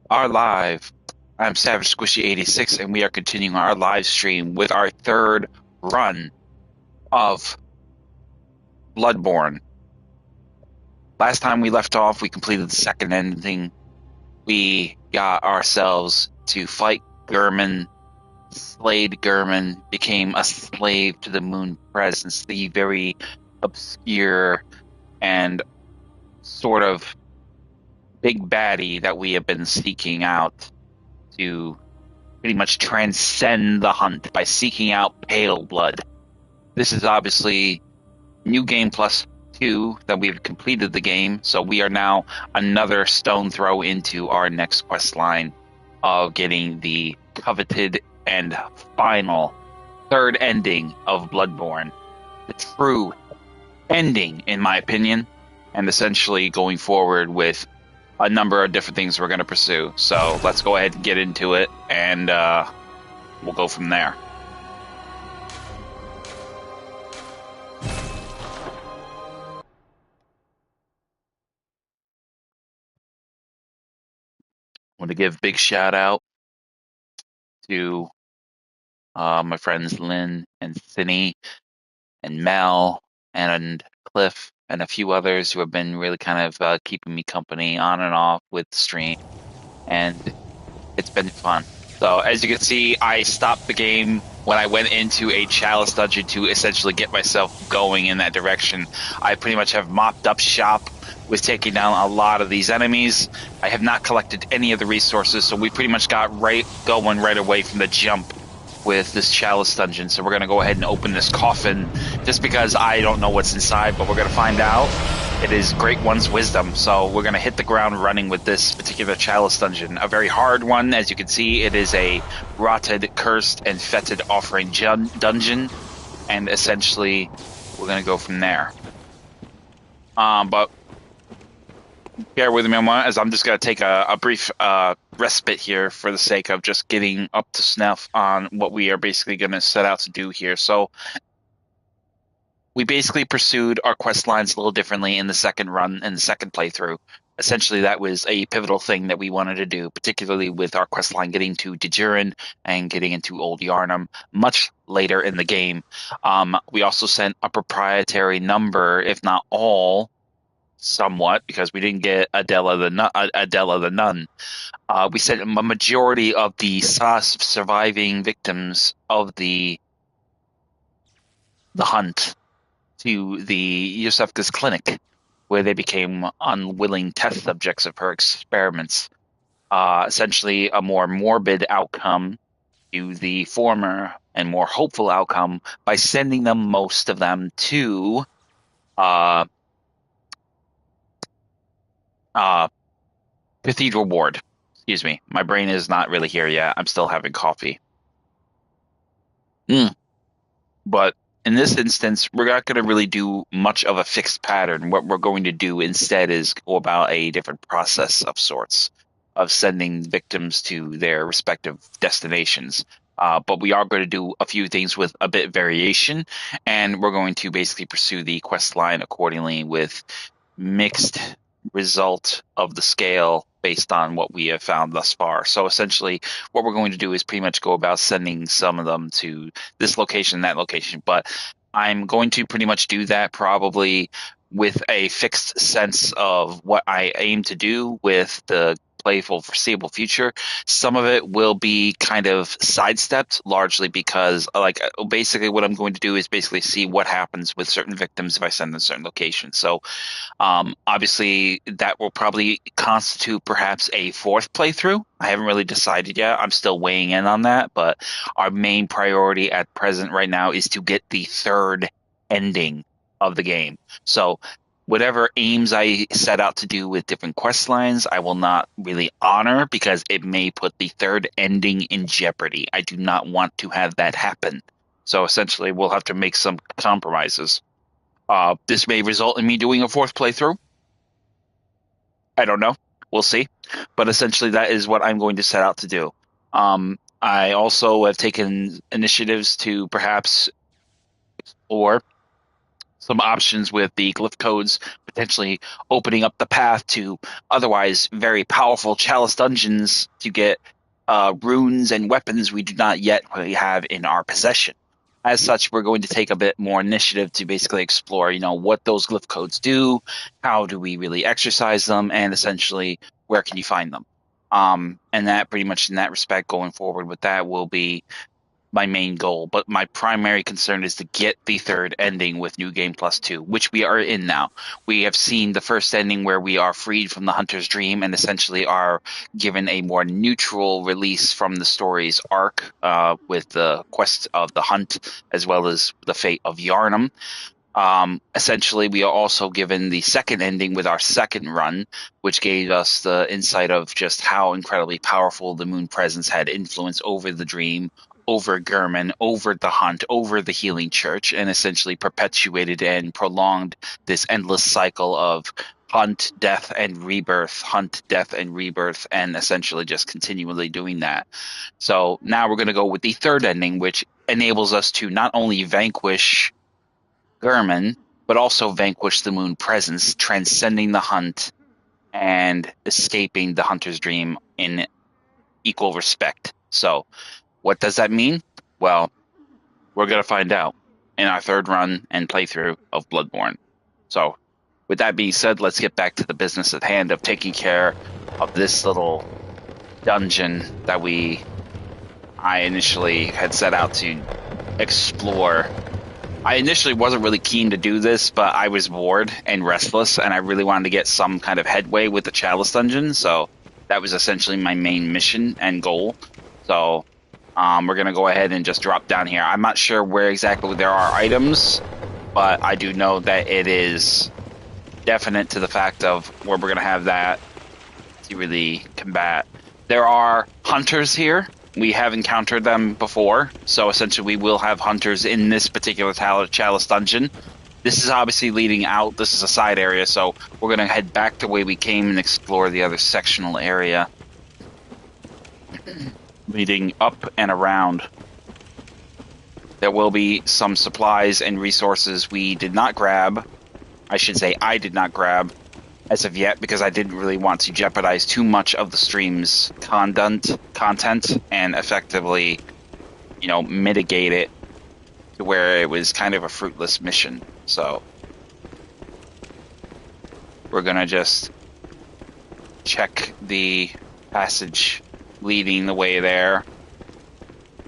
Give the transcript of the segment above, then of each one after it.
are live. I'm Savage Squishy 86, and we are continuing our live stream with our third run of Bloodborne. Last time we left off, we completed the second ending. We got ourselves to fight Gurman, slayed Gurman, became a slave to the Moon Presence, the very obscure and sort of big baddie that we have been seeking out to pretty much transcend the hunt by seeking out pale blood. This is obviously New Game Plus 2 that we've completed the game, so we are now another stone throw into our next quest line of getting the coveted and final third ending of Bloodborne. The true ending, in my opinion, and essentially going forward with a number of different things we're going to pursue. So let's go ahead and get into it, and we'll go from there. I want to give a big shout out to my friends Lynn and Cindy and Mel and Cliff and a few others who have been really kind of keeping me company on and off with the stream, and it's been fun. So as you can see, I stopped the game when I went into a Chalice Dungeon to essentially get myself going in that direction. I pretty much have mopped up shop with taking down a lot of these enemies. I have not collected any of the resources, so we pretty much got going right away from the jump with this Chalice Dungeon. So we're going to go ahead and open this coffin just because I don't know what's inside, but we're going to find out. It is Great One's wisdom, so we're going to hit the ground running with this particular Chalice Dungeon. A very hard one, as you can see. It is a rotted, cursed, and fetid offering dungeon, and essentially we're going to go from there. But bear with me a moment, as I'm just going to take a brief respite here for the sake of just getting up to snuff on what we are basically going to set out to do here. So we basically pursued our quest lines a little differently in the second run and the second playthrough. Essentially, that was a pivotal thing that we wanted to do, particularly with our quest line getting to Dejurin and getting into Old Yarnham much later in the game. We also sent a proprietary number, if not all, somewhat, because we didn't get Adela the Nun. We sent a majority of the surviving victims of the hunt to the Yusufka's clinic, where they became unwilling test subjects of her experiments. Essentially, a more morbid outcome to the former and more hopeful outcome by sending them, most of them, to Cathedral Ward. Excuse me. My brain is not really here yet. I'm still having coffee. But in this instance, we're not going to really do much of a fixed pattern. What we're going to do instead is go about a different process of sorts of sending victims to their respective destinations. But we are going to do a few things with a bit of variation, and we're going to basically pursue the quest line accordingly with mixed result of the scale based on what we have found thus far. So essentially what we're going to do is pretty much go about sending some of them to this location, that location, but I'm going to pretty much do that probably with a fixed sense of what I aim to do with the playful foreseeable future. Some of it will be kind of sidestepped, largely because basically what I'm going to do is basically see what happens with certain victims if I send them to certain locations. So obviously that will probably constitute perhaps a fourth playthrough. I haven't really decided yet. I'm still weighing in on that, but our main priority at present right now is to get the third ending of the game. So whatever aims I set out to do with different quest lines, I will not really honor because it may put the third ending in jeopardy. I do not want to have that happen. So essentially, we'll have to make some compromises. This may result in me doing a fourth playthrough. I don't know. We'll see. But essentially, that is what I'm going to set out to do. I also have taken initiatives to perhaps explore some options with the glyph codes, potentially opening up the path to otherwise very powerful Chalice Dungeons to get runes and weapons we do not yet really have in our possession. As such, we're going to take a bit more initiative to basically explore, what those glyph codes do, how do we really exercise them, and essentially where can you find them. And that pretty much in that respect going forward with that will be my main goal, but my primary concern is to get the third ending with New Game Plus 2, which we are in now. We have seen the first ending where we are freed from the Hunter's Dream and essentially are given a more neutral release from the story's arc with the quest of the hunt as well as the fate of Yarnham. Essentially, we are also given the second ending with our second run, which gave us the insight of just how incredibly powerful the moon presence had influence over the dream, over Gurman, over the hunt, over the healing church, and essentially perpetuated and prolonged this endless cycle of hunt, death, and rebirth, hunt, death, and rebirth, and essentially just continually doing that. So now we're going to go with the third ending, which enables us to not only vanquish Gurman, but also vanquish the moon presence, transcending the hunt and escaping the hunter's dream in equal respect. So, what does that mean? Well, we're going to find out in our third run and playthrough of Bloodborne. So, with that being said, let's get back to the business at hand of taking care of this little dungeon that I initially had set out to explore. I initially wasn't really keen to do this, but I was bored and restless, and I really wanted to get some kind of headway with the Chalice Dungeon, so that was essentially my main mission and goal. So we're going to go ahead and just drop down here. I'm not sure where exactly there are items, but I do know that it is definite to the fact of where we're going to have that to really combat. There are hunters here. We have encountered them before, so essentially we will have hunters in this particular Chalice Dungeon. This is obviously leading out. This is a side area, so we're going to head back the way we came and explore the other sectional area. Leading up and around. There will be some supplies and resources we did not grab. I should say I did not grab as of yet, because I didn't really want to jeopardize too much of the stream's content and effectively, mitigate it to where it was kind of a fruitless mission. So we're going to just check the passage leading the way there.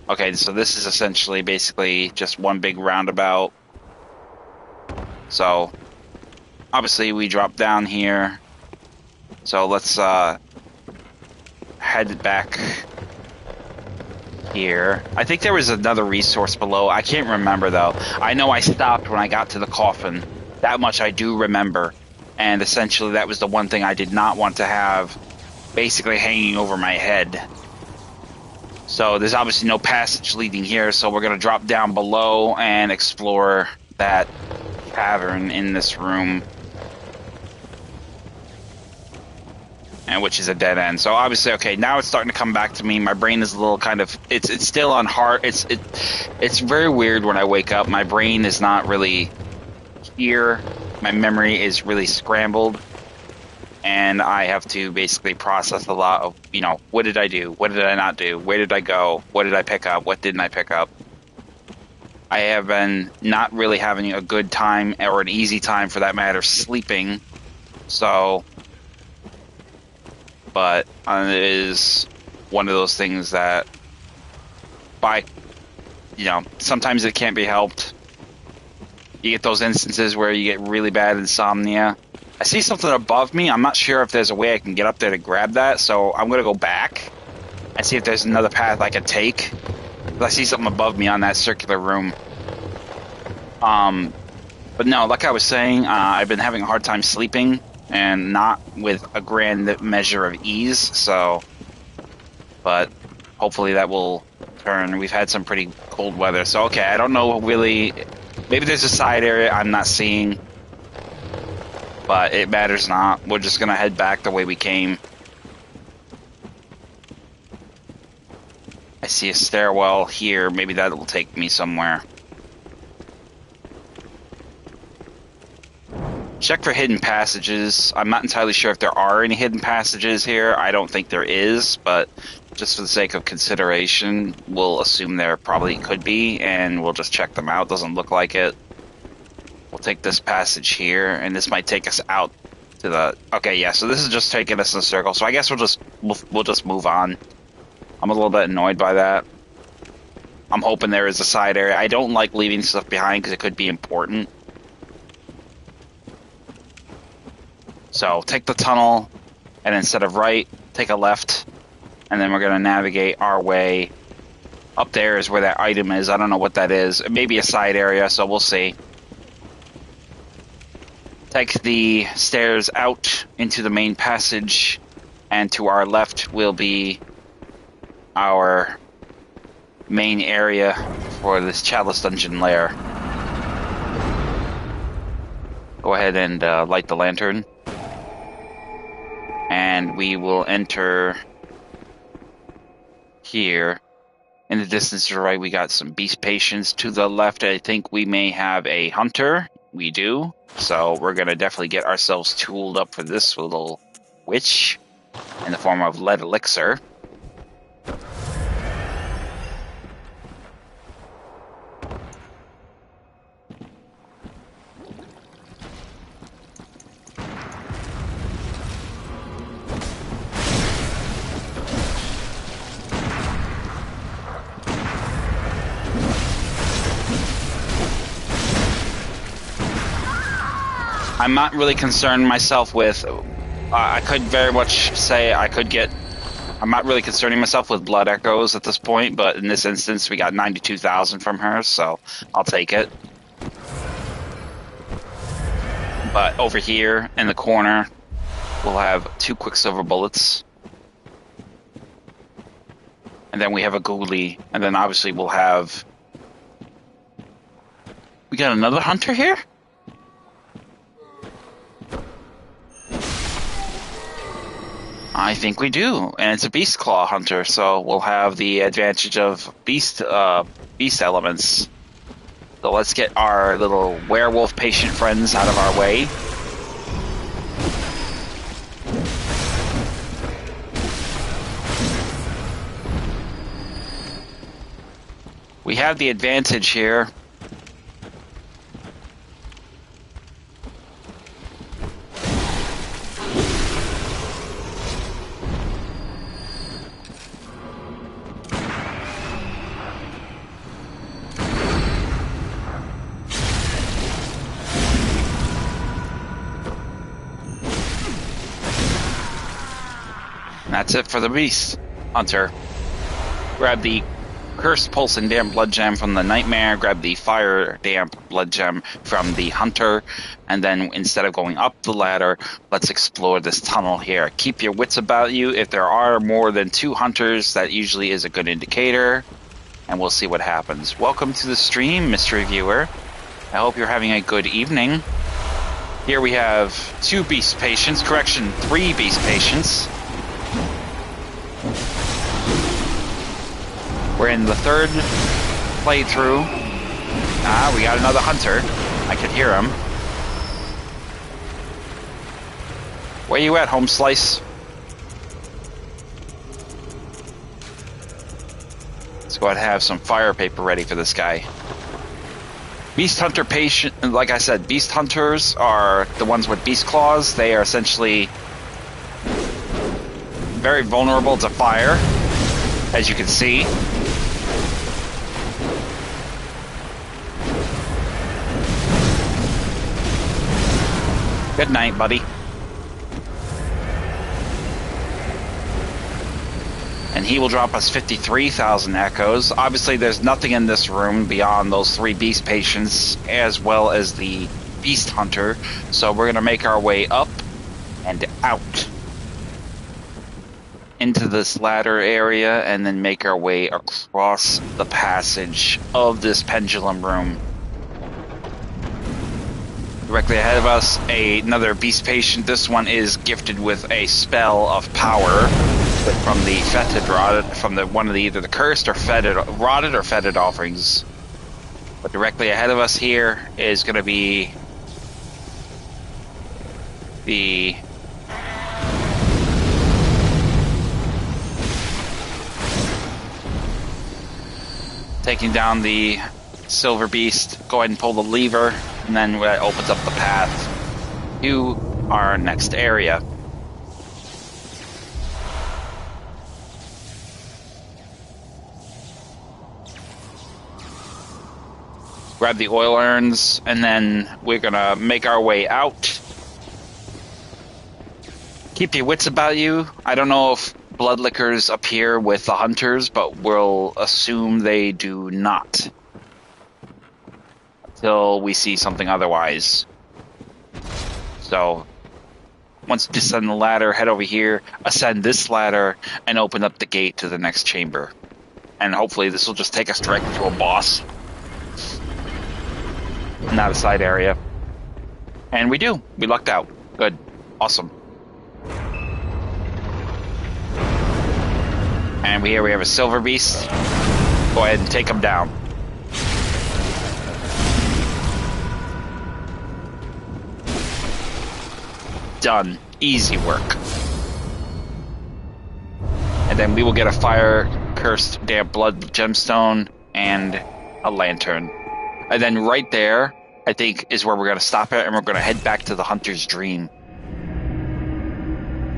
Okay, so this is essentially basically just one big roundabout. So obviously, we drop down here, so let's head back here. I think there was another resource below. I can't remember, though. I know I stopped when I got to the coffin. That much I do remember. And essentially, that was the one thing I did not want to have basically hanging over my head. So there's obviously no passage leading here, so we're going to drop down below and explore that cavern in this room. And which is a dead end. So obviously, okay, now it's starting to come back to me. My brain is a little kind of, it's still on hard. It's very weird when I wake up. My brain is not really here. My memory is really scrambled, and I have to basically process a lot of, what did I do? What did I not do? Where did I go? What did I pick up? What didn't I pick up? I have been not really having a good time, or an easy time for that matter, sleeping. So, but it is one of those things that sometimes it can't be helped. You get those instances where you get really bad insomnia. I see something above me. I'm not sure if there's a way I can get up there to grab that, so I'm going to go back and see if there's another path I can take. I see something above me on that circular room. But no, like I was saying, I've been having a hard time sleeping, and not with a grand measure of ease, so, but hopefully that will turn. We've had some pretty cold weather, so okay, I don't know really, maybe there's a side area I'm not seeing, but it matters not. We're just gonna head back the way we came. I see a stairwell here, maybe that will take me somewhere. Check for hidden passages. I'm not entirely sure if there are any hidden passages here. I don't think there is, but just for the sake of consideration, we'll assume there probably could be, and we'll just check them out. Doesn't look like it. We'll take this passage here, and this might take us out to the... Okay, yeah, so this is just taking us in a circle, so I guess we'll just move on. I'm a little bit annoyed by that. I'm hoping there is a side area. I don't like leaving stuff behind because it could be important. So take the tunnel, and instead of right, take a left, and then we're going to navigate our way. Up there is where that item is. I don't know what that is. It may be a side area, so we'll see. Take the stairs out into the main passage, and to our left will be our main area for this Chalice Dungeon lair. Go ahead and light the lantern. And we will enter here. In the distance to the right, we got some beast patients. To the left, I think we may have a hunter. We do. So we're going to definitely get ourselves tooled up for this little witch in the form of lead elixir. I'm not really concerned myself with... I could very much say I could get... I'm not really concerning myself with blood echoes at this point, but in this instance we got 92,000 from her, so I'll take it. But over here in the corner, we'll have 2 Quicksilver bullets. And then we have a ghoulie, and then obviously we'll have... We got another hunter here? I think we do, and it's a beast claw hunter, so we'll have the advantage of beast elements. So let's get our little werewolf patient friends out of our way. We have the advantage here. That's it for the beast hunter. Grab the cursed pulse and damp blood gem from the nightmare, grab the fire damp blood gem from the hunter, and then instead of going up the ladder, let's explore this tunnel here. Keep your wits about you. If there are more than 2 hunters, that usually is a good indicator, and we'll see what happens. Welcome to the stream, mystery viewer. I hope you're having a good evening. Here we have 2 beast patients, correction, 3 beast patients. We're in the 3rd playthrough. Ah, we got another hunter. I could hear him. Where you at, home slice? Let's go ahead and have some fire paper ready for this guy. Beast hunter patient, like I said, beast hunters are the ones with beast claws. They are essentially very vulnerable to fire, as you can see. Good night, buddy. And he will drop us 53,000 echoes. Obviously, there's nothing in this room beyond those 3 beast patients, as well as the beast hunter. So we're going to make our way up and out into this ladder area, and then make our way across the passage of this pendulum room. Directly ahead of us, another beast patient. This one is gifted with a spell of power from the fetid rotted, from the one of the either the cursed or fetid rotted or fetid offerings. But directly ahead of us here is going to be the taking down the Silver Beast. Go ahead and pull the lever, and then that opens up the path to our next area. Grab the oil urns, and then we're gonna make our way out. Keep your wits about you. I don't know if blood liquors appear with the hunters, but we'll assume they do not. Until we see something otherwise. So, once you descend the ladder, head over here, ascend this ladder, and open up the gate to the next chamber. And hopefully this will just take us directly to a boss. Not a side area. And we do. We lucked out. Good. Awesome. And here we have a Silver Beast. Go ahead and take him down. Done. Easy work. And then we will get a fire-cursed damp blood gemstone and a lantern. And then right there, I think, is where we're going to stop it, and we're going to head back to the Hunter's Dream.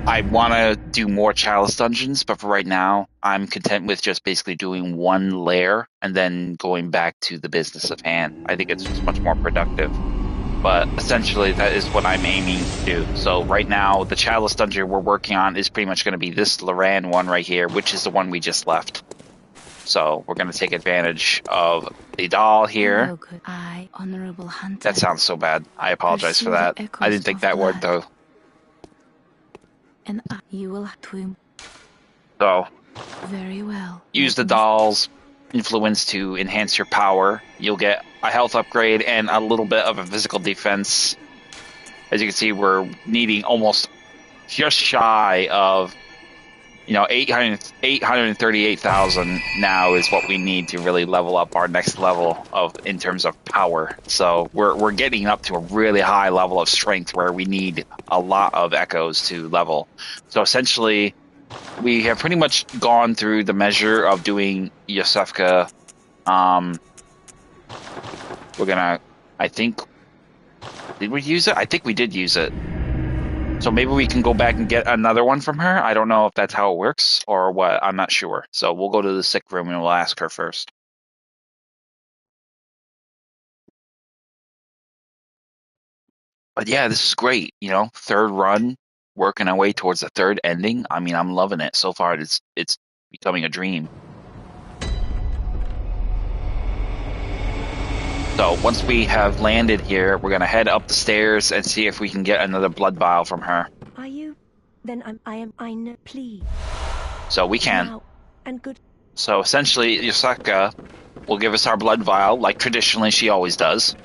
I want to do more Chalice Dungeons, but for right now, I'm content with just basically doing one lair and then going back to the business of hand. I think it's just much more productive. But essentially, that is what I'm aiming to do. So right now, the Chalice Dungeon we're working on is pretty much going to be this Loran one right here, which is the one we just left. So we're going to take advantage of the doll here. Hello, good eye, honorable hunter. That sounds so bad. I apologize for that. I didn't think that word, though. And you will twin. So, very well. Use the doll's influence to enhance your power. You'll get a health upgrade and a little bit of a physical defense. As you can see, we're needing almost just shy of, 838,000 now is what we need to really level up our next level in terms of power. So we're getting up to a really high level of strength where we need a lot of echoes to level. So essentially, we have pretty much gone through the measure of doing Yosefka. We're gonna, I think, did we use it? I think we did use it. So maybe we can go back and get another one from her. I don't know if that's how it works or what. I'm not sure. So we'll go to the sick room and we'll ask her first. But yeah, this is great. Third run, working our way towards the third ending. I mean, I'm loving it. So far, it's becoming a dream. So once we have landed here, we're going to head up the stairs and see if we can get another blood vial from her. Are you? Then I know, please. So we can. Now, and good. So essentially, Yosaka will give us our blood vial, like traditionally she always does.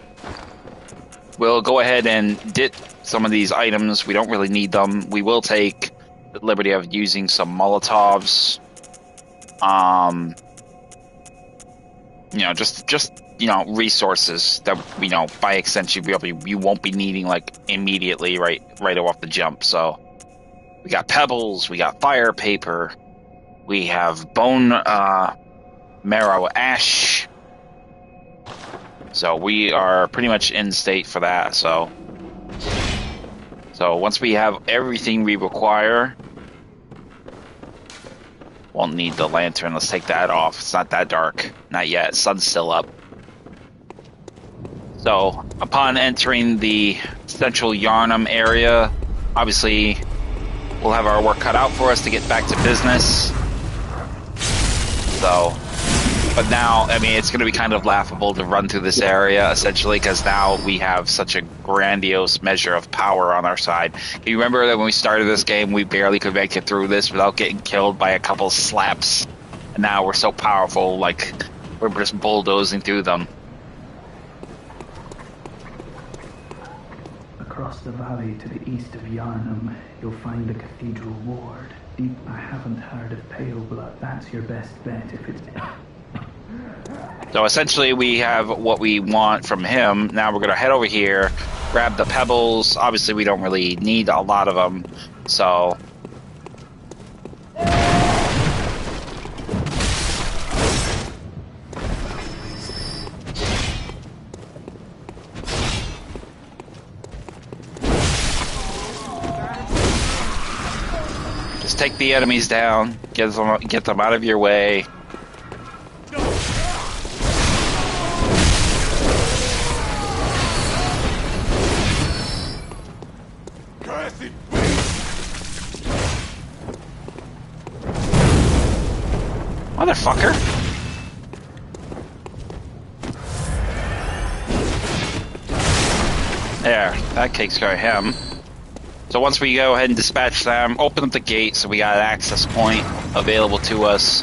We'll go ahead and dip some of these items. We don't really need them. We will take the liberty of using some Molotovs. Just resources that, by extension, you won't be needing, like, immediately right off the jump. So we got pebbles, we got fire paper, we have bone marrow ash. So we are pretty much in state for that. So once we have everything we require, won't need the lantern. Let's take that off. It's not that dark. Not yet. Sun's still up. So, upon entering the central Yarnham area, obviously, we'll have our work cut out for us to get back to business. So, but now, I mean, it's going to be kind of laughable to run through this area, essentially, because now we have such a grandiose measure of power on our side. You remember that when we started this game, we barely could make it through this without getting killed by a couple slaps. And now we're so powerful, like, we're just bulldozing through them. Across the valley to the east of Yarnham, you'll find the Cathedral Ward. Deep, I haven't heard of pale blood. That's your best bet if it's... So essentially we have what we want from him. Now we're going to head over here, grab the pebbles. Obviously, we don't really need a lot of them, so... Just take the enemies down, get them out of your way. Motherfucker. There, that takes care of him. So once we go ahead and dispatch them, open up the gate so we got an access point available to us.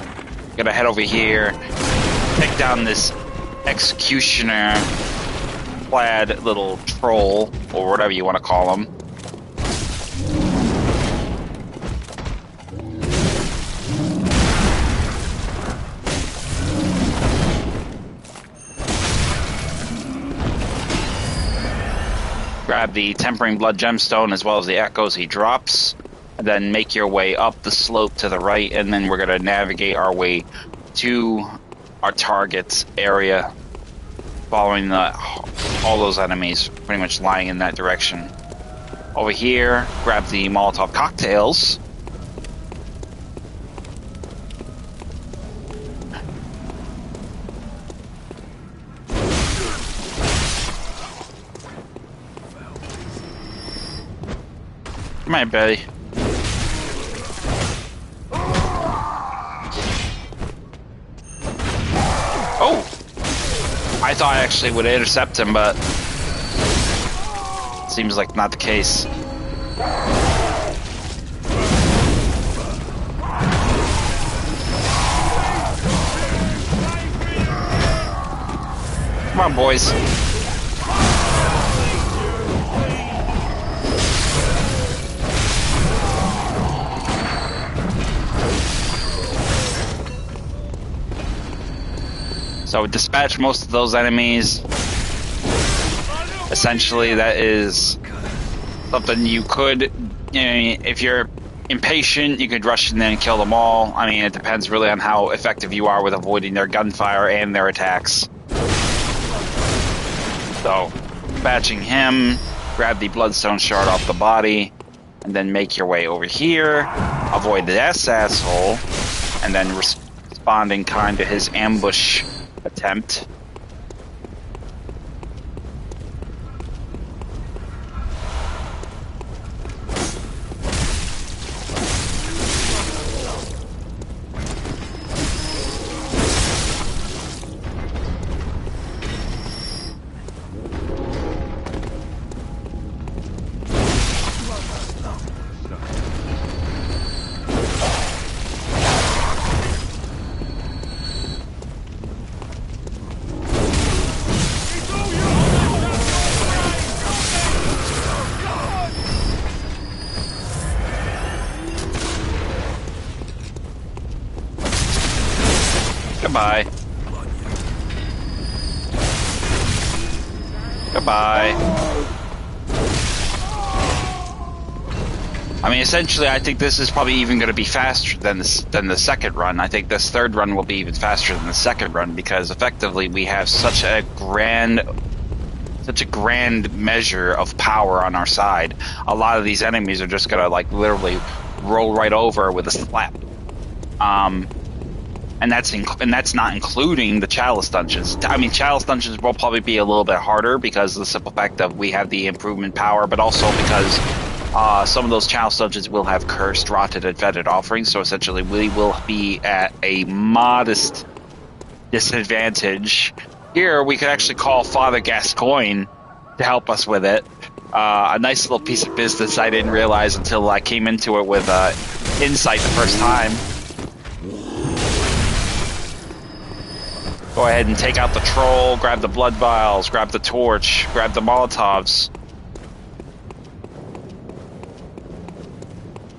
Gonna head over here, take down this executioner clad little troll, or whatever you want to call him. Grab the Tempering Blood Gemstone as well as the echoes he drops, and then make your way up the slope to the right, and then we're going to navigate our way to our target's area, following all those enemies pretty much lying in that direction. Over here, grab the Molotov cocktails. Come on, buddy. Oh! I thought I actually would intercept him, but seems like not the case. Come on, boys. So dispatch most of those enemies. Essentially, that is something you could, if you're impatient, you could rush in there and kill them all. I mean, it depends really on how effective you are with avoiding their gunfire and their attacks. So, dispatching him, grab the bloodstone shard off the body, and then make your way over here, avoid this asshole, and then respond in kind to his ambush attempt. Goodbye. Goodbye. I mean, essentially, I think this is probably even going to be faster than the second run. I think this third run will be even faster than the second run because effectively we have such a grand measure of power on our side. A lot of these enemies are just going to like literally roll right over with a slap. And that's not including the Chalice Dungeons. I mean, Chalice Dungeons will probably be a little bit harder because of the simple fact that we have the improvement power, but also because some of those Chalice Dungeons will have cursed, rotted, and fetid offerings, so essentially we will be at a modest disadvantage. Here, we could actually call Father Gascoigne to help us with it. A nice little piece of business I didn't realize until I came into it with insight the first time. Go ahead and take out the troll, grab the blood vials, grab the torch, grab the Molotovs.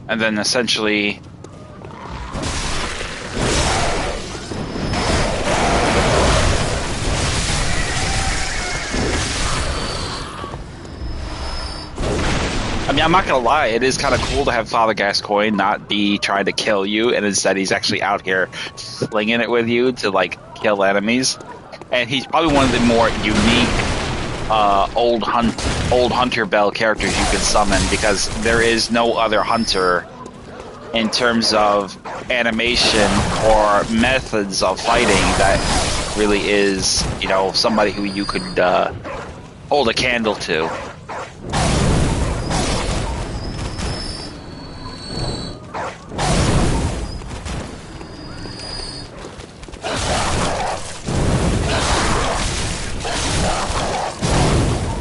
And then essentially... I mean, I'm not gonna lie, it is kind of cool to have Father Gascoigne not be trying to kill you, and instead he's actually out here slinging it with you to, like, kill enemies. And he's probably one of the more unique old Hunter Bell characters you can summon, because there is no other hunter in terms of animation or methods of fighting that really is, you know, somebody who you could hold a candle to.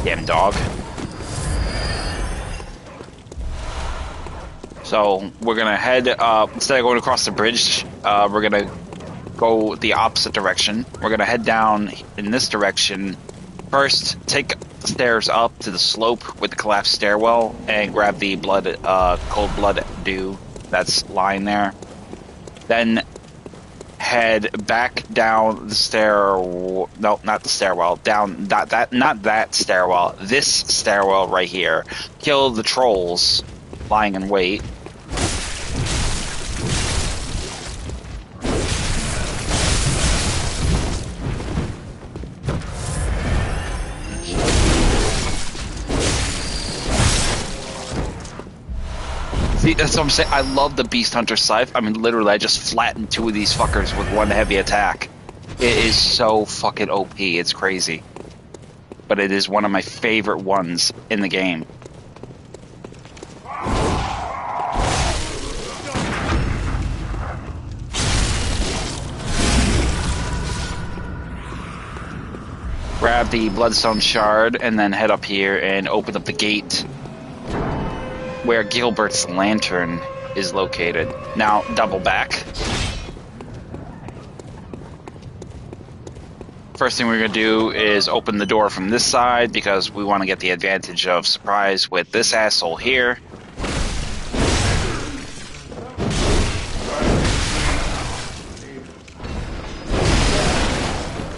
Damn dog. So we're gonna head, instead of going across the bridge, we're gonna go the opposite direction. We're gonna head down in this direction. First, take the stairs up to the slope with the collapsed stairwell and grab the cold blood dew that's lying there. Then head back down the no, not the stairwell, down not that stairwell, this stairwell right here. Kill the trolls lying in wait. See, that's what I'm saying. I love the Beast Hunter Scythe. I mean, literally, I just flattened two of these fuckers with one heavy attack. It is so fucking OP. It's crazy. But it is one of my favorite ones in the game. Grab the Bloodstone Shard and then head up here and open up the gate where Gilbert's lantern is located. Now, double back. First thing we're going to do is open the door from this side because we want to get the advantage of surprise with this asshole here.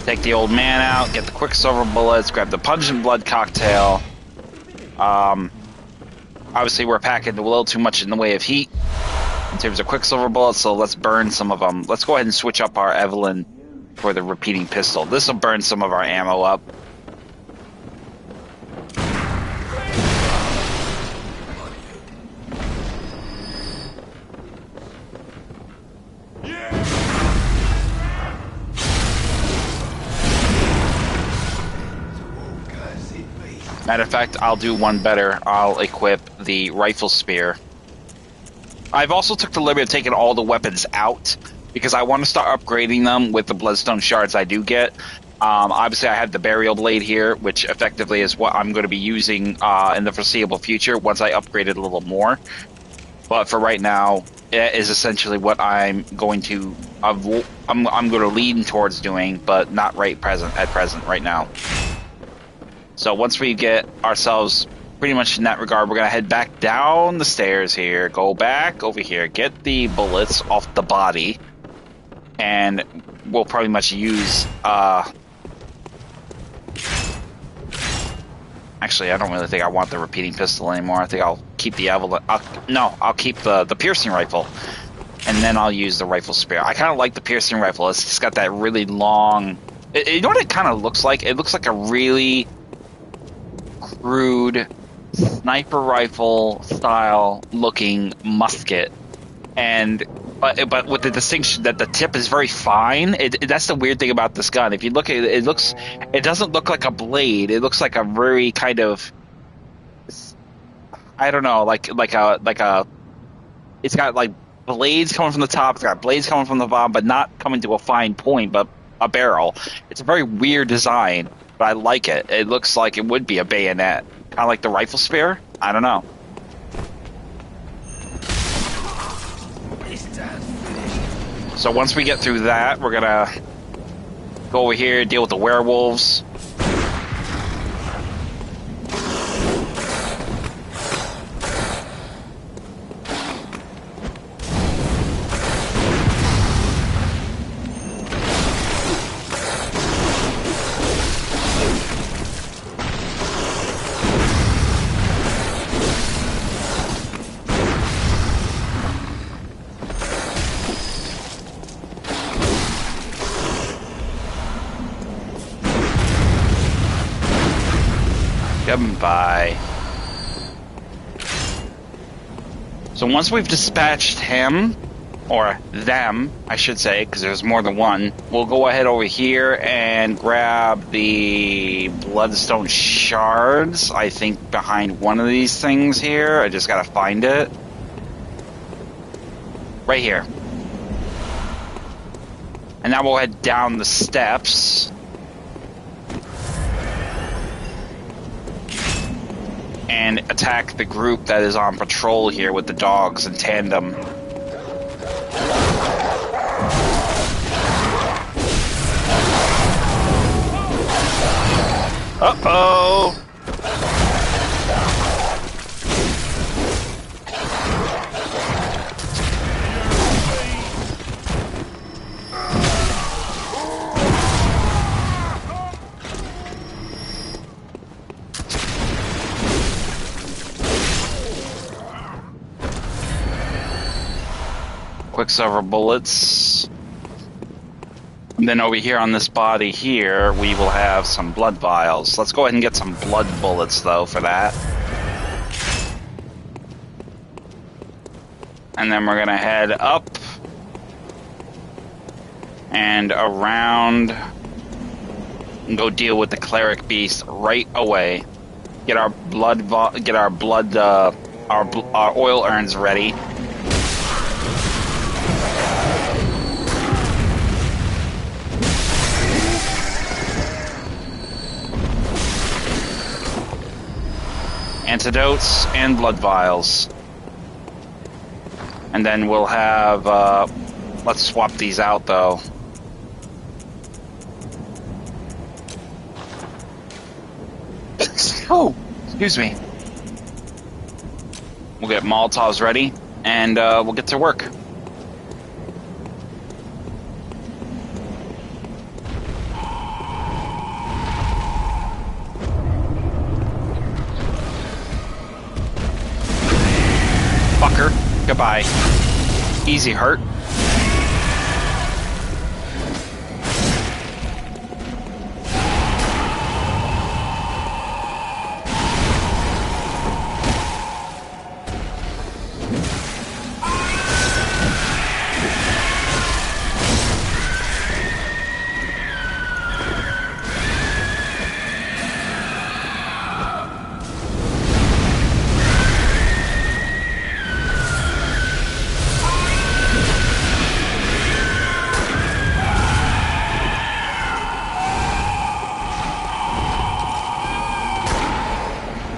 Take the old man out, get the Quicksilver bullets, grab the Pungent Blood cocktail. Obviously, we're packing a little too much in the way of heat in terms of Quicksilver bullets, so let's burn some of them. Let's go ahead and switch up our Evelyn for the repeating pistol. This will burn some of our ammo up. Matter of fact, I'll do one better. I'll equip the rifle spear. I've also took the liberty of taking all the weapons out because I want to start upgrading them with the Bloodstone Shards I do get. Obviously, I have the Burial Blade here, which effectively is what I'm going to be using in the foreseeable future once I upgrade it a little more. But for right now, it is essentially what I'm going to I'm going to lean towards doing, but not at present right now. So once we get ourselves pretty much in that regard, we're going to head back down the stairs here, go back over here, get the bullets off the body, and we'll probably much use... Actually, I don't really think I want the repeating pistol anymore. I think I'll keep the Evelyn... I'll keep the piercing rifle, and then I'll use the rifle spear. I kind of like the piercing rifle. It's just got that really long... You know what it kind of looks like? It looks like a really crude sniper rifle style looking musket, but with the distinction that the tip is very fine. That's the weird thing about this gun. If you look at it, it doesn't look like a blade. It looks like a very kind of, I don't know, like a it's got like blades coming from the top, it's got blades coming from the bottom, but not coming to a fine point, but a barrel. It's a very weird design, but I like it. It looks like it would be a bayonet. Kind of like the rifle spear? I don't know. So once we get through that, we're gonna go over here, deal with the werewolves. Goodbye. So once we've dispatched him, or them, I should say, because there's more than one, we'll go ahead over here and grab the bloodstone shards, I think behind one of these things here. I just gotta find it. Right here. And now we'll head down the steps. And attack the group that is on patrol here with the dogs in tandem. Uh-oh! Quicksilver bullets. And then over here on this body here, we will have some blood vials. Let's go ahead and get some blood bullets, though, for that. And then we're going to head up and around and go deal with the cleric beast right away. Get our our oil urns ready. Antidotes and blood vials. And then we'll have, let's swap these out though. Oh, excuse me. We'll get Molotovs ready and we'll get to work. Fucker. Goodbye. Easy hurt.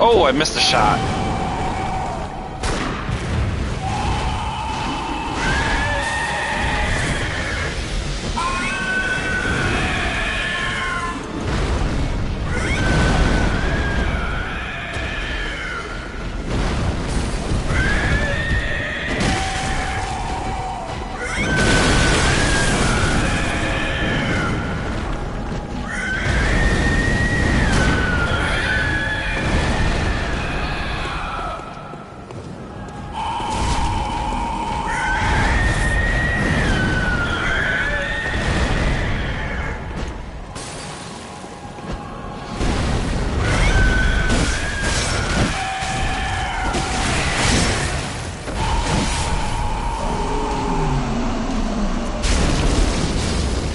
Oh, I missed a shot.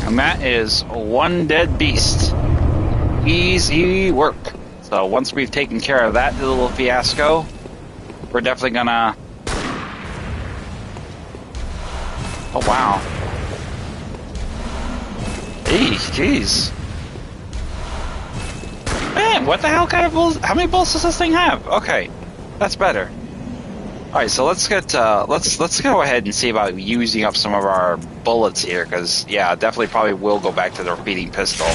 And that is one dead beast. Easy work. So once we've taken care of that little fiasco, we're definitely gonna... Oh, wow. Hey, jeez. Man, what the hell kind of bullets? How many bullets does this thing have? Okay, that's better. All right, so let's get let's go ahead and see about using up some of our bullets here, because yeah, definitely probably will go back to the repeating pistol.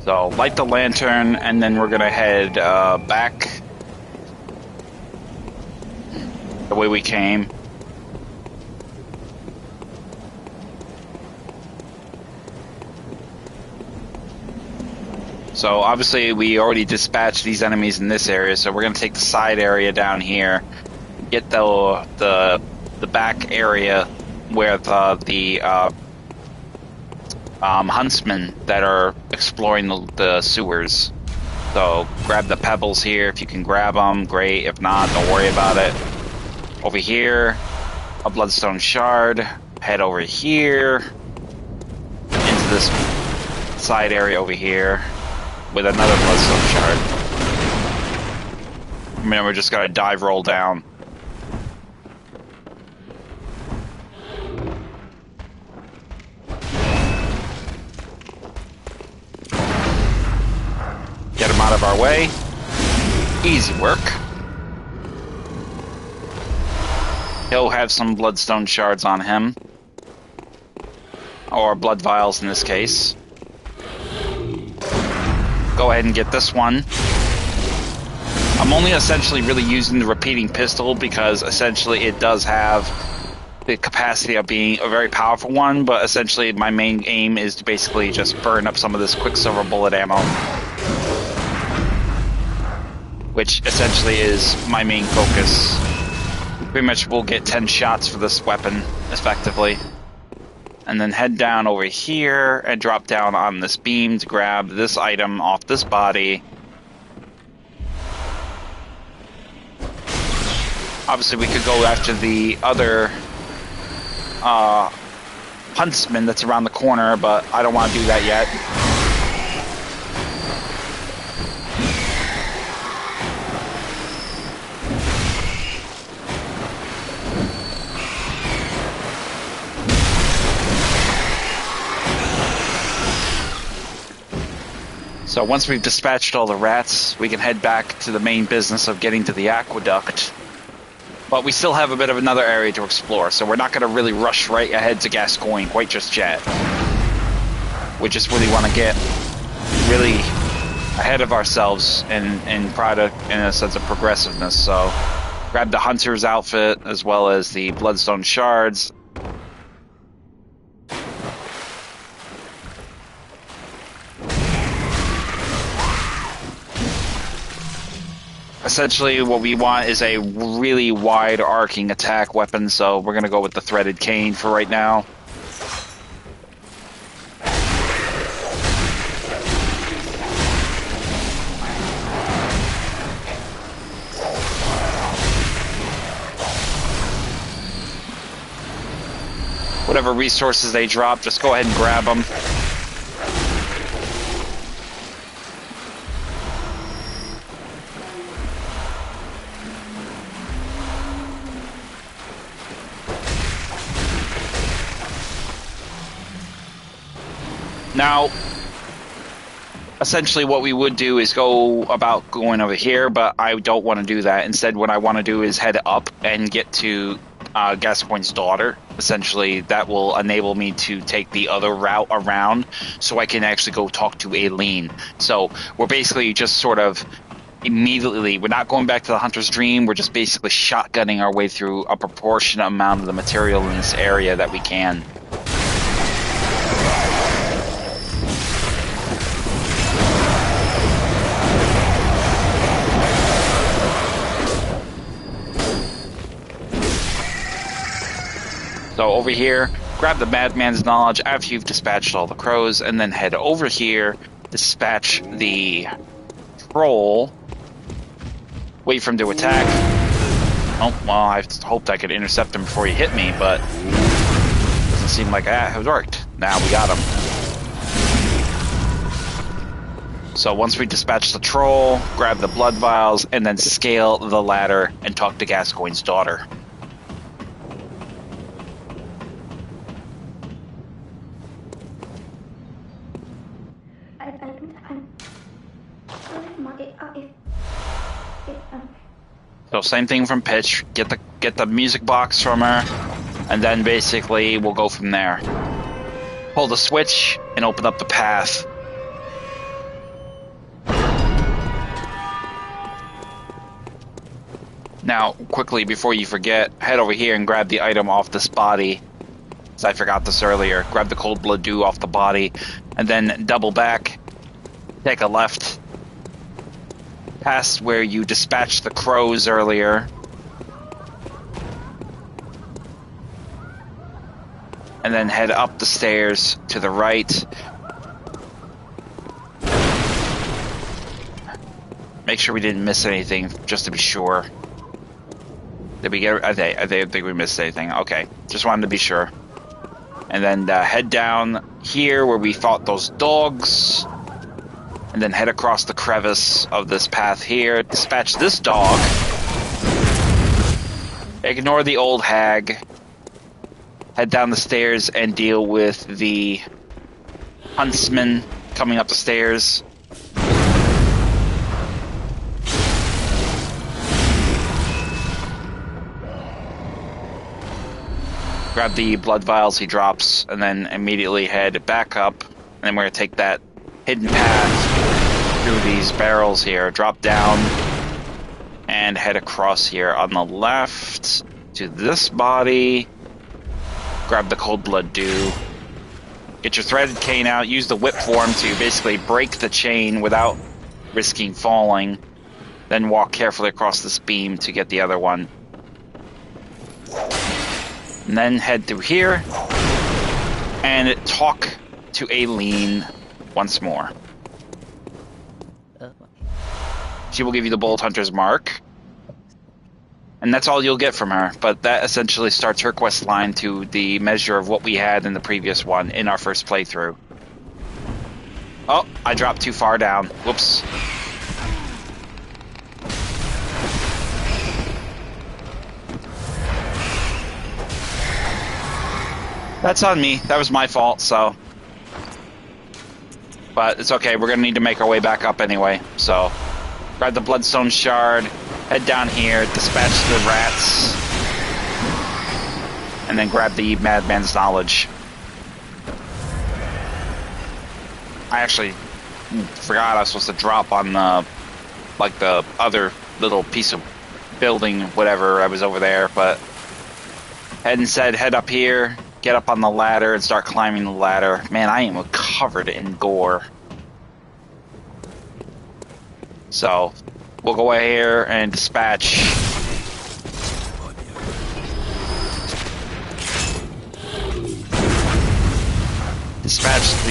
So light the lantern, and then we're gonna head back the way we came. So obviously we already dispatched these enemies in this area, so we're going to take the side area down here, get the back area where the huntsmen that are exploring the sewers. So grab the pebbles here. If you can grab them, great. If not, don't worry about it. Over here, a bloodstone shard. Head over here into this side area over here with another bloodstone shard. And then we're just gonna dive roll down. Get him out of our way. Easy work. He'll have some bloodstone shards on him. Or blood vials in this case. Go ahead and get this one. I'm only essentially really using the repeating pistol because essentially it does have the capacity of being a very powerful one, but essentially my main aim is to basically just burn up some of this quicksilver bullet ammo. Which essentially is my main focus. Pretty much we'll get 10 shots for this weapon, effectively. And then head down over here and drop down on this beam to grab this item off this body. Obviously we could go after the other huntsman that's around the corner, but I don't want to do that yet. So once we've dispatched all the rats, we can head back to the main business of getting to the aqueduct. But we still have a bit of another area to explore, so we're not going to really rush right ahead to Gascoigne quite just yet. We just really want to get really ahead of ourselves in product, in a sense of progressiveness. So grab the hunter's outfit as well as the bloodstone shards. Essentially, what we want is a really wide-arcing attack weapon, so we're going to go with the threaded cane for right now. Whatever resources they drop, just go ahead and grab them. Now, essentially what we would do is go about going over here, but I don't want to do that. Instead, what I want to do is head up and get to Gascoigne's daughter. Essentially, that will enable me to take the other route around so I can actually go talk to Aileen. So we're basically just sort of immediately, we're not going back to the Hunter's Dream, we're just basically shotgunning our way through a proportionate amount of the material in this area that we can. So over here, grab the Madman's Knowledge after you've dispatched all the crows, and then head over here, dispatch the troll, wait for him to attack. Oh, well, I hoped I could intercept him before he hit me, but doesn't seem like that has worked. Now we got him. So once we dispatch the troll, grab the blood vials, and then scale the ladder and talk to Gascoigne's daughter. So same thing from Pitch. Get the music box from her, and then basically we'll go from there. Pull the switch and open up the path. Now, quickly before you forget, head over here and grab the item off this body. As I forgot this earlier. Grab the cold blood dew off the body, and then double back. Take a left. Past where you dispatched the crows earlier. And then head up the stairs to the right. make sure we didn't miss anything, just to be sure. Did we get? I think we missed anything. Okay, just wanted to be sure. And then head down here where we fought those dogs. And then head across the crevice of this path here. Dispatch this dog. Ignore the old hag. Head down the stairs and deal with the huntsman coming up the stairs. Grab the blood vials he drops, and then immediately head back up. And then we're going to take that hidden path through these barrels here. Drop down and head across here on the left to this body. Grab the cold blood dew. Get your threaded cane out. Use the whip form to basically break the chain without risking falling. Then walk carefully across this beam to get the other one. And then head through here and talk to Aileen once more. She will give you the Bolt Hunter's mark. And that's all you'll get from her. But that essentially starts her quest line to the measure of what we had in the previous one in our first playthrough. Oh, I dropped too far down. Whoops. That's on me. That was my fault, so. But it's okay. We're going to need to make our way back up anyway. So, grab the Bloodstone Shard, head down here, dispatch the rats, and then grab the Madman's Knowledge. I actually forgot I was supposed to drop on the, like, the other little piece of building, whatever, I was over there, but head up here. Get up on the ladder and start climbing the ladder. Man, I am covered in gore. So, we'll go here and dispatch. Dispatch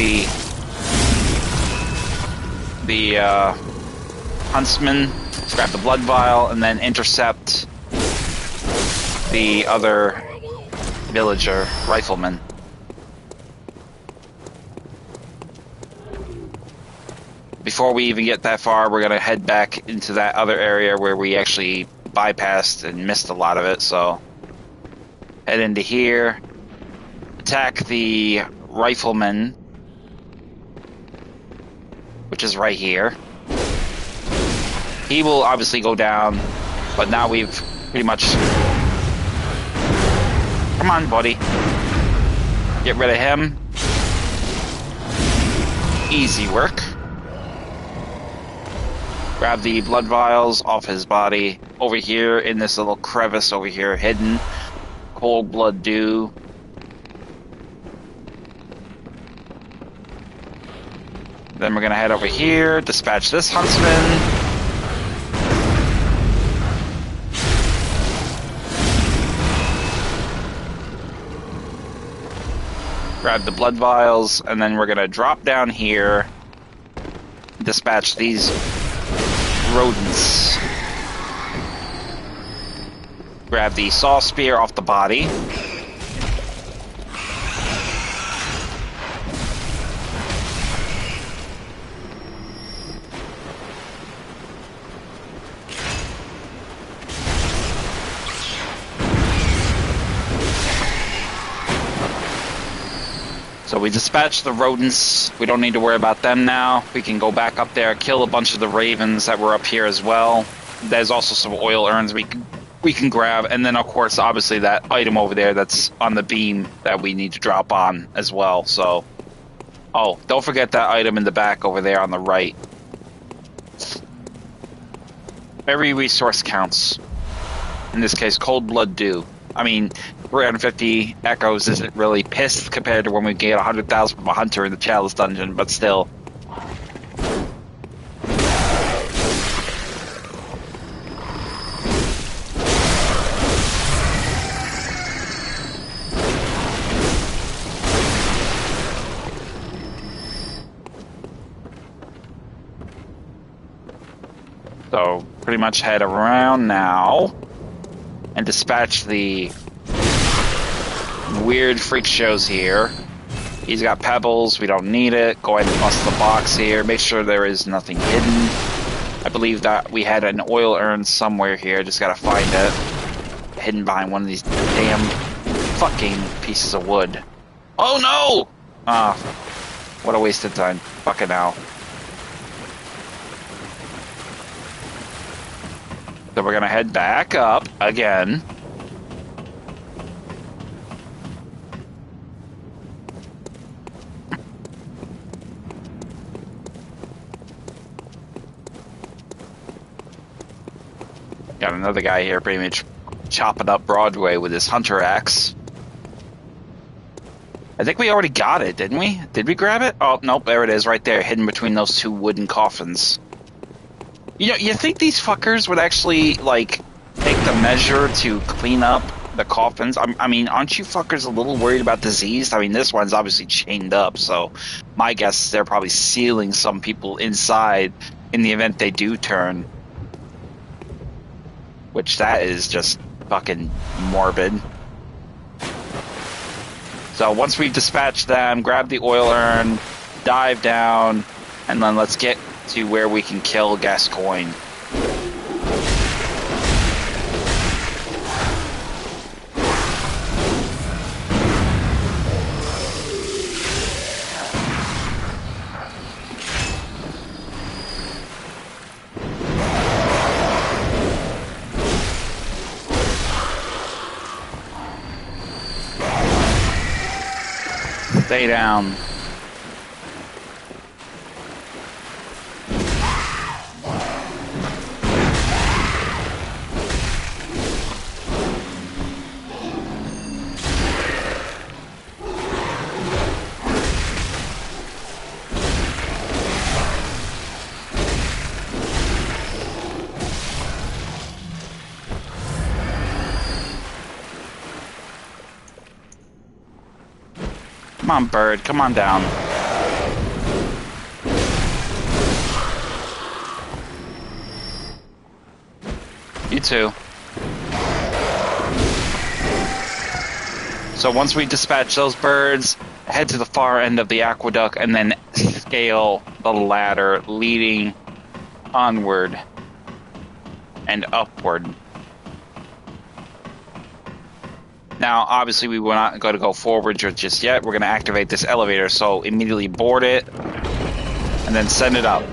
the huntsman, grab the blood vial, and then intercept the other villager, rifleman. Before we even get that far, we're gonna head back into that other area where we actually bypassed and missed a lot of it, so head into here, attack the rifleman, which is right here. He will obviously go down, but now we've pretty much... Come on, buddy. Get rid of him. Easy work. Grab the blood vials off his body. Over here in this little crevice over here, hidden. Cold blood dew. Then we're gonna head over here, dispatch this huntsman. Grab the blood vials, and then we're gonna drop down here, dispatch these rodents. Grab the saw spear off the body. So we dispatched the rodents. We don't need to worry about them now. We can go back up there, kill a bunch of the ravens that were up here as well. There's also some oil urns we can grab, and then of course, obviously that item over there that's on the beam that we need to drop on as well. So, oh, don't forget that item in the back over there on the right. Every resource counts. In this case, cold blood dew. I mean, 350 echoes isn't really pissed compared to when we get 100,000 from a hunter in the Chalice Dungeon, but still. So pretty much head around now and dispatch the weird freak shows here. He's got pebbles, we don't need it. Go ahead and bust the box here. Make sure there is nothing hidden. I believe that we had an oil urn somewhere here, just gotta find it. Hidden behind one of these damn fucking pieces of wood. Oh no! Ah, what a waste of time. Fucking hell. So we're gonna head back up again. Got another guy here pretty much chopping up Broadway with his hunter axe. I think we already got it, didn't we? Did we grab it? Oh, nope, there it is right there, hidden between those two wooden coffins. You know, you think these fuckers would actually, like, take the measure to clean up the coffins? I mean, aren't you fuckers a little worried about disease? I mean, this one's obviously chained up, so my guess is they're probably sealing some people inside in the event they do turn. Which, that is just fucking morbid. So once we dispatch them, grab the oil urn, dive down, and then let's get to where we can kill Gascoigne. Stay down. Come on, bird. Come on down. You too. So once we dispatch those birds, head to the far end of the aqueduct and then scale the ladder leading onward and upward. Now, obviously, we were not going to go forward just yet. We're going to activate this elevator, so immediately board it and then send it up.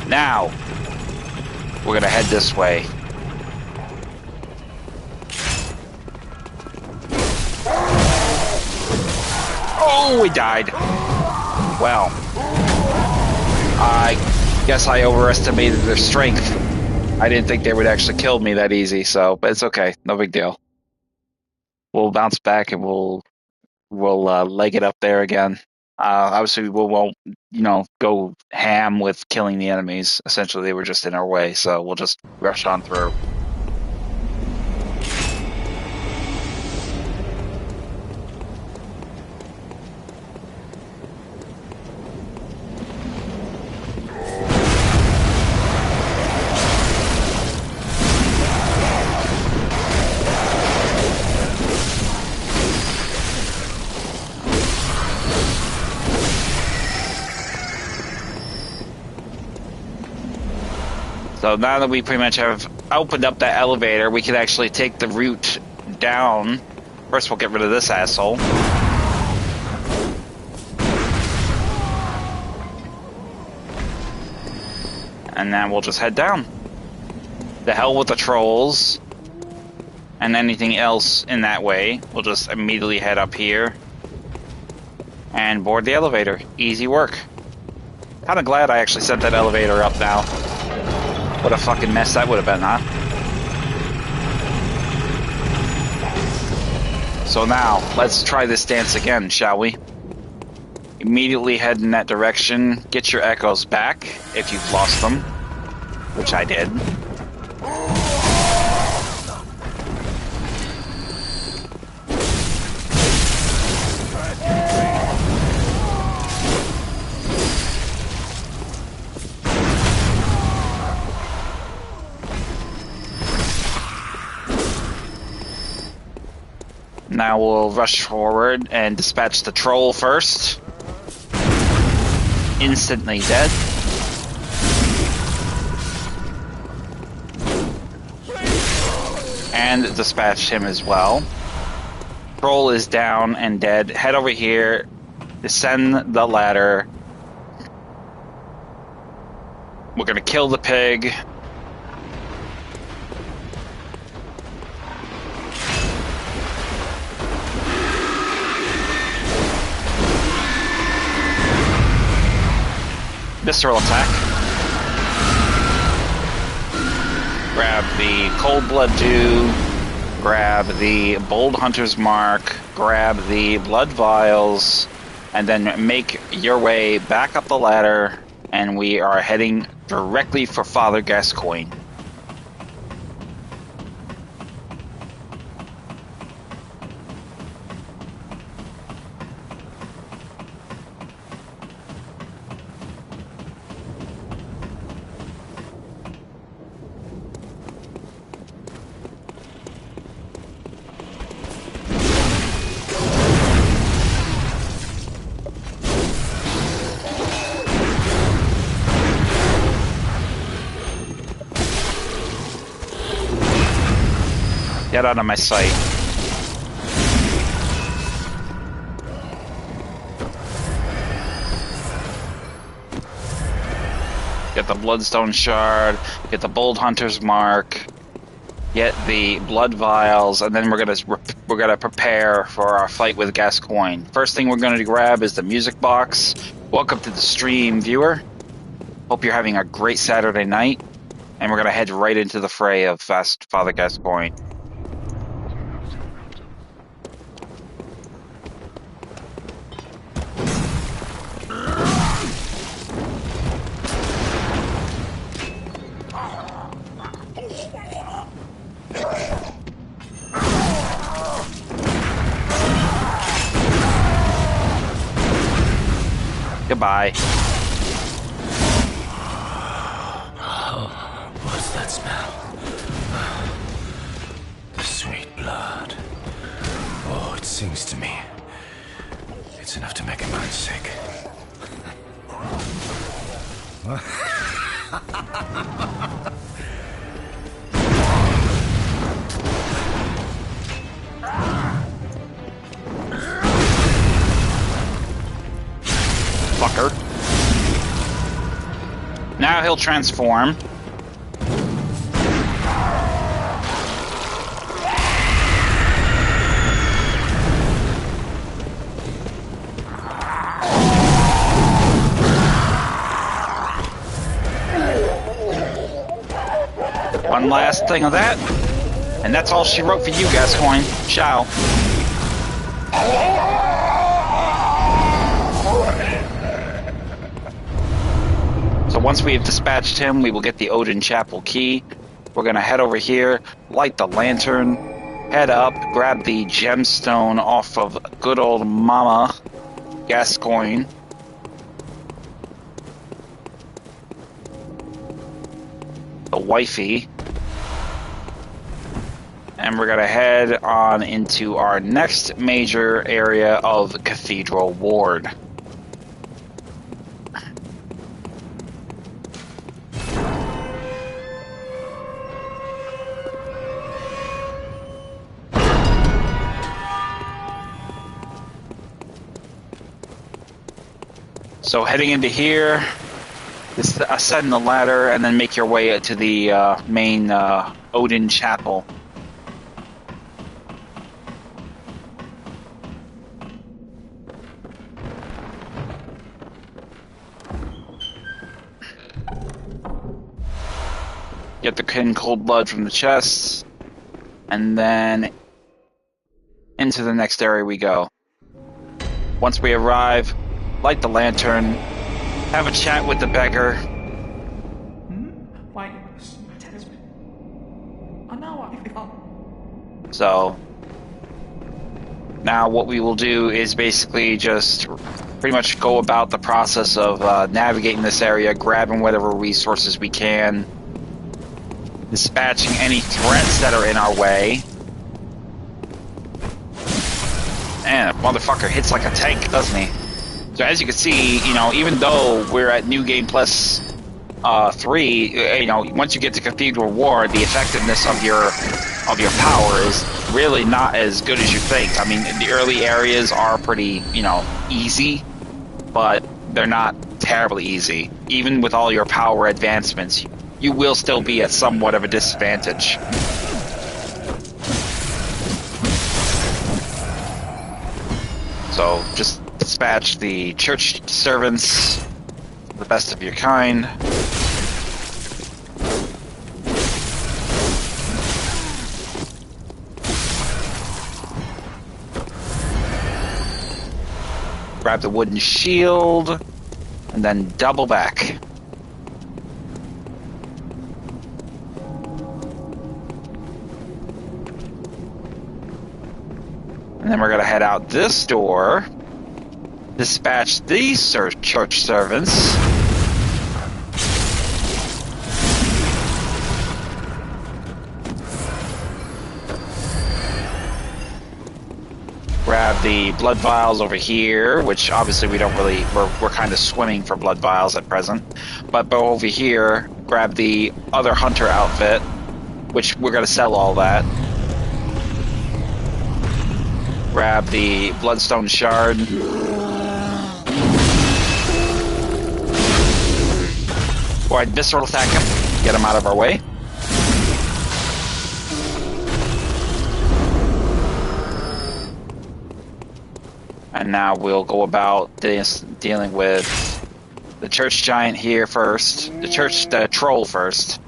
Now, we're going to head this way. Oh, we died. Well, I guess I overestimated their strength. I didn't think they would actually kill me that easy, so, but it's okay. No big deal. We'll bounce back and we'll leg it up there again. Obviously, we won't, go ham with killing the enemies. Essentially, they were just in our way, so we'll just rush on through. So now that we pretty much have opened up that elevator, we can actually take the route down. First, we'll get rid of this asshole. And then we'll just head down. The hell with the trolls. And anything else in that way. We'll just immediately head up here. And board the elevator. Easy work. Kinda glad I actually set that elevator up now. What a fucking mess that would have been, huh? So now, let's try this dance again, shall we? Immediately head in that direction. Get your echoes back, if you've lost them. Which I did. Now we'll rush forward and dispatch the troll first. Instantly dead. And dispatched him as well. Troll is down and dead. Head over here. Descend the ladder. We're gonna kill the pig. Visceral attack. Grab the Cold Blood Dew. Grab the Bold Hunter's Mark. Grab the Blood Vials. And then make your way back up the ladder. And we are heading directly for Father Gascoigne. Get out of my sight. Get the Bloodstone Shard, get the Bold Hunter's Mark, get the Blood Vials, and then we're gonna prepare for our fight with Gascoigne. First thing we're gonna grab is the music box. Welcome to the stream, viewer. Hope you're having a great Saturday night, and we're gonna head right into the fray of Father Gascoigne. Goodbye. Oh, what's that smell? The sweet blood. Oh, it sings to me. It's enough to make a man sick. Fucker. Now he'll transform. One last thing of that, and that's all she wrote for you, Gascoigne. Ciao. So once we have dispatched him, we will get the Odin Chapel key. We're going to head over here, light the lantern, head up, grab the gemstone off of good old Mama Gascoigne. The wifey. And we're going to head on into our next major area of Cathedral Ward. So heading into here, just ascend the ladder and then make your way to the main Odin Chapel. Get the cold blood from the chest, and then into the next area we go. Once we arrive, light the lantern, have a chat with the beggar. Why, I know if I... So now what we will do is basically just pretty much go about the process of navigating this area, grabbing whatever resources we can, dispatching any threats that are in our way, Man, that motherfucker hits like a tank, doesn't he? So as you can see, you know, even though we're at New Game Plus 3, you know, once you get to Cathedral Ward, the effectiveness of your power is really not as good as you think. I mean, the early areas are pretty, you know, easy, but they're not terribly easy. Even with all your power advancements, you will still be at somewhat of a disadvantage. So just dispatch the church servants to the best of your kind. Grab the wooden shield, and then double back. And then we're going to head out this door, dispatch these church servants. Grab the blood vials over here, which obviously we don't really, we're kind of swimming for blood vials at present. But go over here, grab the other hunter outfit, which we're going to sell all that. Grab the bloodstone shard. Or I'd visceral attack him, get him out of our way. And now we'll go about this, dealing with the church giant here first. The troll first.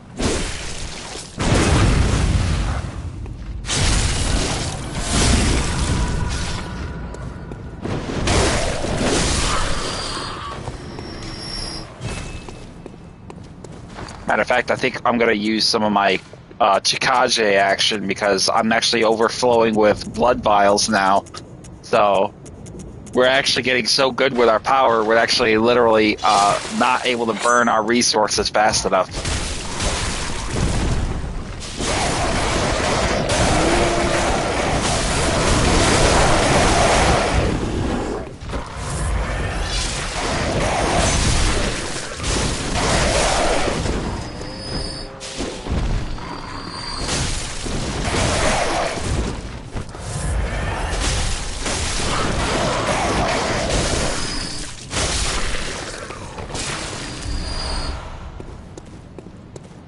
Matter of fact, I think I'm going to use some of my Chikage action because I'm actually overflowing with blood vials now. So we're actually getting so good with our power, we're actually literally not able to burn our resources fast enough.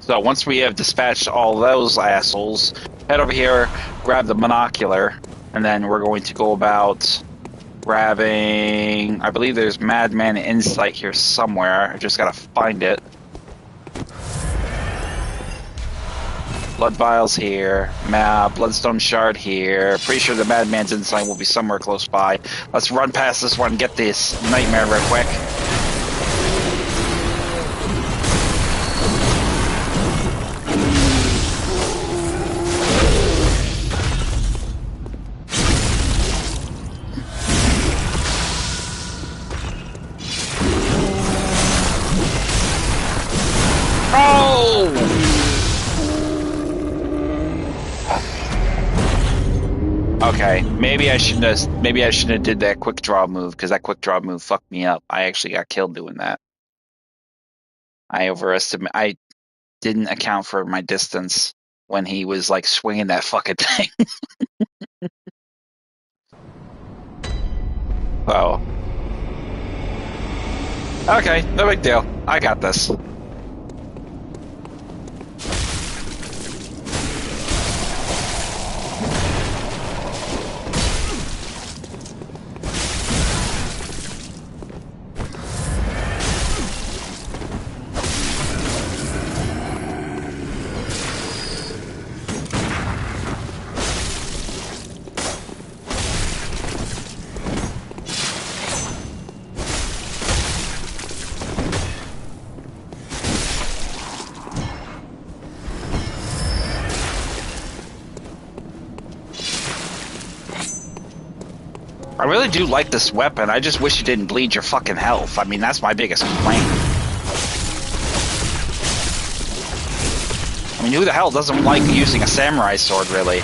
So once we have dispatched all those assholes, head over here, grab the monocular, and then we're going to go about grabbing... I believe there's Madman Insight here somewhere. I just gotta find it. Blood vials here. Bloodstone shard here. Pretty sure the Madman's Insight will be somewhere close by. Let's run past this one and get this nightmare real quick. Okay, maybe I shouldn't have did that quick draw move because that quick draw move fucked me up. I actually got killed doing that. I didn't account for my distance when he was like swinging that fucking thing. Oh. Okay, no big deal. I got this. I really do like this weapon. I just wish it didn't bleed your fucking health. I mean, that's my biggest complaint. I mean, who the hell doesn't like using a samurai sword, really?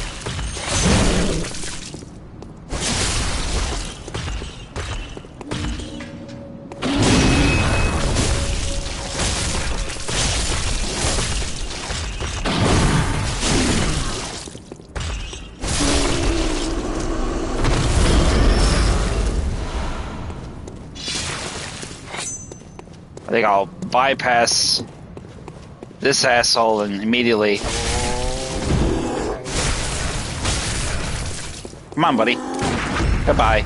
I think I'll bypass this asshole and immediately... Come on, buddy. Goodbye.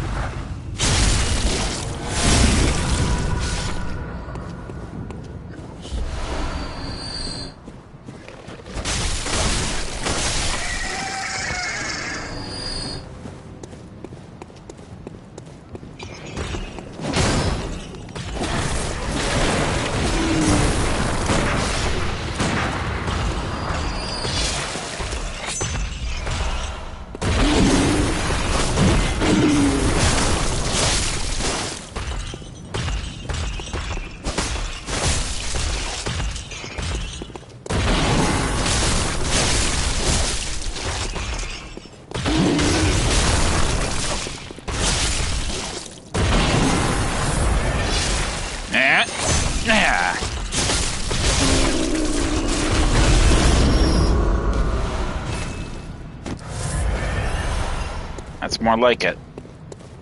That's more like it.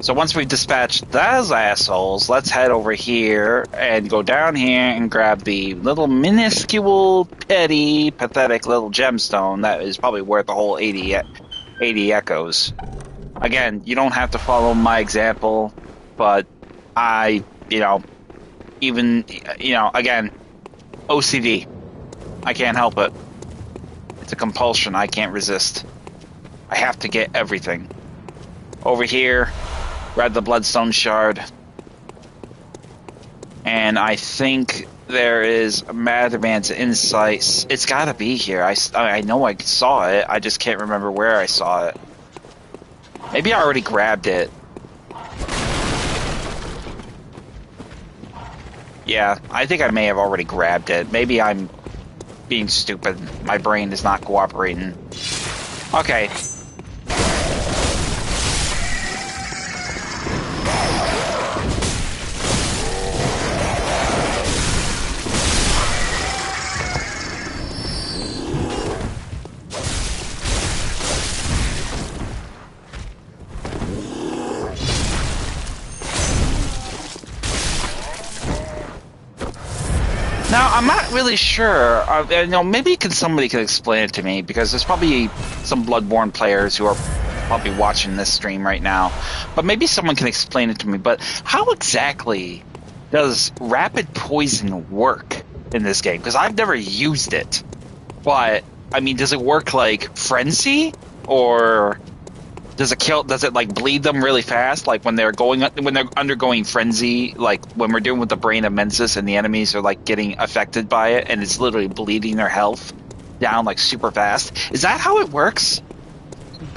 So once we've dispatched those assholes, let's head over here and go down here and grab the little minuscule, petty, pathetic little gemstone that is probably worth the whole 80 echoes. Again, you don't have to follow my example, but I, again, OCD. I can't help it. It's a compulsion I can't resist. I have to get everything. Over here, grab the bloodstone shard. And I think there is Madman's Insights. It's gotta be here. I know I saw it. I just can't remember where I saw it. Maybe I already grabbed it. Yeah, I think I may have already grabbed it. Maybe I'm being stupid. My brain is not cooperating. Okay. Now, I'm not really sure. Maybe somebody can explain it to me, because there's probably some Bloodborne players who are probably watching this stream right now. But maybe someone can explain it to me. But how exactly does rapid poison work in this game? Because I've never used it. But, I mean, does it work like Frenzy? Or does it like bleed them really fast, like when they're undergoing frenzy, like when we're doing with the Brain of Mensis and the enemies are like getting affected by it and it's literally bleeding their health down like super fast? Is that how it works?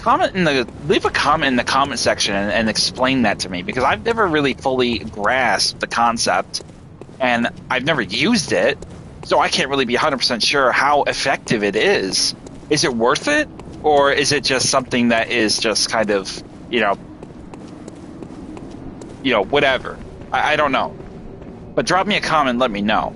Leave a comment in the comment section and explain that to me, because I've never really fully grasped the concept and I've never used it, so I can't really be 100% sure how effective it is. Is it worth it? Or is it just something that is just kind of, whatever. I don't know. But drop me a comment and let me know.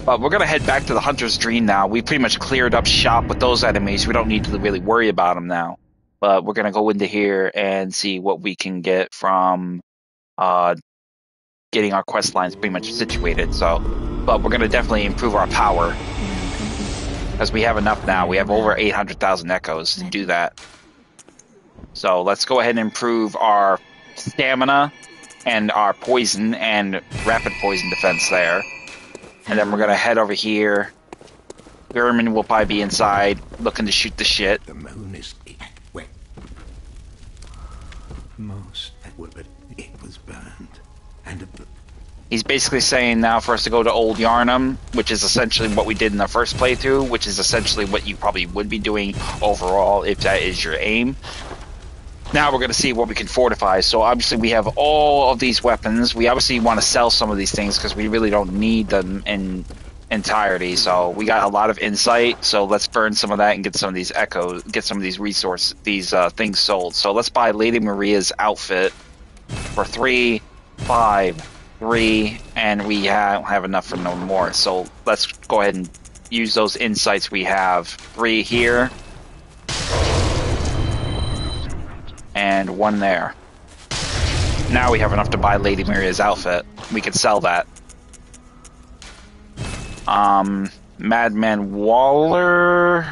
But we're going to head back to the Hunter's Dream now. We pretty much cleared up shop with those enemies. We don't need to really worry about them now. But we're going to go into here and see what we can get from getting our quest lines pretty much situated. But we're going to definitely improve our power. Because we have enough now. We have over 800,000 echoes to do that. So let's go ahead and improve our stamina and our poison and rapid poison defense there. And then we're going to head over here. German will probably be inside looking to shoot the shit. The moon is wet. Most. But it was burned. And He's basically saying now for us to go to Old Yarnham, which is essentially what we did in the first playthrough, which is essentially what you probably would be doing overall if that is your aim. Now we're going to see what we can fortify. So obviously we have all of these weapons. We obviously want to sell some of these things because we really don't need them in entirety. So we got a lot of insight. So let's burn some of that and get some of these echoes, get some of these things sold. So let's buy Lady Maria's outfit for 3, 5, 3, and we don't have enough for no more. So let's go ahead and use those insights we have. 3 here. And 1 there. Now we have enough to buy Lady Maria's outfit. We can sell that. Madman Waller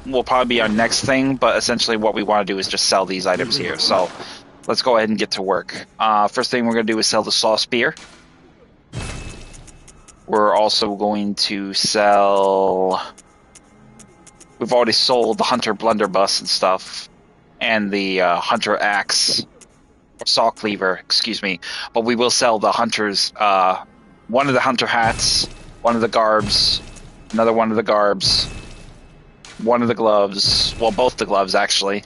will probably be our next thing, but essentially what we want to do is just sell these items here. So let's go ahead and get to work. First thing we're going to do is sell the Saw Spear. We're also going to sell... We've already sold the Hunter Blunderbuss and stuff, and the Hunter Axe, or Saw Cleaver, excuse me. But we will sell the Hunter's, one of the Hunter hats, one of the garbs, another one of the garbs, one of the gloves, well, both the gloves, actually,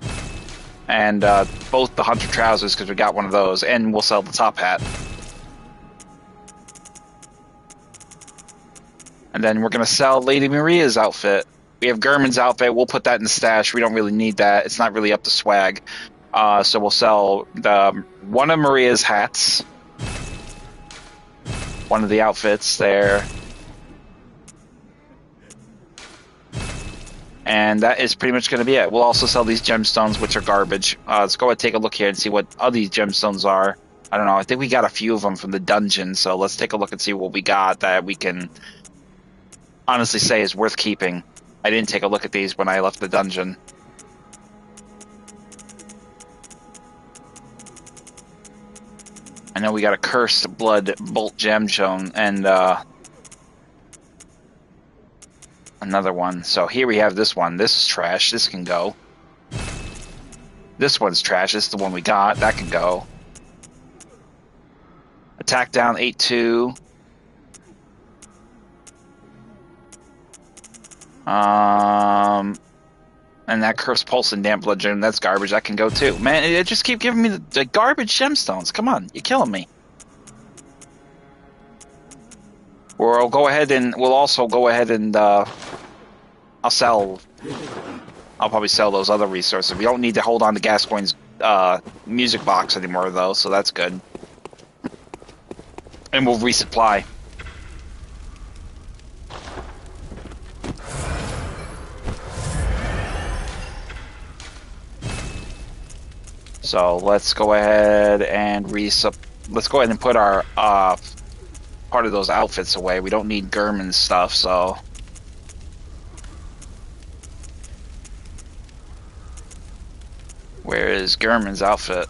and both the Hunter trousers, because we got one of those, and we'll sell the top hat. And then we're going to sell Lady Maria's outfit. We have Gurman's outfit. We'll put that in the stash. We don't really need that. It's not really up to swag. So we'll sell one of Maria's hats, one of the outfits there. And that is pretty much going to be it. We'll also sell these gemstones, which are garbage. Let's go and take a look here and see what all these gemstones are. I don't know. I think we got a few of them from the dungeon. So let's take a look and see what we got that we can honestly say is worth keeping. I didn't take a look at these when I left the dungeon. I know we got a cursed blood bolt gemstone and another one. So here we have this one. This is trash. This can go. This one's trash. This is the one we got. That can go. Attack down 8-2. And that cursed pulse and damp blood gem, that's garbage. That can go too. Man, it just keep giving me the garbage gemstones. Come on, you're killing me. We'll go ahead and we'll also go ahead and I'll probably sell those other resources. We don't need to hold on to Gascoigne's music box anymore though, so that's good. And we'll resupply. So let's go ahead and let's go ahead and put our part of those outfits away. We don't need Gurman's stuff, so where is Gurman's outfit?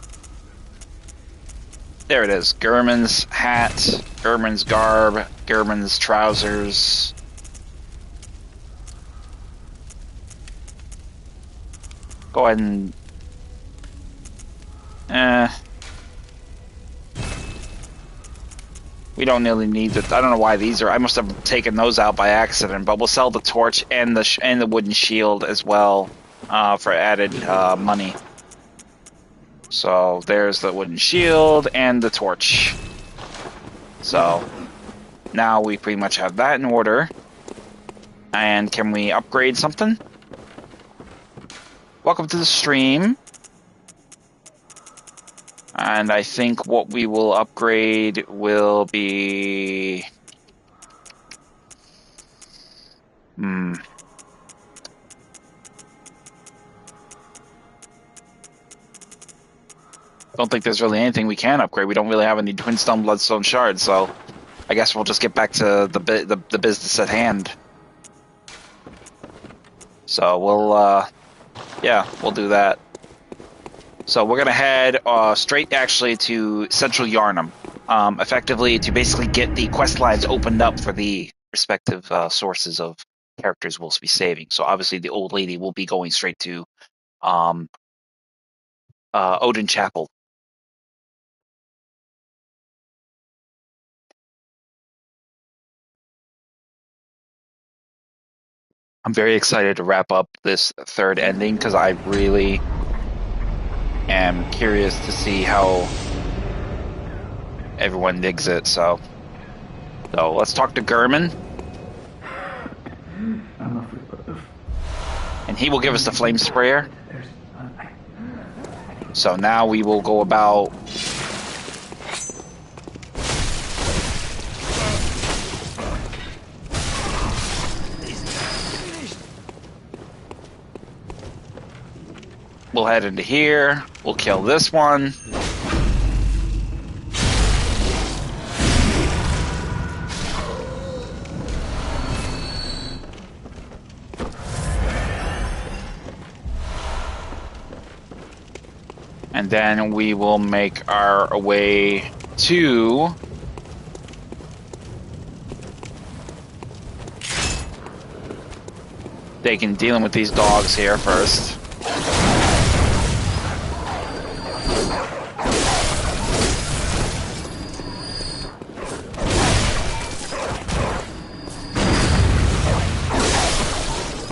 There it is. Gurman's hat, Gurman's garb, Gurman's trousers. Go ahead and we don't really need it. I don't know why these are. I must have taken those out by accident. But we'll sell the torch and the wooden shield as well for added money. So there's the wooden shield and the torch. So now we pretty much have that in order. And can we upgrade something? Welcome to the stream. And I think what we will upgrade will be... Don't think there's really anything we can upgrade. We don't really have any Twinstone Bloodstone Shards, so I guess we'll just get back to the business at hand. So we'll, yeah, we'll do that. So we're going to head straight, actually, to Central Yarnham, effectively to basically get the quest lines opened up for the respective sources of characters we'll be saving. So obviously the old lady will be going straight to Odin Chapel. I'm very excited to wrap up this third ending because I really am curious to see how everyone digs it. So let's talk to Gurman, and he will give us the flame sprayer. So now we will go about we'll head into here. We'll kill this one. And then we will make our way to... They can deal with these dogs here first.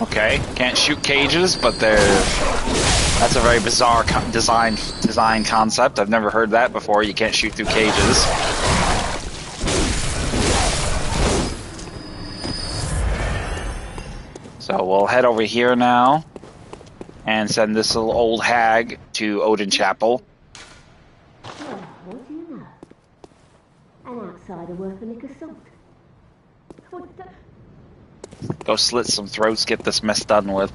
Okay, can't shoot cages, but that's a very bizarre design concept. I've never heard that before. You can't shoot through cages. So we'll head over here now and send this little old hag to Odin Chapel. Well, what do you know? An outsider worth a lick of salt. Go slit some throats, get this mess done with.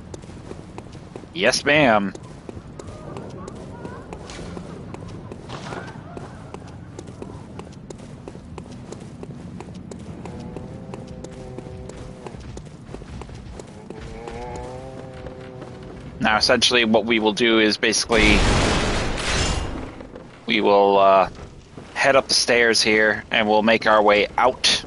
Yes, ma'am. Now, essentially, what we will do is basically we will head up the stairs here, and we'll make our way out.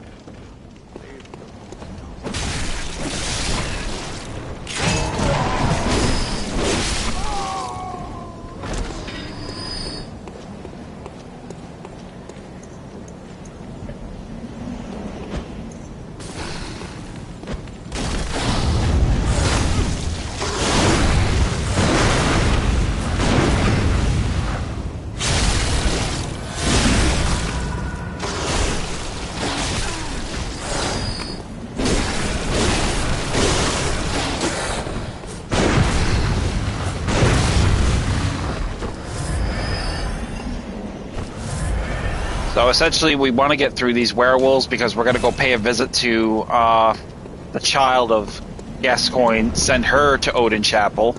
So essentially, we want to get through these werewolves because we're going to go pay a visit to the child of Gascoigne, send her to Odin Chapel.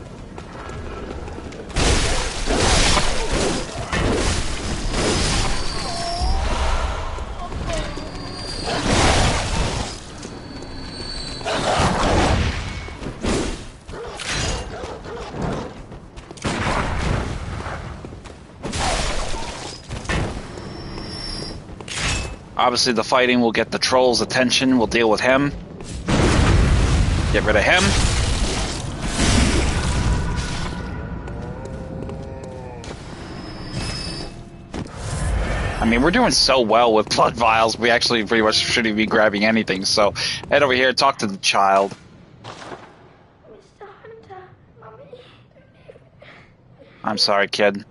Obviously, the fighting will get the troll's attention. We'll deal with him. Get rid of him. I mean, we're doing so well with blood vials, we actually pretty much shouldn't be grabbing anything. So, head over here, talk to the child. Mr. Hunter, Mummy. I'm sorry, kid.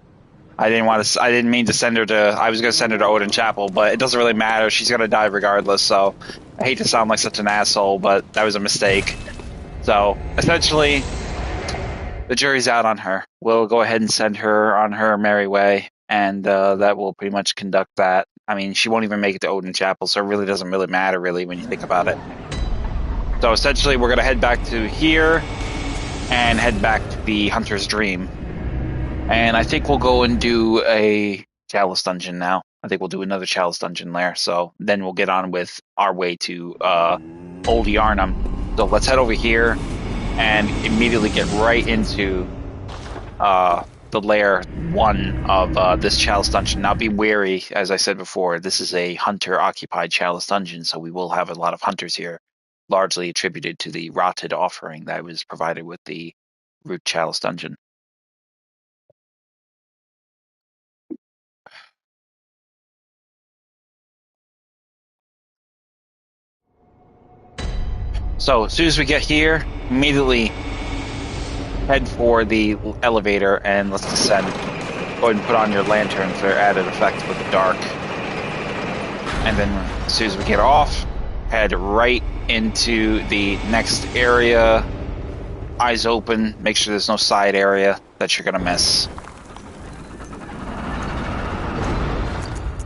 I didn't mean to send her to... I was going to send her to Odin Chapel, but it doesn't really matter. She's going to die regardless, so... I hate to sound like such an asshole, but that was a mistake. So, essentially, the jury's out on her. We'll go ahead and send her on her merry way, and that will pretty much conduct that. I mean, she won't even make it to Odin Chapel, so it really doesn't really matter, really, when you think about it. So, essentially, we're going to head back to here, and head back to the Hunter's Dream. And I think we'll go and do a Chalice Dungeon now. I think we'll do another Chalice Dungeon there. So then we'll get on with our way to Old Yarnham. So let's head over here and immediately get right into the lair 1 of this Chalice Dungeon. Now be wary, as I said before, this is a hunter-occupied Chalice Dungeon, so we will have a lot of hunters here, largely attributed to the rotted offering that was provided with the Root Chalice Dungeon. So, as soon as we get here, immediately head for the elevator and let's descend. Go ahead and put on your lantern for added effect with the dark. And then, as soon as we get off, head right into the next area. Eyes open, make sure there's no side area that you're going to miss.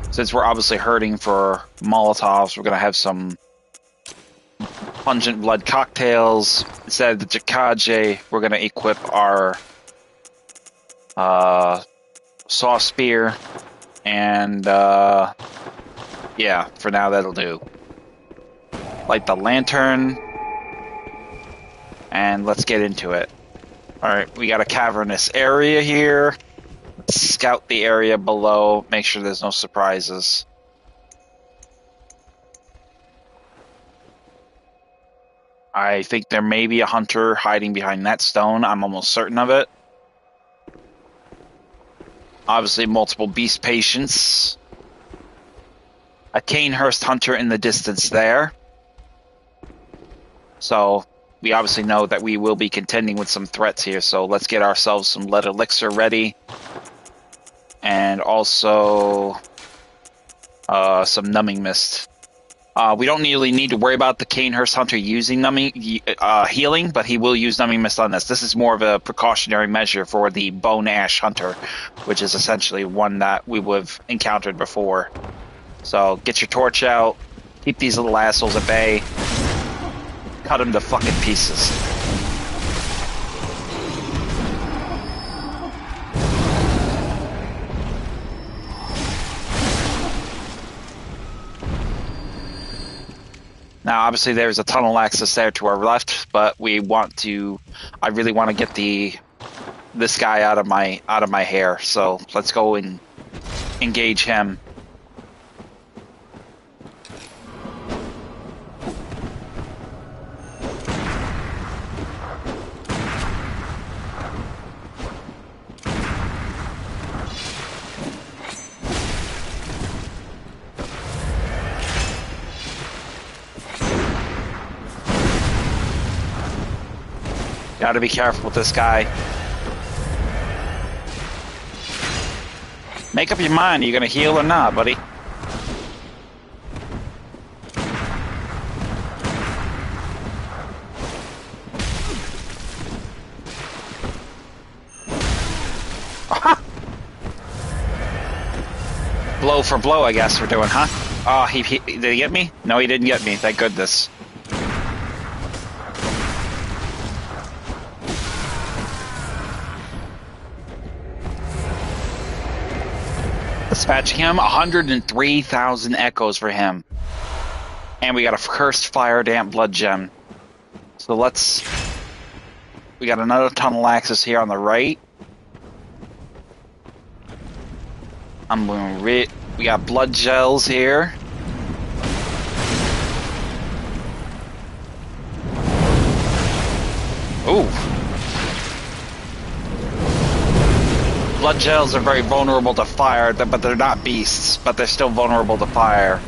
Since we're obviously hurting for Molotovs, we're going to have some pungent blood cocktails. Instead of the Jakaje, we're going to equip our saw spear. And yeah, for now that'll do. Light the lantern. And let's get into it. Alright, we got a cavernous area here. scout the area below, make sure there's no surprises. I think there may be a hunter hiding behind that stone. I'm almost certain of it. Obviously, multiple beast patients. A Canehurst hunter in the distance there. So, we obviously know that we will be contending with some threats here, so let's get ourselves some lead elixir ready. And also some numbing mist. We don't really need to worry about the Canehurst hunter using healing, but he will use numbing mist on this. This is more of a precautionary measure for the bone ash hunter, which is essentially one that we would have encountered before. So get your torch out, keep these little assholes at bay, cut them to fucking pieces. Now, obviously, there's a tunnel access there to our left, but I really want to get this guy out of my hair. So let's go and engage him. Gotta be careful with this guy. Make up your mind, are you gonna heal or not, buddy? Blow for blow, I guess we're doing, huh? Oh, did he get me? No, he didn't get me, thank goodness. Dispatching him, 103,000 echoes for him. And we got a cursed fire damp blood gem. So we got another tunnel access here on the right. We got blood gels here. Ooh. Blood gels are very vulnerable to fire, but they're not beasts, but they're still vulnerable to fire.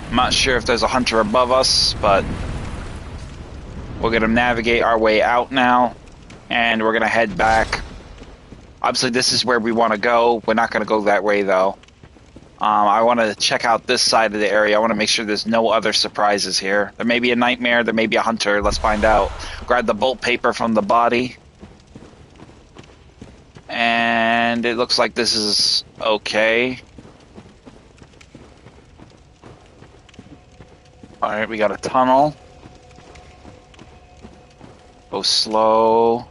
I'm not sure if there's a hunter above us, but we're going to navigate our way out now, and we're going to head back. Obviously, this is where we want to go. We're not going to go that way, though. I want to check out this side of the area. I want to make sure there's no other surprises here. There may be a nightmare. There may be a hunter. Let's find out. Grab the bolt paper from the body. And it looks like this is okay. Alright, we got a tunnel. Go slow.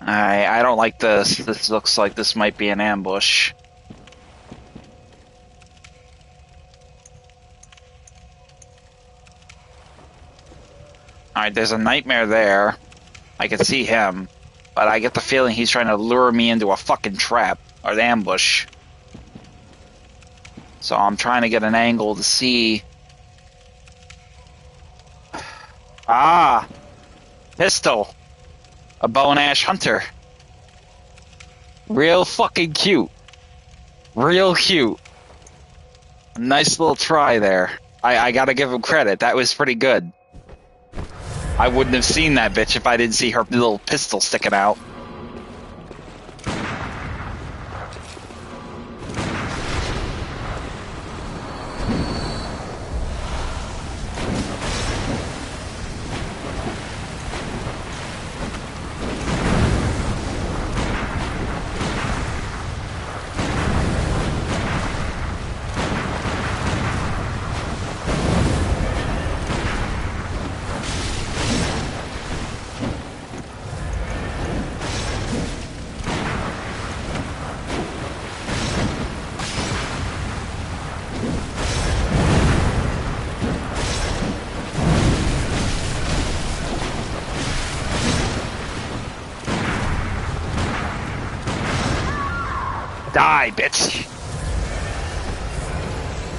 I don't like this. This looks like this might be an ambush. Alright, there's a nightmare there. I can see him. But I get the feeling he's trying to lure me into a fucking trap. Or an ambush. So I'm trying to get an angle to see. Ah! Pistol! A bow and ash hunter. Real fucking cute. Real cute. A nice little try there. I gotta give him credit. That was pretty good. I wouldn't have seen that bitch if I didn't see her little pistol sticking out. Die, bitch.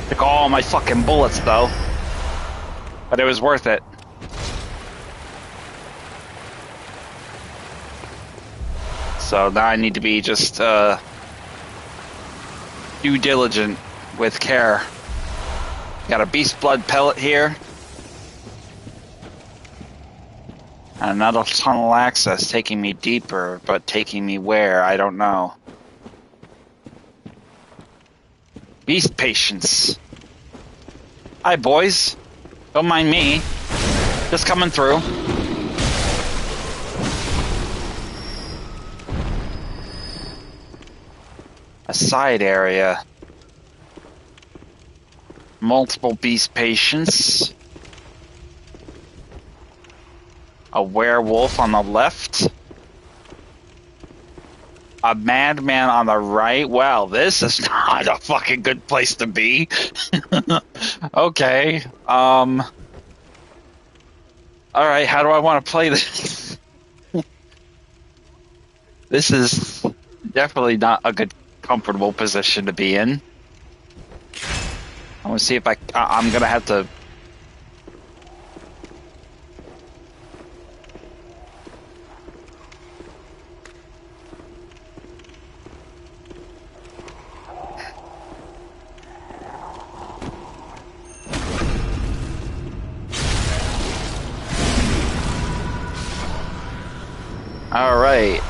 Took all my fucking bullets, though. But it was worth it. So now I need to be just, due diligent with care. Got a beast blood pellet here. And another tunnel access taking me deeper, but taking me where? I don't know. Beast patience. Hi, boys. Don't mind me. Just coming through. A side area. Multiple beast patients. A werewolf on the left. A madman on the right. Well, this is not a fucking good place to be. Okay. Alright, how do I want to play this? This is definitely not a good, comfortable position to be in. I want to see if I'm gonna have to... Alright,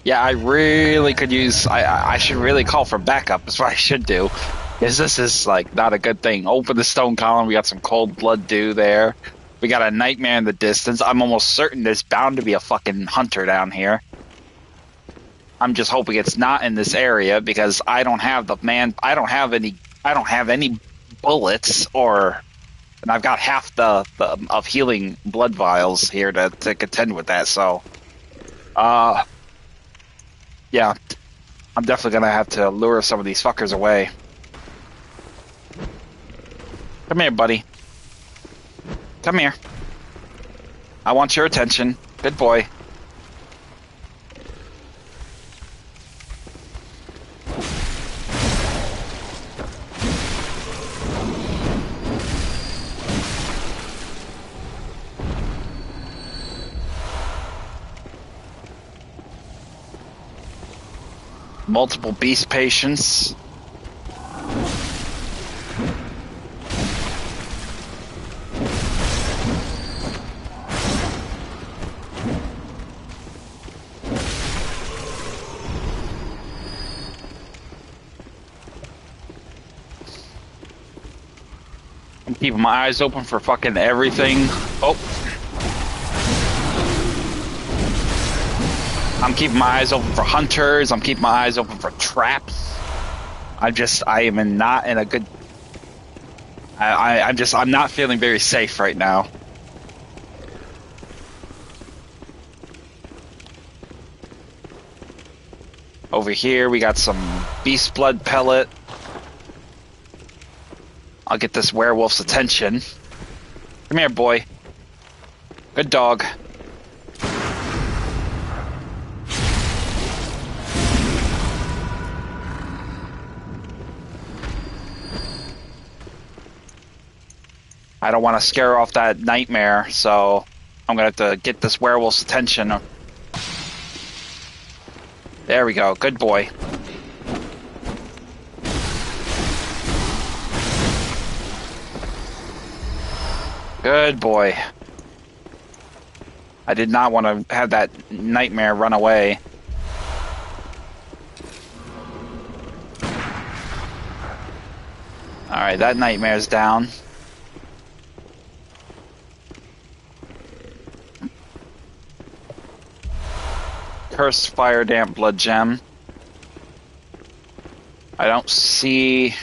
yeah, I really could use... I should really call for backup, is what I should do. Because this is, like, not a good thing. Open the stone column, we got some cold blood dew there. We got a nightmare in the distance. I'm almost certain there's bound to be a fucking hunter down here. I'm just hoping it's not in this area, because I don't have any bullets, and I've got half the of healing blood vials here to contend with that, so... yeah. I'm definitely gonna have to lure some of these fuckers away. Come here, buddy. Come here. I want your attention. Good boy. Multiple beast patients. I'm keeping my eyes open for fucking everything. Oh. I'm keeping my eyes open for hunters. I'm keeping my eyes open for traps. I am not in a good... I'm not feeling very safe right now. Over here, we got some beast blood pellet. I'll get this werewolf's attention. Come here, boy. Good dog. I don't want to scare off that nightmare, so I'm going to have to get this werewolf's attention. There we go. Good boy. Good boy. I did not want to have that nightmare run away. Alright, that nightmare's down. Cursed fire damp blood gem. I don't see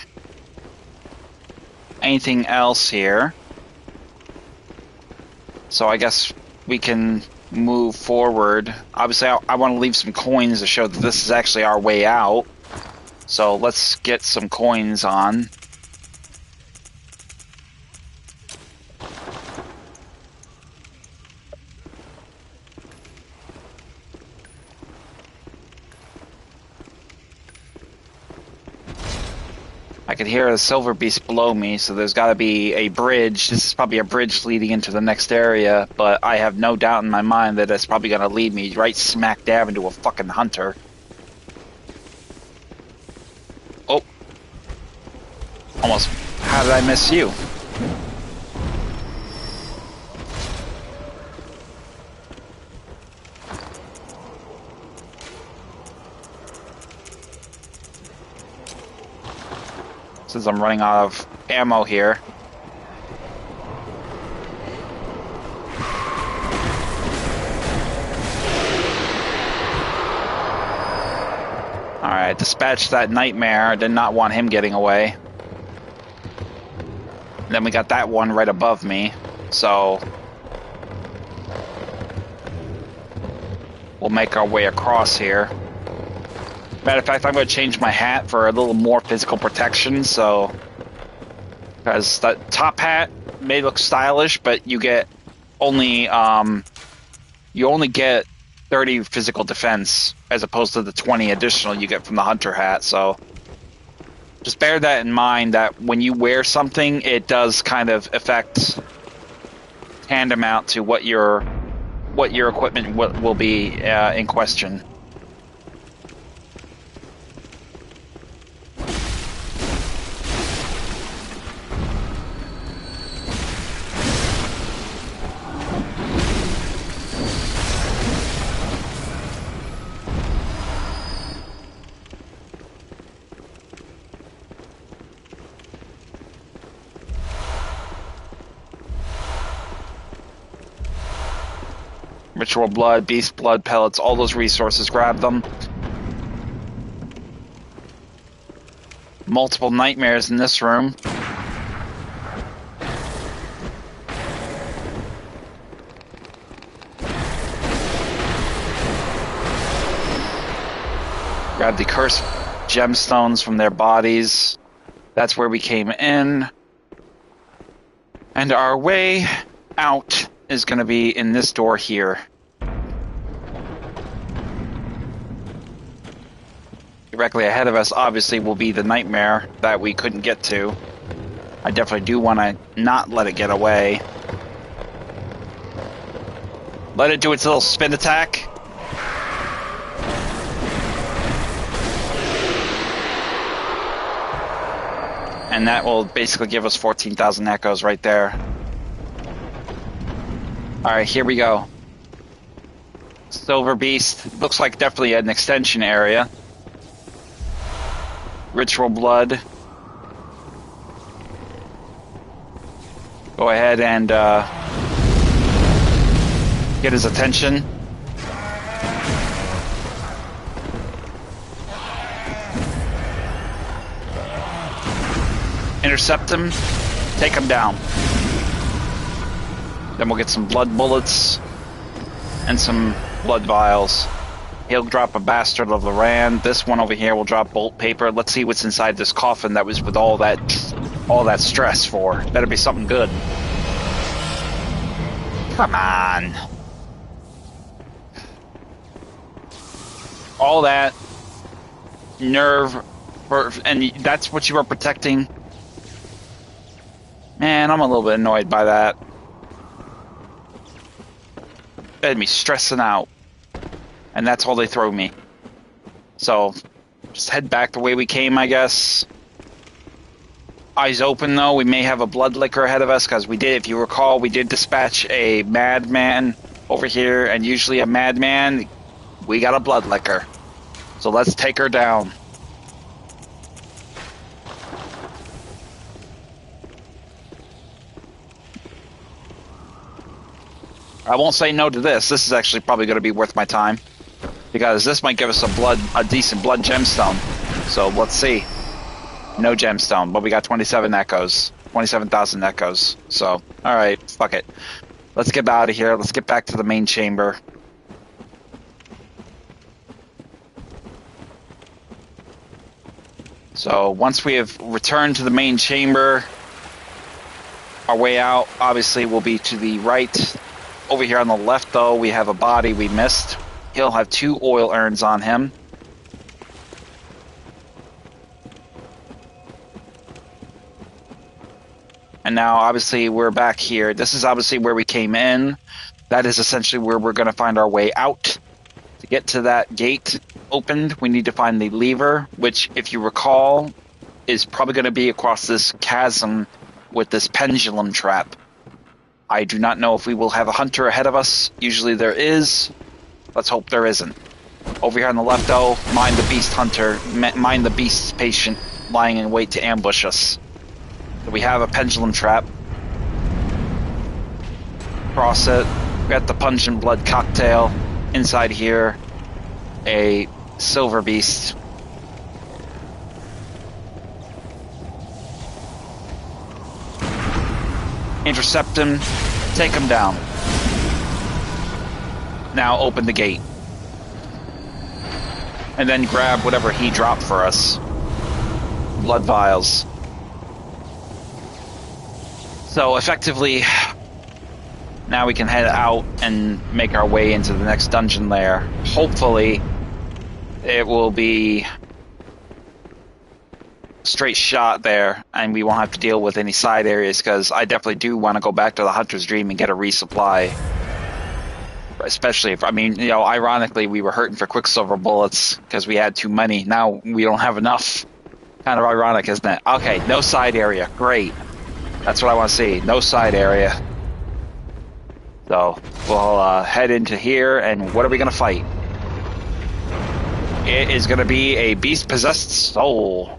anything else here. So I guess we can move forward. Obviously, I want to leave some coins to show that this is actually our way out. So let's get some coins on. can hear a silver beast below me, so there's got to be a bridge. This is probably a bridge leading into the next area, but I have no doubt in my mind that it's probably going to lead me right smack dab into a fucking hunter. Oh. Almost. How did I miss you? Since I'm running out of ammo here. Alright, dispatched that nightmare. Did not want him getting away. And then we got that one right above me. So we'll make our way across here. Matter of fact, I'm going to change my hat for a little more physical protection, so... Because the top hat may look stylish, but you get only, you only get 30 physical defense, as opposed to the 20 additional you get from the hunter hat, so... Just bear that in mind, that when you wear something, it does kind of affect tantamount to what your equipment will be in question. Ritual blood, beast blood pellets, all those resources, grab them. Multiple nightmares in this room. Grab the cursed gemstones from their bodies. That's where we came in. And our way out is going to be in this door here. Directly ahead of us, obviously, will be the nightmare that we couldn't get to. I definitely do want to not let it get away. Let it do its little spin attack. And that will basically give us 14,000 echoes right there. Alright, here we go. Silver Beast. Looks like definitely an extension area. Ritual Blood. Go ahead and get his attention. Intercept him. Take him down. Then we'll get some blood bullets and some blood vials. He'll drop a Bastard of Loran. This one over here will drop bolt paper. Let's see what's inside this coffin that was with all that stress for. Better be something good. Come on. All that nerve, and that's what you are protecting. Man, I'm a little bit annoyed by that. Had me stressing out. And that's all they throw me. So, just head back the way we came, I guess. Eyes open, though. We may have a blood licker ahead of us, because we did, if you recall, we did dispatch a madman over here, and usually a madman, we got a blood licker. So let's take her down. I won't say no to this. This is actually probably going to be worth my time, because this might give us a decent blood gemstone. So let's see. No gemstone, but we got 27 echoes, 27,000 echoes. So, all right, fuck it. Let's get out of here. Let's get back to the main chamber. So once we have returned to the main chamber, our way out obviously will be to the right. Over here on the left, though, we have a body we missed. He'll have 2 oil urns on him. And now, obviously, we're back here. This is obviously where we came in. That is essentially where we're going to find our way out. To get to that gate opened, we need to find the lever, which, if you recall, is probably going to be across this chasm with this pendulum trap. I do not know if we will have a hunter ahead of us. Usually there is. Let's hope there isn't. Over here on the left, though, mind the beast hunter, mind the beast patient lying in wait to ambush us. So we have a pendulum trap. Cross it. We got the punch and blood cocktail. Inside here, a silver beast. Intercept him, take him down. Now open the gate. And then grab whatever he dropped for us. Blood vials. So effectively, now we can head out and make our way into the next dungeon lair. Hopefully, it will be straight shot there, and we won't have to deal with any side areas, because I definitely do want to go back to the Hunter's Dream and get a resupply. Especially if, I mean, you know, ironically, we were hurting for Quicksilver bullets because we had too many. Now we don't have enough. Kind of ironic, isn't it? Okay, no side area. Great. That's what I want to see. No side area. So, we'll head into here, and what are we going to fight? It is going to be a beast-possessed soul.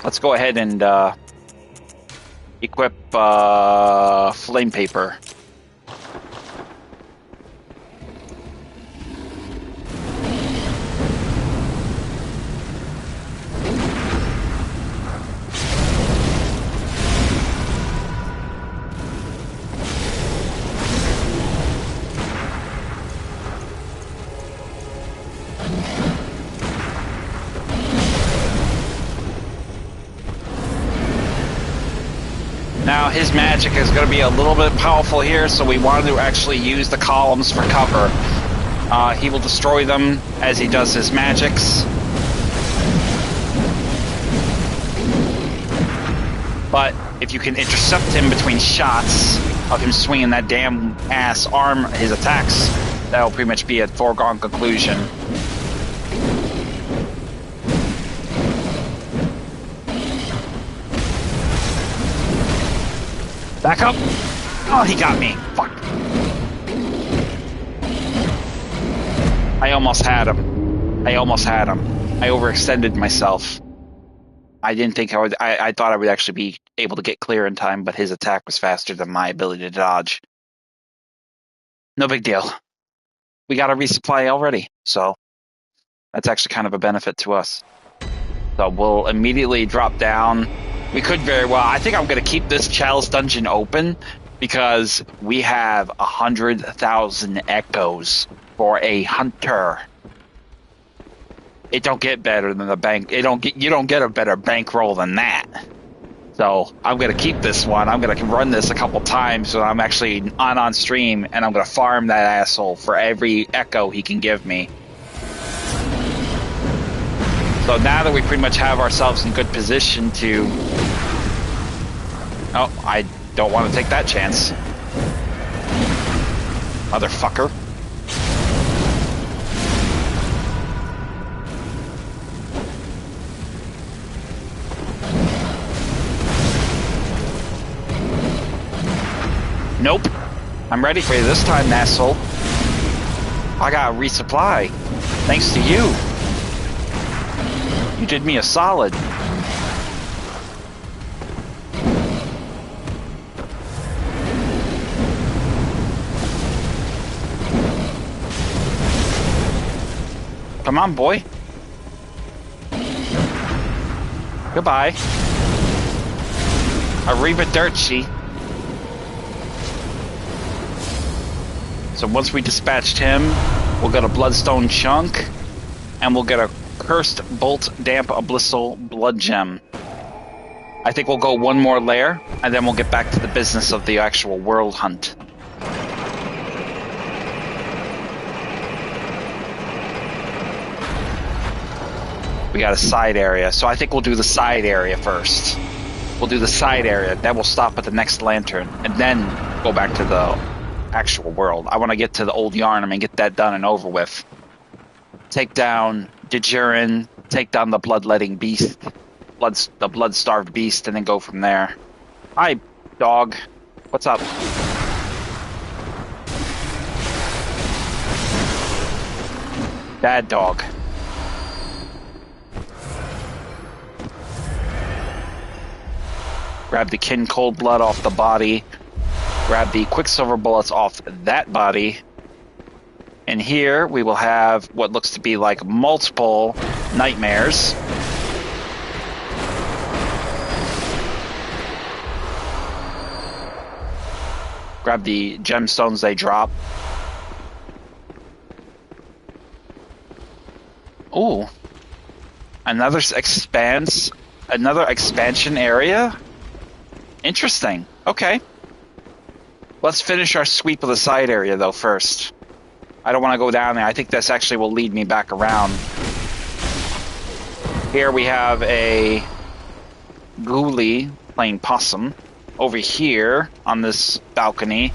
Let's go ahead and equip flame paper. Now his magic is going to be a little bit powerful here, so we wanted to actually use the columns for cover. He will destroy them as he does his magics. But if you can intercept him between shots of him swinging that damn ass arm, his attacks, that'll pretty much be a foregone conclusion. Back up! Oh, he got me. Fuck. I almost had him. I overextended myself. I didn't think I would. I thought I would actually be able to get clear in time, but his attack was faster than my ability to dodge. No big deal. We got a resupply already, so that's actually kind of a benefit to us. So we'll immediately drop down. We could very well. I think I'm going to keep this Chalice Dungeon open because we have 100,000 echoes for a hunter. It don't get better than the bank. You don't get a better bankroll than that. So I'm going to keep this one. I'm going to run this a couple times so I'm actually on stream, and I'm going to farm that asshole for every echo he can give me. So now that we pretty much have ourselves in good position to... Oh, I don't want to take that chance. Motherfucker. Nope. I'm ready for you this time, asshole. I got a resupply. Thanks to you. You did me a solid. Come on, boy. Goodbye. Arrivederci. So once we dispatched him, we'll get a Bloodstone Chunk, and we'll get a Cursed Bolt Damp Abyssal Blood Gem. I think we'll go one more layer, and then we'll get back to the business of the actual world hunt. We got a side area, so I think we'll do the side area first. We'll do the side area. Then we'll stop at the next lantern, and then go back to the actual world. I want to get to the old Yarnham and get that done and over with. Take down Dejurin, take down the bloodletting beast, the blood-starved beast, and then go from there. Hi, dog. What's up? Bad dog. Grab the kin cold blood off the body. Grab the quicksilver bullets off that body. And here we will have what looks to be like multiple nightmares. Grab the gemstones they drop. Ooh. Another expansion area? Interesting. Okay. Let's finish our sweep of the side area though first. I don't want to go down there. I think this actually will lead me back around. Here we have a ghoulie playing possum. Over here on this balcony,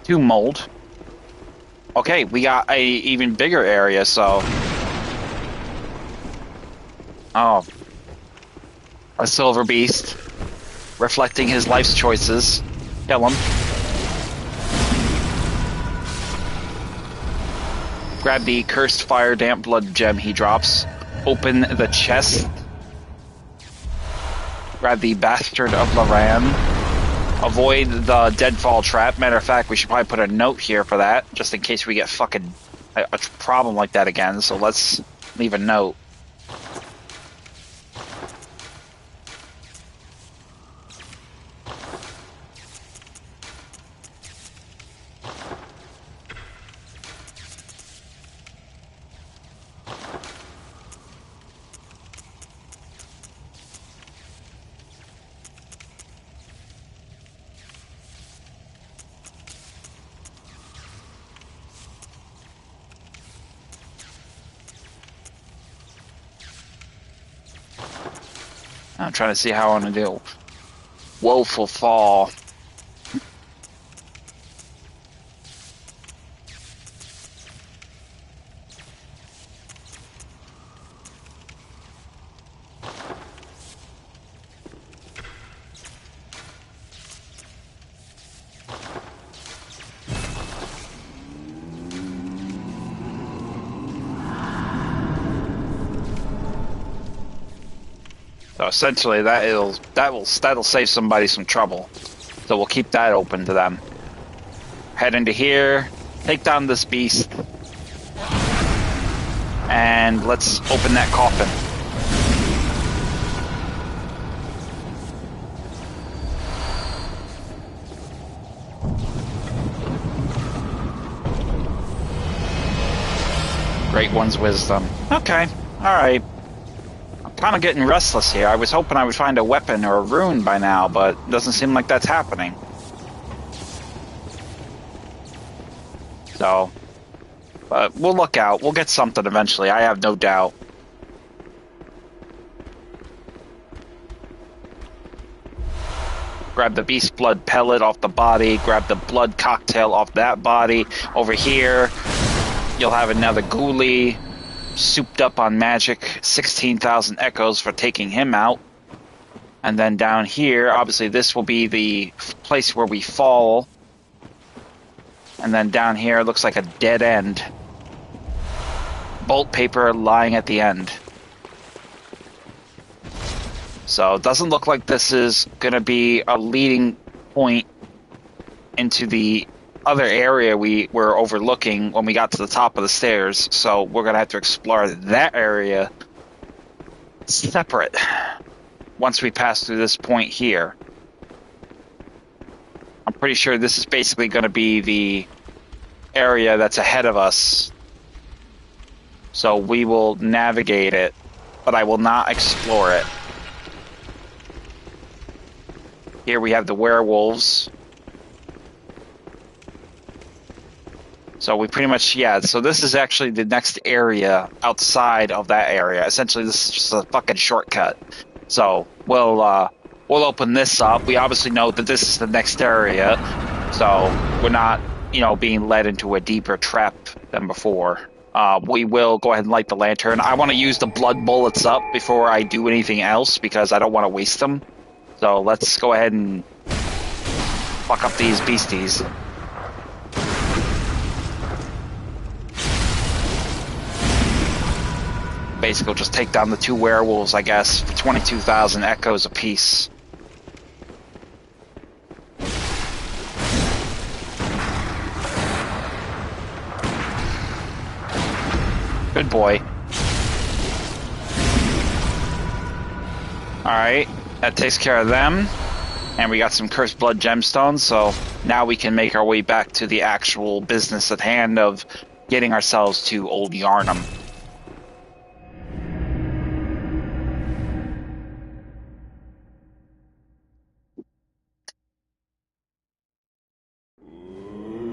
2 mold. Okay, we got a even bigger area, so... Oh. A silver beast. Reflecting his life's choices. Kill him. Grab the cursed fire damp blood gem he drops. Open the chest. Grab the bastard of Loran. Avoid the deadfall trap. Matter of fact, we should probably put a note here for that, just in case we get fucking a problem like that again. So let's leave a note. I'm trying to see how I want to do. Woeful fall. So essentially, that'll save somebody some trouble. So we'll keep that open to them. Head into here, take down this beast, and let's open that coffin. Great One's wisdom. Okay, all right. Kind of getting restless here. I was hoping I would find a weapon or a rune by now, but it doesn't seem like that's happening. So, but we'll look out. We'll get something eventually. I have no doubt. Grab the beast blood pellet off the body. Grab the blood cocktail off that body. Over here, you'll have another ghoulie. Souped up on magic, 16,000 echoes for taking him out. And then down here, obviously this will be the place where we fall. And then down here, it looks like a dead end. Bolt paper lying at the end. So it doesn't look like this is going to be a leading point into the other area we were overlooking when we got to the top of the stairs, so we're gonna have to explore that area separate once we pass through this point here. I'm pretty sure this is basically gonna be the area that's ahead of us, so we will navigate it, but I will not explore it. Here we have the werewolves. So we pretty much, yeah, so this is actually the next area outside of that area. Essentially, this is just a fucking shortcut. So we'll we'll open this up. We obviously know that this is the next area, so we're not, you know, being led into a deeper trap than before. We will go ahead and light the lantern. I want to use the blood bullets up before I do anything else because I don't want to waste them. So let's go ahead and fuck up these beasties. Basically, we'll just take down the 2 werewolves, I guess, for 22,000 echoes apiece. Good boy. Alright, that takes care of them. And we got some cursed blood gemstones, so now we can make our way back to the actual business at hand of getting ourselves to Old Yarnham.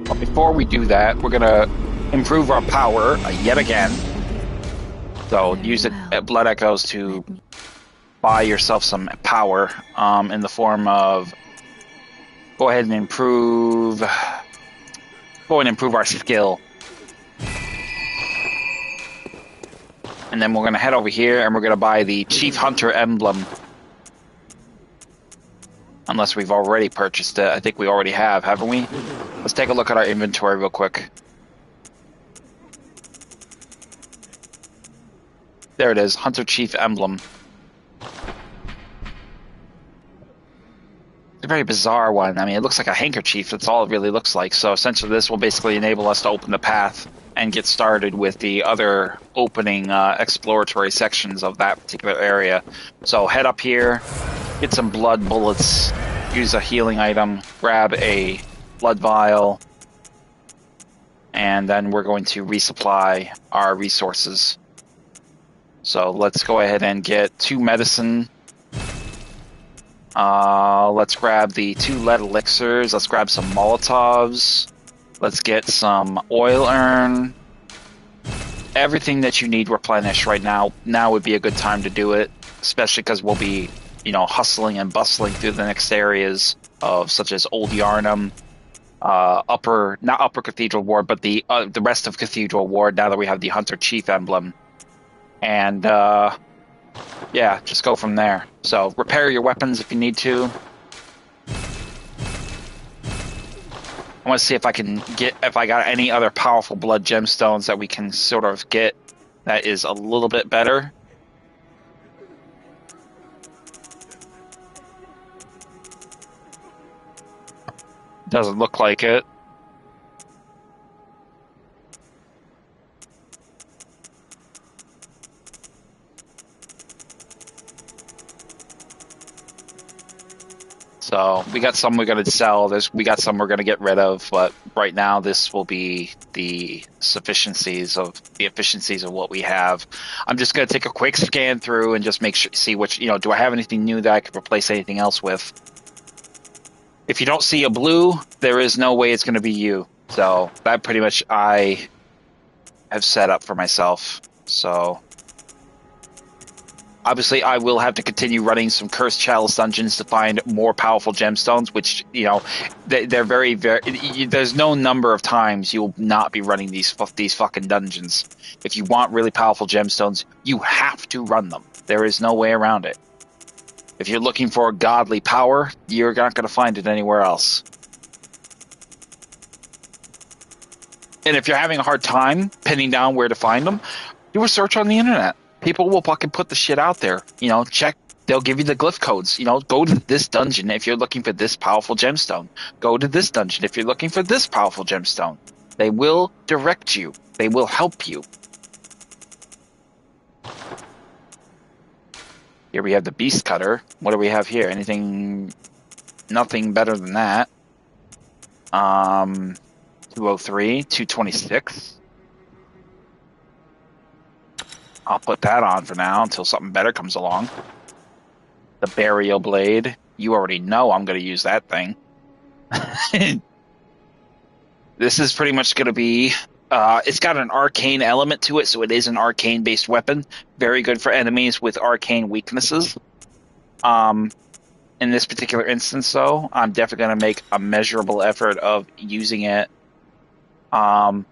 But before we do that, we're gonna improve our power yet again. So use the blood echoes to buy yourself some power in the form of go ahead and improve our skill. And then we're gonna head over here and we're gonna buy the Chief Hunter emblem. Unless we've already purchased it. I think we already have, haven't we? Let's take a look at our inventory real quick. There it is, Hunter Chief emblem. It's a very bizarre one. I mean, it looks like a handkerchief. That's all it really looks like. So essentially this will basically enable us to open the path and get started with the other opening exploratory sections of that particular area. So head up here, get some blood bullets, use a healing item, grab a blood vial, and then we're going to resupply our resources. So let's go ahead and get 2 medicine. Let's grab the 2 lead elixirs. Let's grab some Molotovs. Let's get some oil urn. Everything that you need replenished right now. Now would be a good time to do it, especially because we'll be, you know, hustling and bustling through the next areas of such as Old Yarnham, not Upper Cathedral Ward, but the rest of Cathedral Ward. Now that we have the Hunter Chief emblem, and yeah, just go from there. So repair your weapons if you need to. I want to see if I got any other powerful blood gemstones that we can sort of get that is a little bit better. Doesn't look like it. So we got some we're going to sell. We got some we're going to get rid of. But right now, this will be the efficiencies of what we have. I'm just going to take a quick scan through and just make sure, see which, you know, do I have anything new that I could replace anything else with? If you don't see a blue, there is no way it's going to be you. So that pretty much I have set up for myself. So obviously I will have to continue running some cursed Chalice Dungeons to find more powerful gemstones, which, you know, they're very, very... There's no number of times you'll not be running these fucking dungeons. If you want really powerful gemstones, you have to run them. There is no way around it. If you're looking for godly power, you're not going to find it anywhere else. And if you're having a hard time pinning down where to find them, do a search on the internet. People will fucking put the shit out there. You know, check. They'll give you the glyph codes. You know, go to this dungeon if you're looking for this powerful gemstone. Go to this dungeon if you're looking for this powerful gemstone. They will direct you. They will help you. Here we have the Beast Cutter. What do we have here? Anything? Nothing better than that. 203, 226. I'll put that on for now until something better comes along. The Burial Blade. You already know I'm going to use that thing. This is pretty much going to be... it's got an arcane element to it, so it is an arcane-based weapon. Very good for enemies with arcane weaknesses. In this particular instance, though, I'm definitely going to make a measurable effort of using it the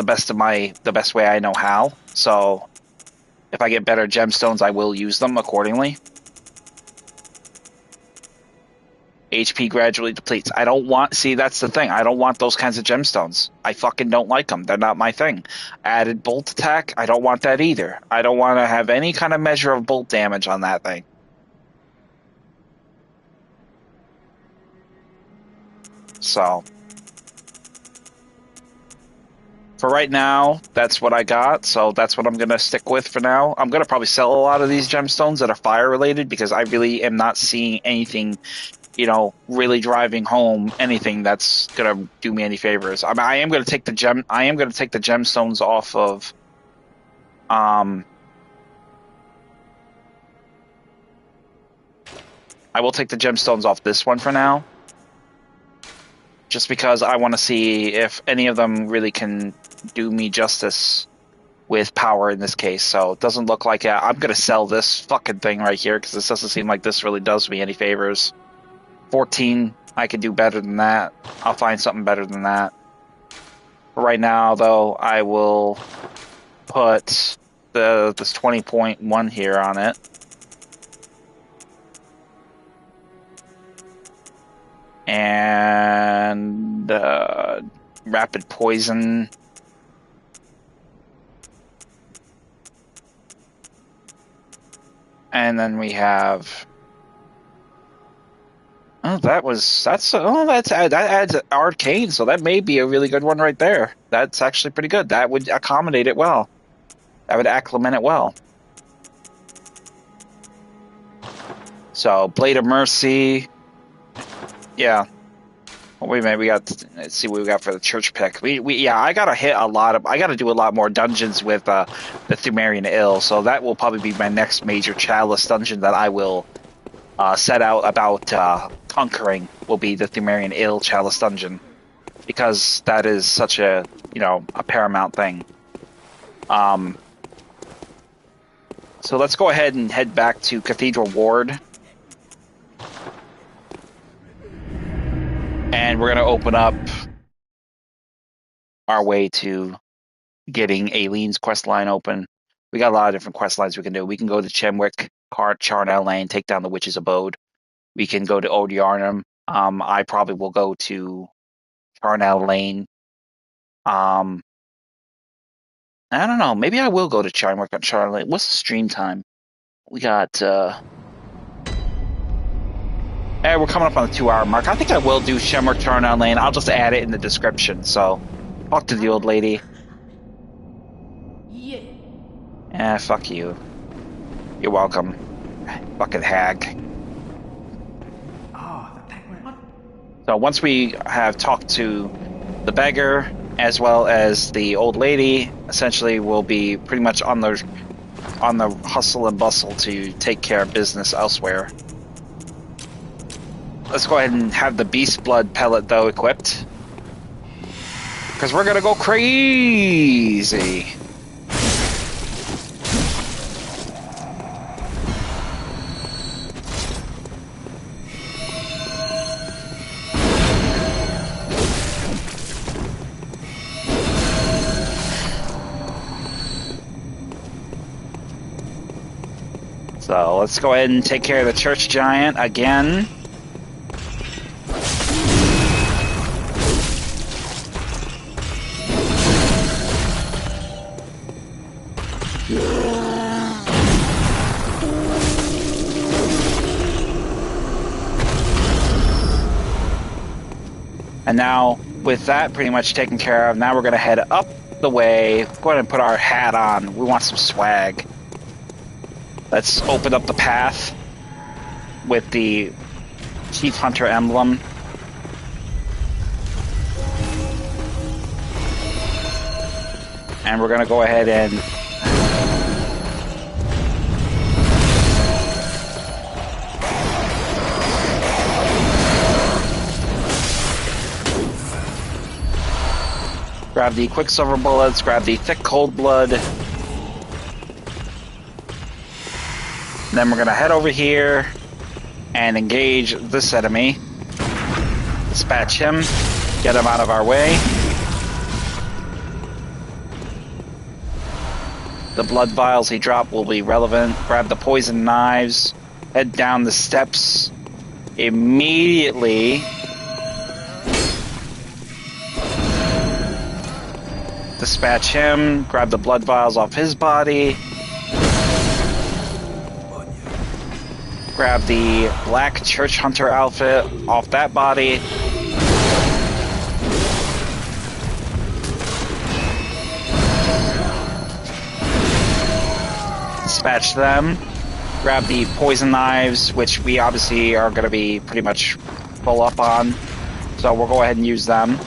best way I know how. So if I get better gemstones, I will use them accordingly. HP gradually depletes. I don't want, see, that's the thing. I don't want those kinds of gemstones. I fucking don't like them. They're not my thing. Added bolt attack, I don't want that either. I don't want to have any kind of measure of bolt damage on that thing. So, for right now, that's what I got. So that's what I'm going to stick with for now. I'm going to probably sell a lot of these gemstones that are fire related because I really am not seeing anything, you know, really driving home anything that's gonna do me any favors. I mean, I am gonna take the gemstones off of I will take the gemstones off this one for now. Just because I want to see if any of them really can do me justice with power in this case. So it doesn't look like I'm gonna sell this fucking thing right here because this doesn't seem like this really does me any favors. 14, I could do better than that. I'll find something better than that. Right now, though, I will put this 20.1 here on it. And rapid poison. And then we have... Oh, that adds arcane, so that may be a really good one right there. That's actually pretty good. That would accommodate it well. That would acclimate it well. So, Blade of Mercy. Yeah. Well, wait a minute, let's see what we got for the church pick. I gotta do a lot more dungeons with the Thumerian Ill, so that will probably be my next major Chalice dungeon that I will set out about conquering, will be the Thumerian Ill Chalice dungeon, because that is such a, you know, a paramount thing. So let's go ahead and head back to Cathedral Ward. And we're going to open up our way to getting Aileen's quest line open. We got a lot of different quest lines we can do. We can go to Chemwick, Charnel Lane, take down the Witch's Abode. We can go to Old Yarnham. I probably will go to Charnel Lane. I don't know. Maybe I will go to Chemwick on Charnel Lane. What's the stream time? We got... we're coming up on the 2-hour mark. I think I will do Chemwick, Charnel Lane. I'll just add it in the description. So, talk to the old lady. Yeah. Fuck you. You're welcome. Fucking hag. So once we have talked to the beggar as well as the old lady, essentially we'll be pretty much on the hustle and bustle to take care of business elsewhere. Let's go ahead and have the beast blood pellet though equipped, because we're gonna go crazy. So let's go ahead and take care of the church giant again. And now, with that pretty much taken care of, now we're going to head up the way. Go ahead and put our hat on. We want some swag. Let's open up the path with the Chief Hunter emblem. And we're going to go ahead and grab the Quicksilver bullets, grab the thick cold blood. And then we're going to head over here and engage this enemy. Dispatch him. Get him out of our way. The blood vials he dropped will be relevant. Grab the poison knives. Head down the steps immediately. Dispatch him. Grab the blood vials off his body. Grab the black church hunter outfit off that body. Dispatch them. Grab the poison knives, which we obviously are going to be pretty much full up on. So we'll go ahead and use them.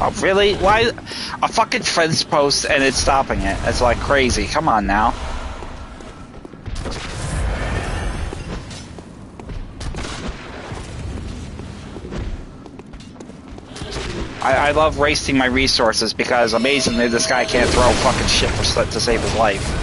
Oh, really? Why? A fucking fence post and it's stopping it. It's like crazy. Come on now. I love wasting my resources because amazingly this guy can't throw fucking shit to save his life.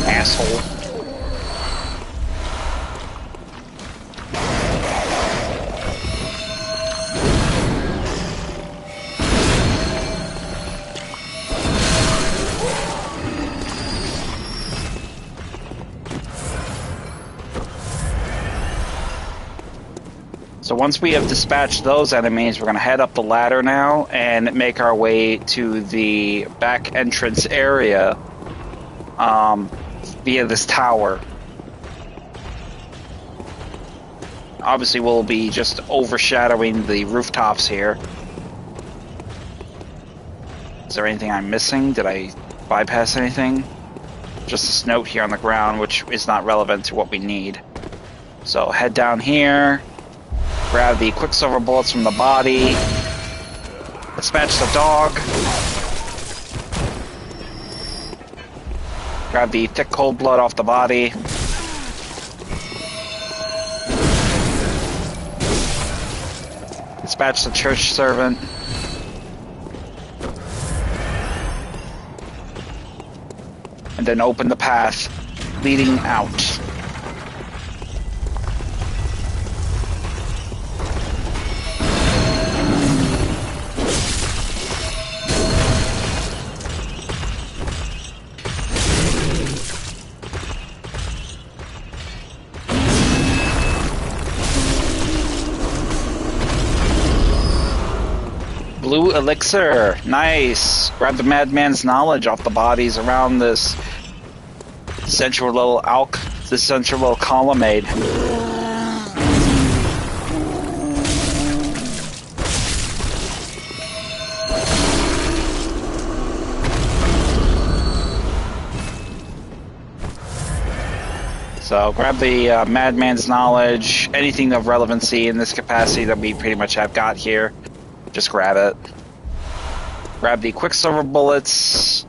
Asshole. So once we have dispatched those enemies, we're going to head up the ladder now and make our way to the back entrance area via this tower. Obviously, we'll be just overshadowing the rooftops here. Is there anything I'm missing? Did I bypass anything? Just this note here on the ground, which is not relevant to what we need. So head down here. Grab the quicksilver bullets from the body. Dispatch the dog. Grab the thick cold blood off the body. Dispatch the church servant. And then open the path leading out. Blue elixir, nice. Grab the madman's knowledge off the bodies around this central little colonnade. So grab the madman's knowledge, anything of relevancy in this capacity that we pretty much have got here. Just grab it. Grab the quicksilver bullets.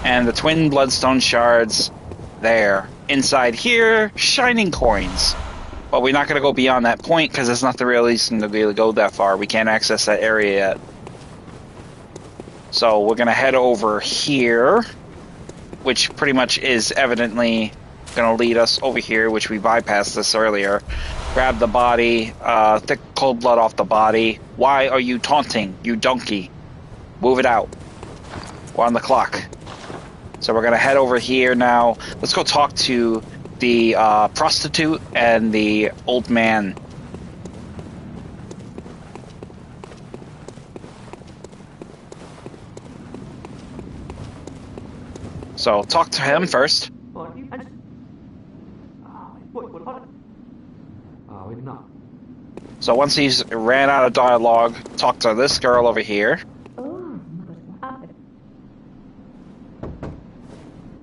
And the twin bloodstone shards. There. Inside here, shining coins. But we're not going to go beyond that point because there's not the real reason to really go that far. We can't access that area yet. So we're going to head over here, which pretty much is evidently going to lead us over here, which we bypassed this earlier. Grab the body, thick cold blood off the body. Why are you taunting, you donkey? Move it out. We're on the clock. So we're going to head over here now. Let's go talk to the prostitute and the old man. So talk to him first. So once he's ran out of dialogue, talk to this girl over here. Oh,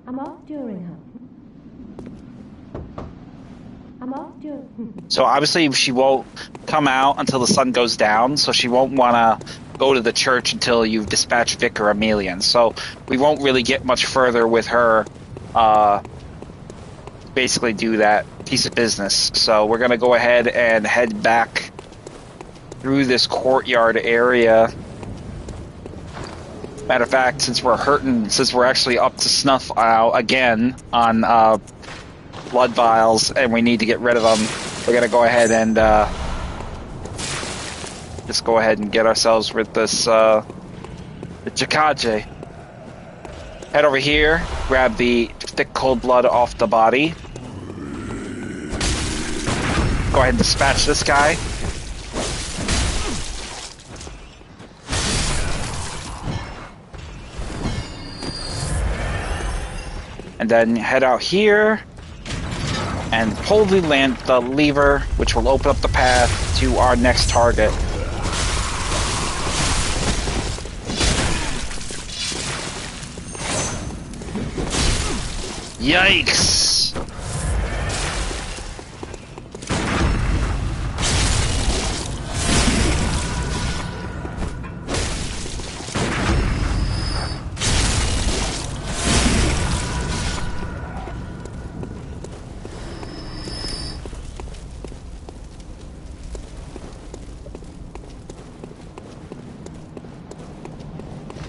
I'm off during her. I'm off during. So obviously she won't come out until the sun goes down, so she won't want to go to the church until you've dispatched Vic or Emelian. So we won't really get much further with her, basically do that piece of business. So we're going to go ahead and head back through this courtyard area. Matter of fact, since we're actually up to snuff again on blood vials, and we need to get rid of them, we're going to go ahead and just go ahead and get ourselves with this the Jakaje. Head over here, grab the thick cold blood off the body. Go ahead and dispatch this guy. And then head out here and pull the lever, which will open up the path to our next target. Yikes!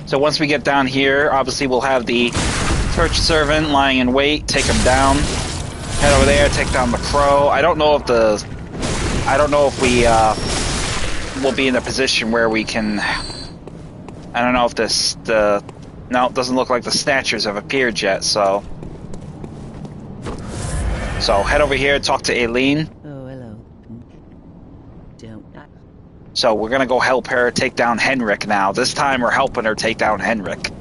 So once we get down here, obviously we'll have the church servant lying in wait, take him down. Head over there, take down the crow. I don't know if we will be in a position where we can. I don't know if no, it doesn't look like the snatchers have appeared yet. So head over here, talk to Aileen. Oh, hello. Don't. So we're gonna go help her take down Henrik now. This time we're helping her take down Henrik.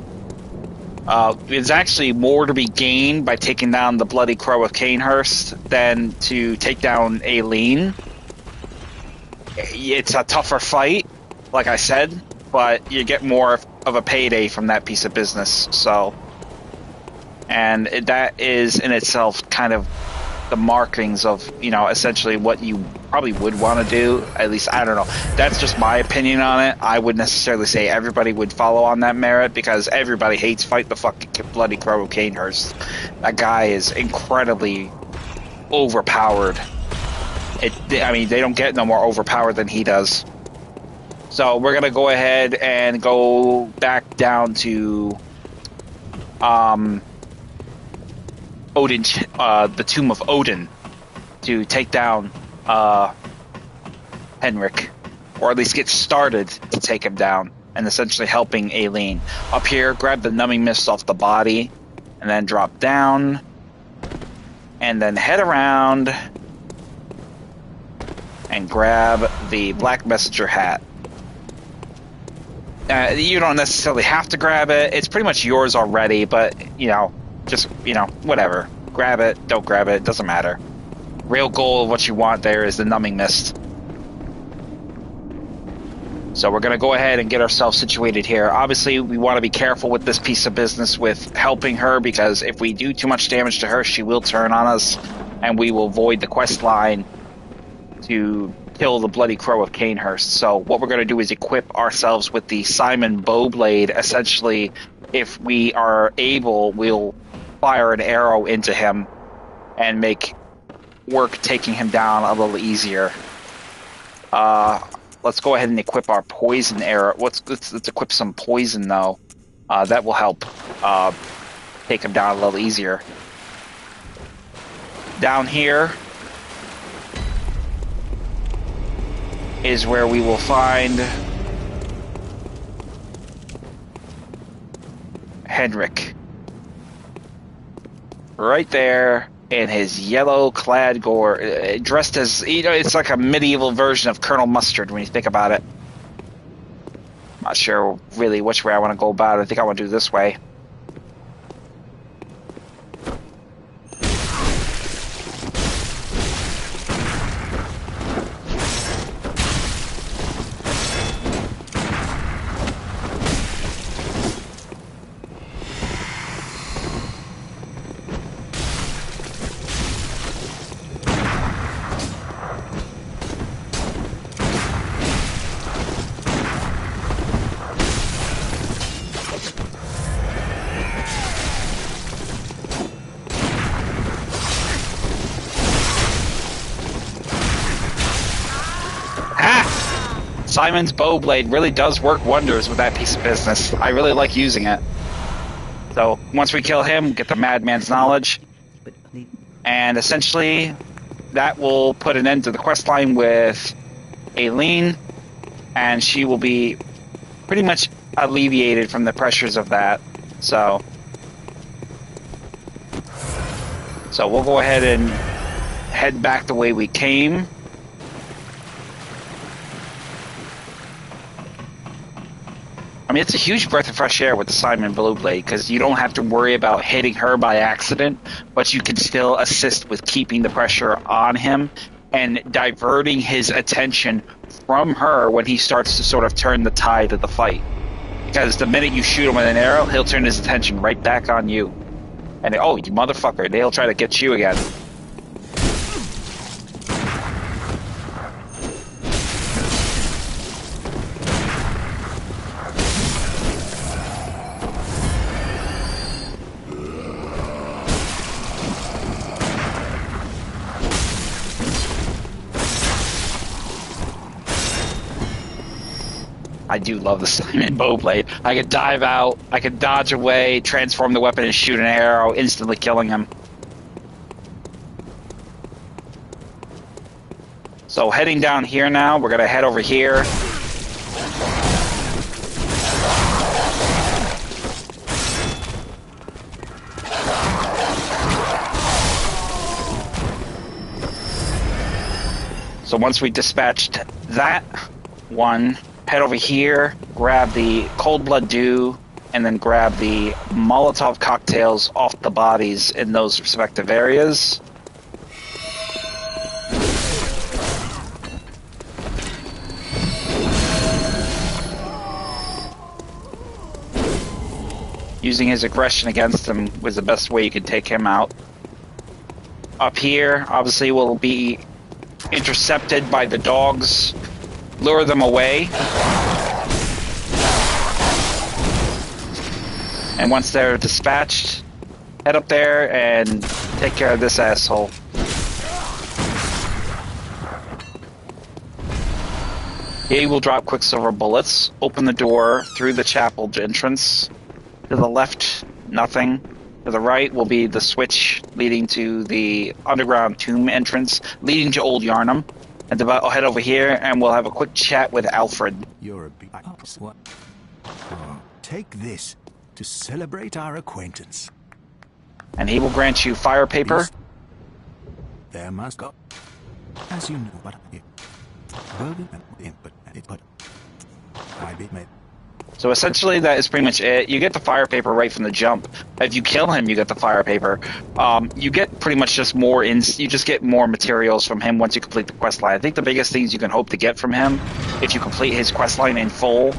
There's actually more to be gained by taking down the Bloody Crow of Canehurst than to take down Aileen. It's a tougher fight, like I said, but you get more of a payday from that piece of business. So, and that is in itself kind of the markings of, essentially what you probably would want to do. At least, I don't know. That's just my opinion on it. I wouldn't necessarily say everybody would follow on that merit, because everybody hates fight the fucking Bloody Crow of Canehurst. That guy is incredibly overpowered. They don't get no more overpowered than he does. So we're going to go ahead and go back down to Odin, the Tomb of Odin, to take down Henrik, or at least get started to take him down, and essentially helping Aileen. Up here, grab the numbing mist off the body, and then drop down, and then head around and grab the Black Messenger hat. You don't necessarily have to grab it. It's pretty much yours already, but, just, whatever. Grab it, don't grab it, doesn't matter. Real goal of what you want there is the numbing mist. So we're going to go ahead and get ourselves situated here. Obviously, we want to be careful with this piece of business with helping her, because if we do too much damage to her, she will turn on us, and we will void the quest line to kill the Bloody Crow of Canehurst. So what we're going to do is equip ourselves with the Simon Bowblade. Essentially, if we are able, we'll fire an arrow into him and make work taking him down a little easier. Let's go ahead and equip our poison arrow. Let's equip some poison, though. That will help take him down a little easier. Down here is where we will find Henrik. Right there in his yellow-clad gore, dressed as, it's like a medieval version of Colonel Mustard when you think about it. I'm not sure really which way I want to go about it. I think I want to do this way. Simon's bow blade really does work wonders with that piece of business. I really like using it. So once we kill him, get the Madman's knowledge, But the and essentially that will put an end to the quest line with Aileen, and she will be pretty much alleviated from the pressures of that. So we'll go ahead and head back the way we came. I mean, it's a huge breath of fresh air with the Simon Blue Blade, because you don't have to worry about hitting her by accident, but you can still assist with keeping the pressure on him and diverting his attention from her when he starts to sort of turn the tide of the fight. Because the minute you shoot him with an arrow, he'll turn his attention right back on you. And, oh, you motherfucker, they'll try to get you again. I do love the Simon Bowblade. I could dive out, I could dodge away, transform the weapon and shoot an arrow, instantly killing him. So heading down here now, we're gonna head over here. So once we dispatched that one, head over here, grab the Cold Blood Dew, and then grab the Molotov cocktails off the bodies in those respective areas. Using his aggression against him was the best way you could take him out. Up here, obviously, we'll be intercepted by the dogs. Lure them away. And once they're dispatched, head up there and take care of this asshole. He will drop Quicksilver bullets, open the door through the chapel entrance. To the left, nothing. To the right will be the switch leading to the underground tomb entrance, leading to Old Yarnham. And I'll head over here and we'll have a quick chat with Alfred. You're a big... What? Oh, take this to celebrate our acquaintance. And he will grant you fire paper. There must go. As you know, but I be made. So essentially that is pretty much it. You get the fire paper right from the jump. If you kill him, you get the fire paper. You get pretty much just more you just get more materials from him once you complete the quest line. I think the biggest things you can hope to get from him, if you complete his quest line in full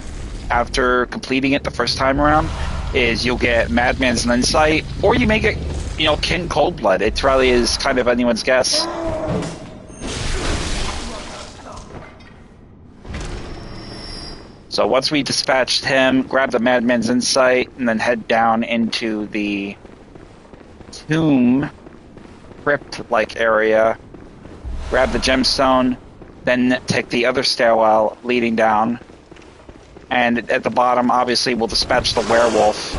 after completing it the first time around, is you'll get Madman's Insight, or you may get, Kin Coldblood. It really is kind of anyone's guess. So once we dispatched him, grab the Madman's Insight, and then head down into the tomb crypt-like area, grab the gemstone, then take the other stairwell leading down, and at the bottom, obviously, we'll dispatch the werewolf.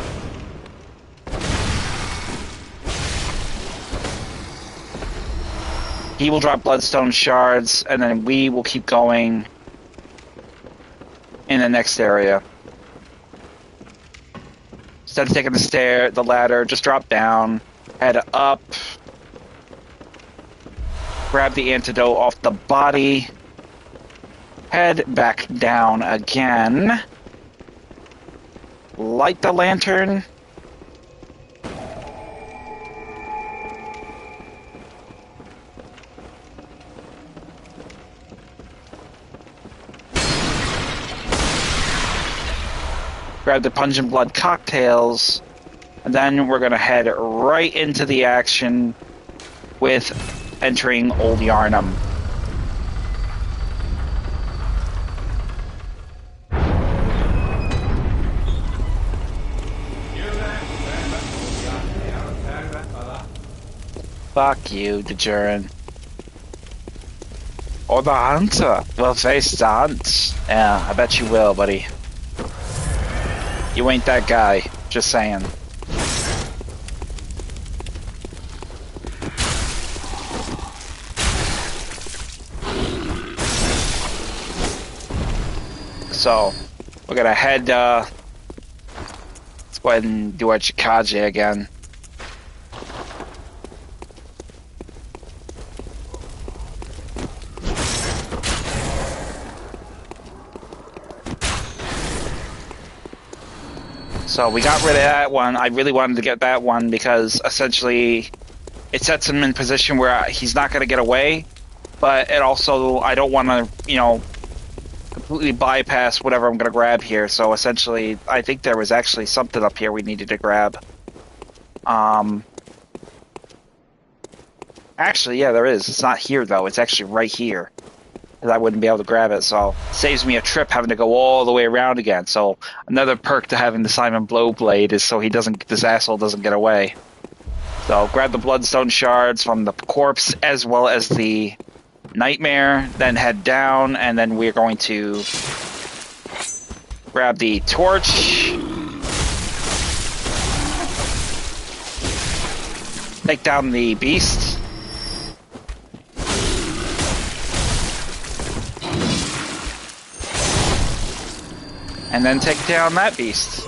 He will drop bloodstone shards, and then we will keep going in the next area. Instead of taking the ladder, just drop down, head up, grab the antidote off the body, head back down again, light the lantern, grab the Pungent Blood cocktails, and then we're going to head right into the action with entering Old Yarnham. Fuck you, DeJurin. Or the hunter will face the hunt. Yeah, I bet you will, buddy. You ain't that guy. Just saying. So, we're gonna head, let's go ahead and do our Chikaje again. So we got rid of that one. I really wanted to get that one because essentially it sets him in position where he's not going to get away, but it also, I don't want to, you know, completely bypass whatever I'm going to grab here. So essentially, I think there was actually something up here we needed to grab. Actually, yeah, there is. It's not here, though. It's actually right here. I wouldn't be able to grab it, so saves me a trip having to go all the way around again. So another perk to having the Simon Blowblade is so this asshole doesn't get away. So grab the Bloodstone shards from the corpse as well as the Nightmare, then head down, and then we're going to grab the torch, take down the beast. And then take down that beast.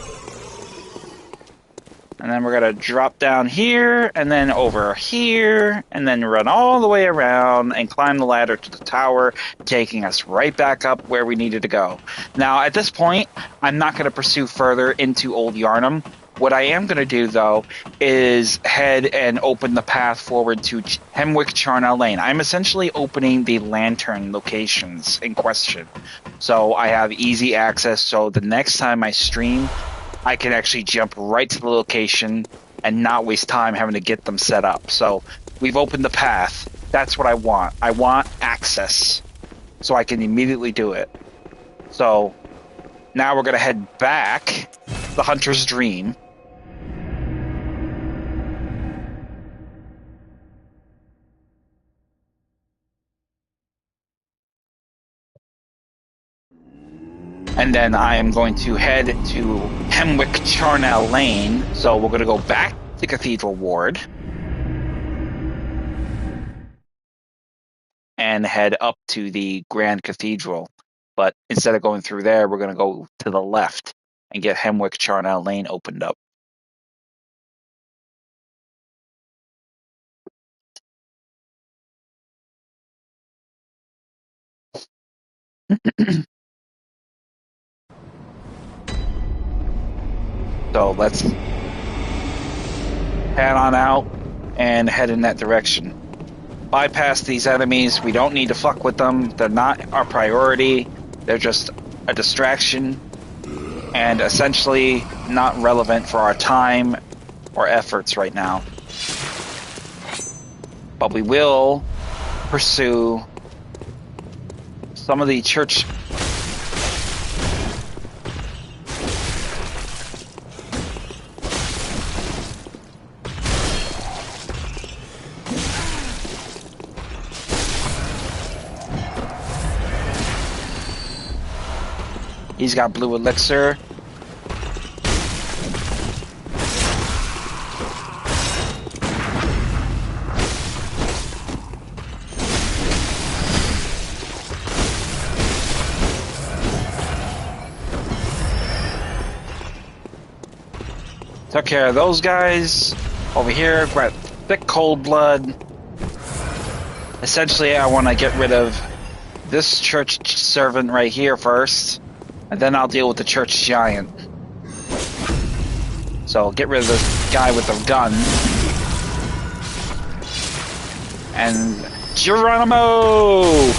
And then we're gonna drop down here, and then over here, and then run all the way around and climb the ladder to the tower, taking us right back up where we needed to go. Now, at this point, I'm not gonna pursue further into Old Yarnham. What I am gonna do, though, is head and open the path forward to Hemwick Charnel Lane. I'm essentially opening the lantern locations in question. So I have easy access, so the next time I stream, I can actually jump right to the location and not waste time having to get them set up. So we've opened the path. That's what I want. I want access so I can immediately do it. So now we're going to head back, the Hunter's Dream. And then I am going to head to Hemwick Charnel Lane. So we're going to go back to Cathedral Ward. And head up to the Grand Cathedral. But instead of going through there, we're going to go to the left and get Hemwick Charnel Lane opened up. So let's head on out and head in that direction. Bypass these enemies. We don't need to fuck with them. They're not our priority. They're just a distraction and essentially not relevant for our time or efforts right now. But we will pursue some of the church. He's got blue elixir. Took care of those guys. Over here, grab thick cold blood. Essentially, I want to get rid of this church servant right here first. And then I'll deal with the church giant. So get rid of this guy with the gun. And Geronimo!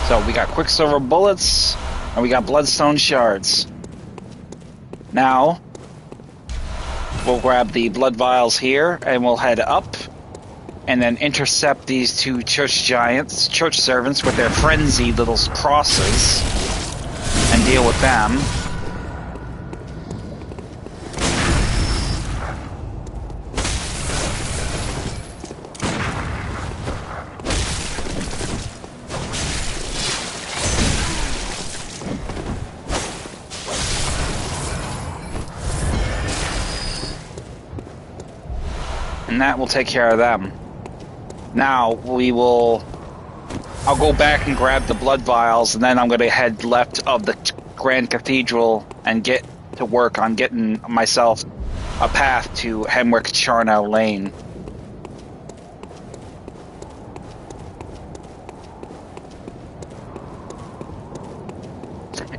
So we got Quicksilver bullets, and we got Bloodstone shards. Now, We'll grab the blood vials here, and we'll head up, and then intercept these two church servants with their frenzied little crosses, and deal with them. And that will take care of them. Now I'll go back and grab the blood vials, and then I'm going to head left of the Grand Cathedral and get to work on getting myself a path to Hemwick Charnel Lane.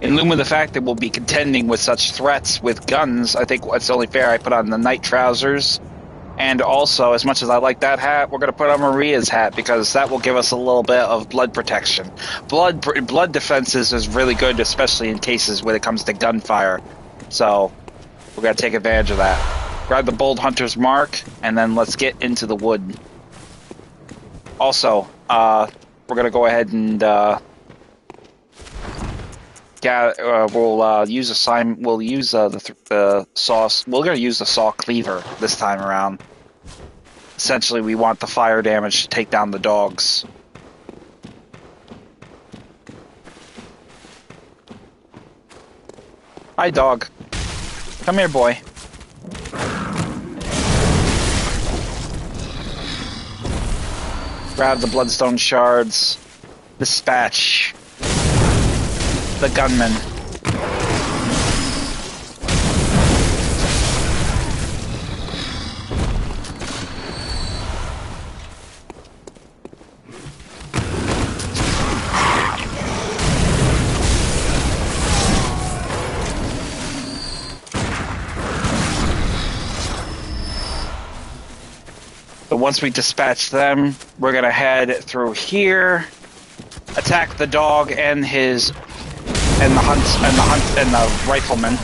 In lieu of the fact that we'll be contending with such threats with guns, I think it's only fair I put on the night trousers. And also, as much as I like that hat, we're going to put on Maria's hat, because that will give us a little bit of blood protection. Blood defenses is really good, especially in cases when it comes to gunfire. So, we're going to take advantage of that. Grab the Bold Hunter's Mark, and then let's get into the wood. Also, we're going to go ahead and we'll use the saw. We're going to use the saw cleaver this time around. Essentially, we want the fire damage to take down the dogs. Hi, dog. Come here, boy. Grab the bloodstone shards. Dispatch the gunman. So once we dispatch them, we're gonna head through here, attack the dog and the rifleman.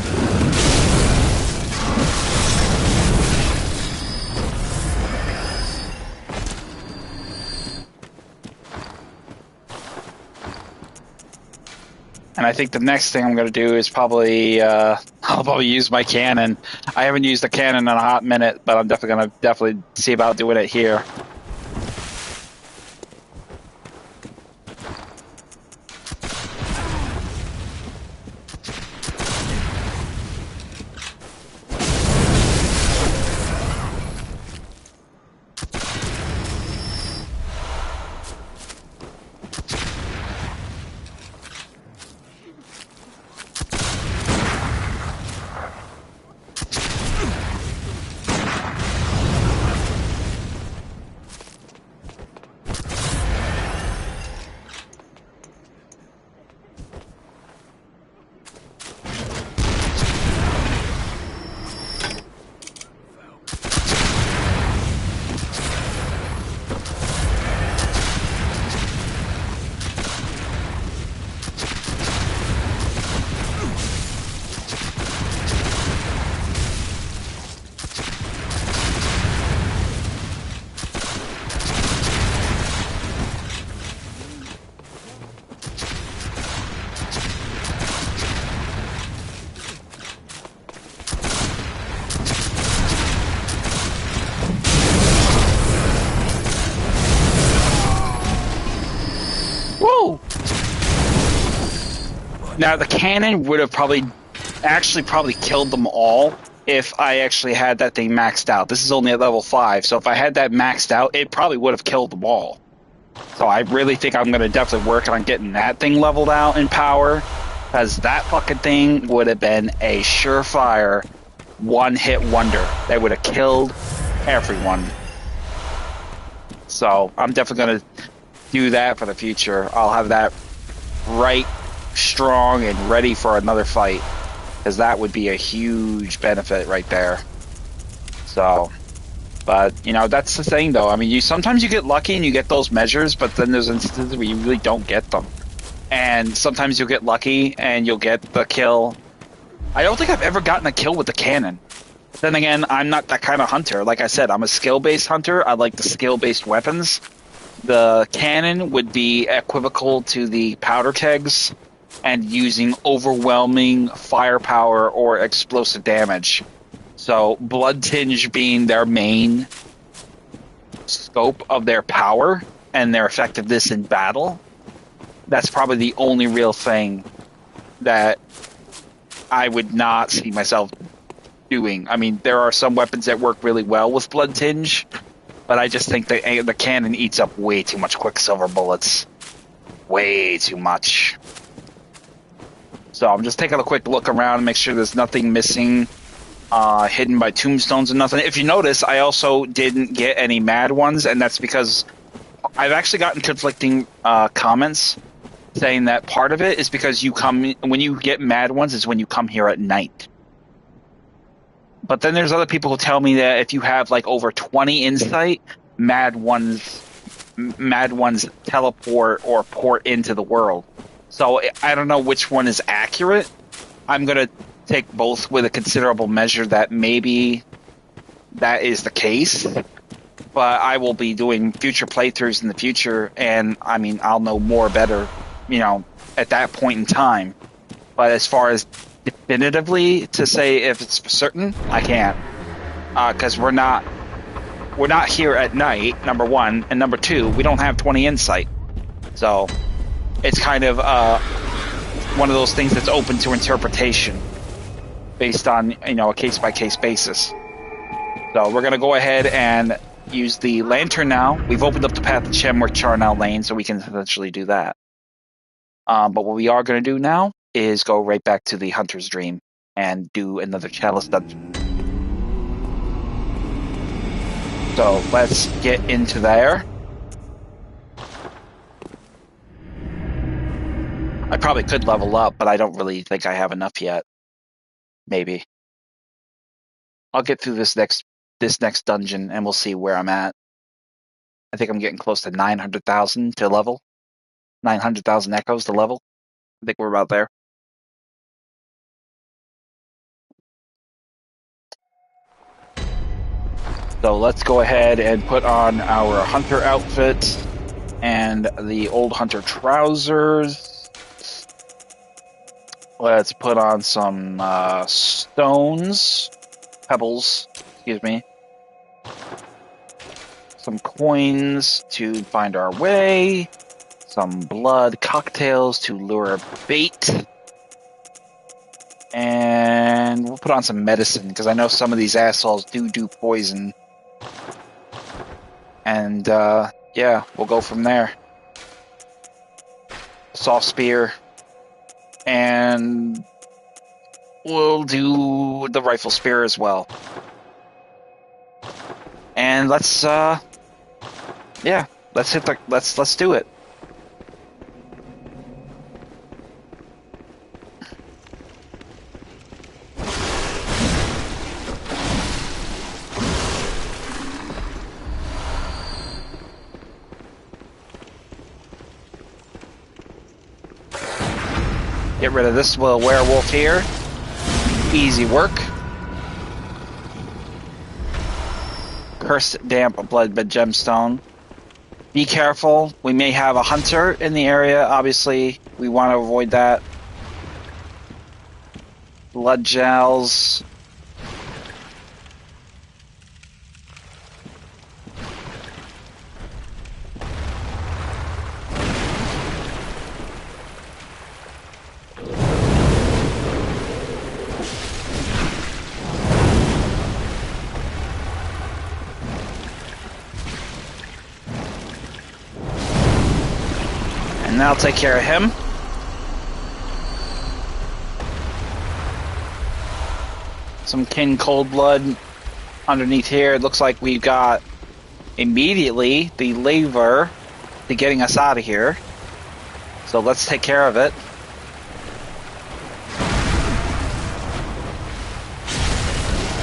And I think the next thing I'm going to do is I'll probably use my cannon. I haven't used the cannon in a hot minute, but I'm definitely going to see about doing it here. Now, the cannon would have probably killed them all if I actually had that thing maxed out. This is only at level 5, so if I had that maxed out, it probably would have killed them all. So I really think I'm going to definitely work on getting that thing leveled out in power, because that fucking thing would have been a surefire one-hit wonder. They would have killed everyone. So I'm definitely going to do that for the future. I'll have that right strong and ready for another fight, because that would be a huge benefit right there. So, but you know, that's the thing though. I mean, sometimes you get lucky and you get those measures, but then there's instances where you really don't get them. And sometimes you'll get lucky and you'll get the kill. I don't think I've ever gotten a kill with the cannon. Then again, I'm not that kind of hunter. Like I said, I'm a skill-based hunter. I like the skill-based weapons. The cannon would be equivocal to the powder kegs and using overwhelming firepower or explosive damage. So blood tinge being their main scope of their power and their effectiveness in battle, that's probably the only real thing that I would not see myself doing. I mean, there are some weapons that work really well with blood tinge, but I just think the cannon eats up way too much quicksilver bullets. Way too much. So I'm just taking a quick look around and make sure there's nothing missing, hidden by tombstones and nothing. If you notice, I also didn't get any mad ones, and that's because I've actually gotten conflicting comments saying that part of it is because when you get mad ones is when you come here at night. But then there's other people who tell me that if you have like over 20 insight, mad ones teleport or port into the world. So I don't know which one is accurate. I'm going to take both with a considerable measure that maybe that is the case. But I will be doing future playthroughs in the future, and I mean, I'll know better, at that point in time. But as far as definitively to say if it's for certain, I can't. Because we're not here at night, number one, and number two, we don't have 20 insight. So it's kind of one of those things that's open to interpretation based on a case-by-case basis. So we're going to go ahead and use the lantern now. We've opened up the path to Chemworth Charnel Lane, so we can eventually do that. But what we are going to do now is go right back to the Hunter's Dream and do another Chalice Dungeon. So let's get into there. I probably could level up, but I don't really think I have enough yet. Maybe. I'll get through this next dungeon and we'll see where I'm at. I think I'm getting close to 900,000 to level. 900,000 echoes to level. I think we're about there. So let's go ahead and put on our hunter outfit and the old hunter trousers. Let's put on some pebbles, some coins to find our way, some blood cocktails to lure bait, and we'll put on some medicine because I know some of these assholes do poison. And yeah, we'll go from there. Soft spear. And we'll do the rifle spear as well. And let's do it. Get rid of this little werewolf here. Easy work. Cursed damp bloodbed gemstone. Be careful. We may have a hunter in the area. Obviously, we want to avoid that. Blood gels. And that'll take care of him. Some kin cold blood underneath here. It looks like we've got immediately the lever to getting us out of here. So let's take care of it.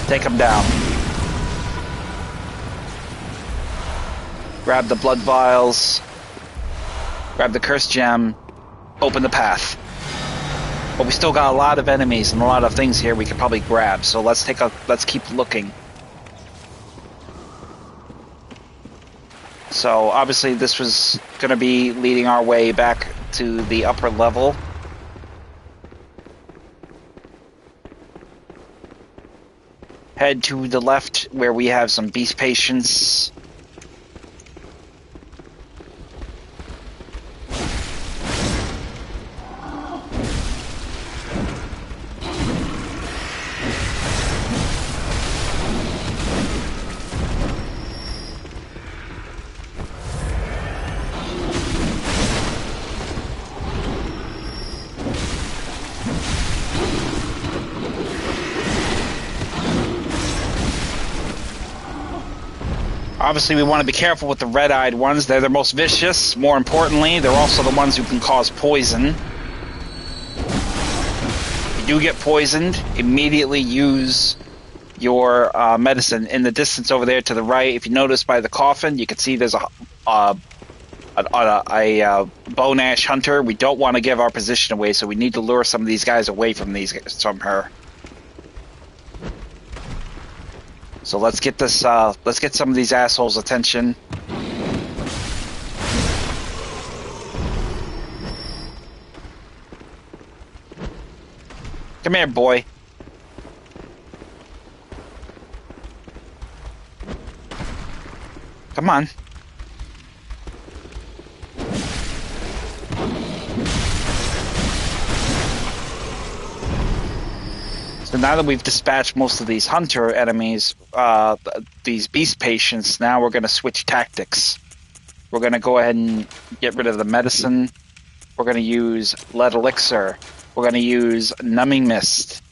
Take him down. Grab the blood vials. Grab the cursed gem. Open the path. But we still got a lot of enemies and a lot of things here we could probably grab. So let's keep looking. So obviously this was going to be leading our way back to the upper level. Head to the left where we have some beast patients. Obviously, we want to be careful with the red-eyed ones. They're the most vicious. More importantly, they're also the ones who can cause poison. If you do get poisoned, immediately use your medicine. In the distance over there to the right, if you notice by the coffin, you can see there's a bone ash hunter. We don't want to give our position away, so we need to lure some of these guys away from her. So let's get this. Let's get some of these assholes' attention. Come here, boy. Come on. So now that we've dispatched most of these hunter enemies, these beast patients, now we're going to switch tactics. We're going to go ahead and get rid of the medicine. We're going to use lead elixir. We're going to use numbing mist.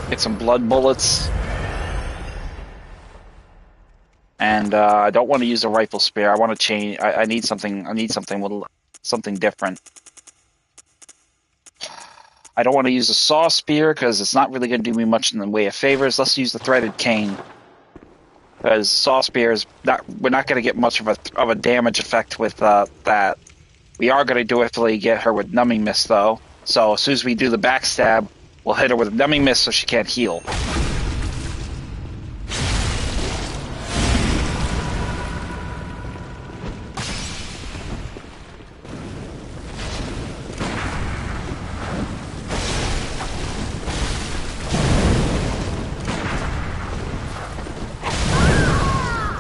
Get some blood bullets. And I don't want to use a rifle spear. I want to change. I need something. I need something different. I don't want to use a saw spear because it's not really going to do me much in the way of favors. Let's use the threaded cane. Because saw spears, we're not going to get much of a damage effect with that. We are going to definitely get her with numbing mist though. So as soon as we do the backstab, we'll hit her with numbing mist so she can't heal.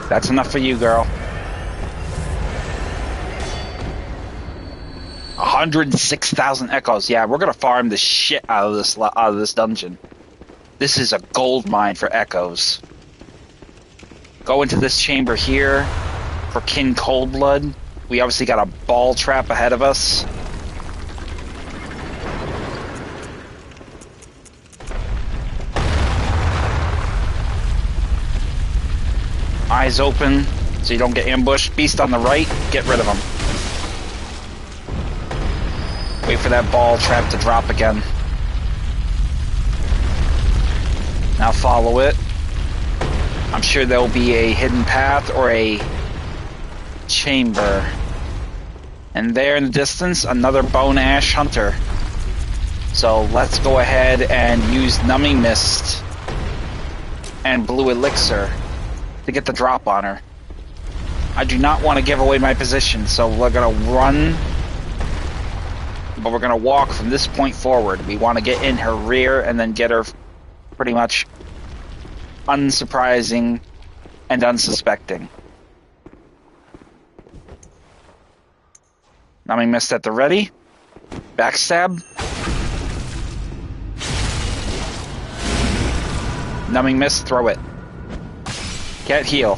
That's enough for you, girl. 106,000 echoes. Yeah, we're gonna farm the shit out of this dungeon. This is a gold mine for echoes. Go into this chamber here for King Coldblood. We obviously got a ball trap ahead of us. Eyes open so you don't get ambushed. Beast on the right, get rid of him. Wait for that ball trap to drop again. Now follow it. I'm sure there'll be a hidden path or a chamber. And there in the distance, another bone ash hunter. So let's go ahead and use numbing mist and blue elixir to get the drop on her. I do not want to give away my position, so we're gonna run, but we're gonna walk from this point forward. We want to get in her rear and then get her pretty much unsurprising and unsuspecting. Numbing mist at the ready. Backstab. Numbing mist, throw it. Can't heal.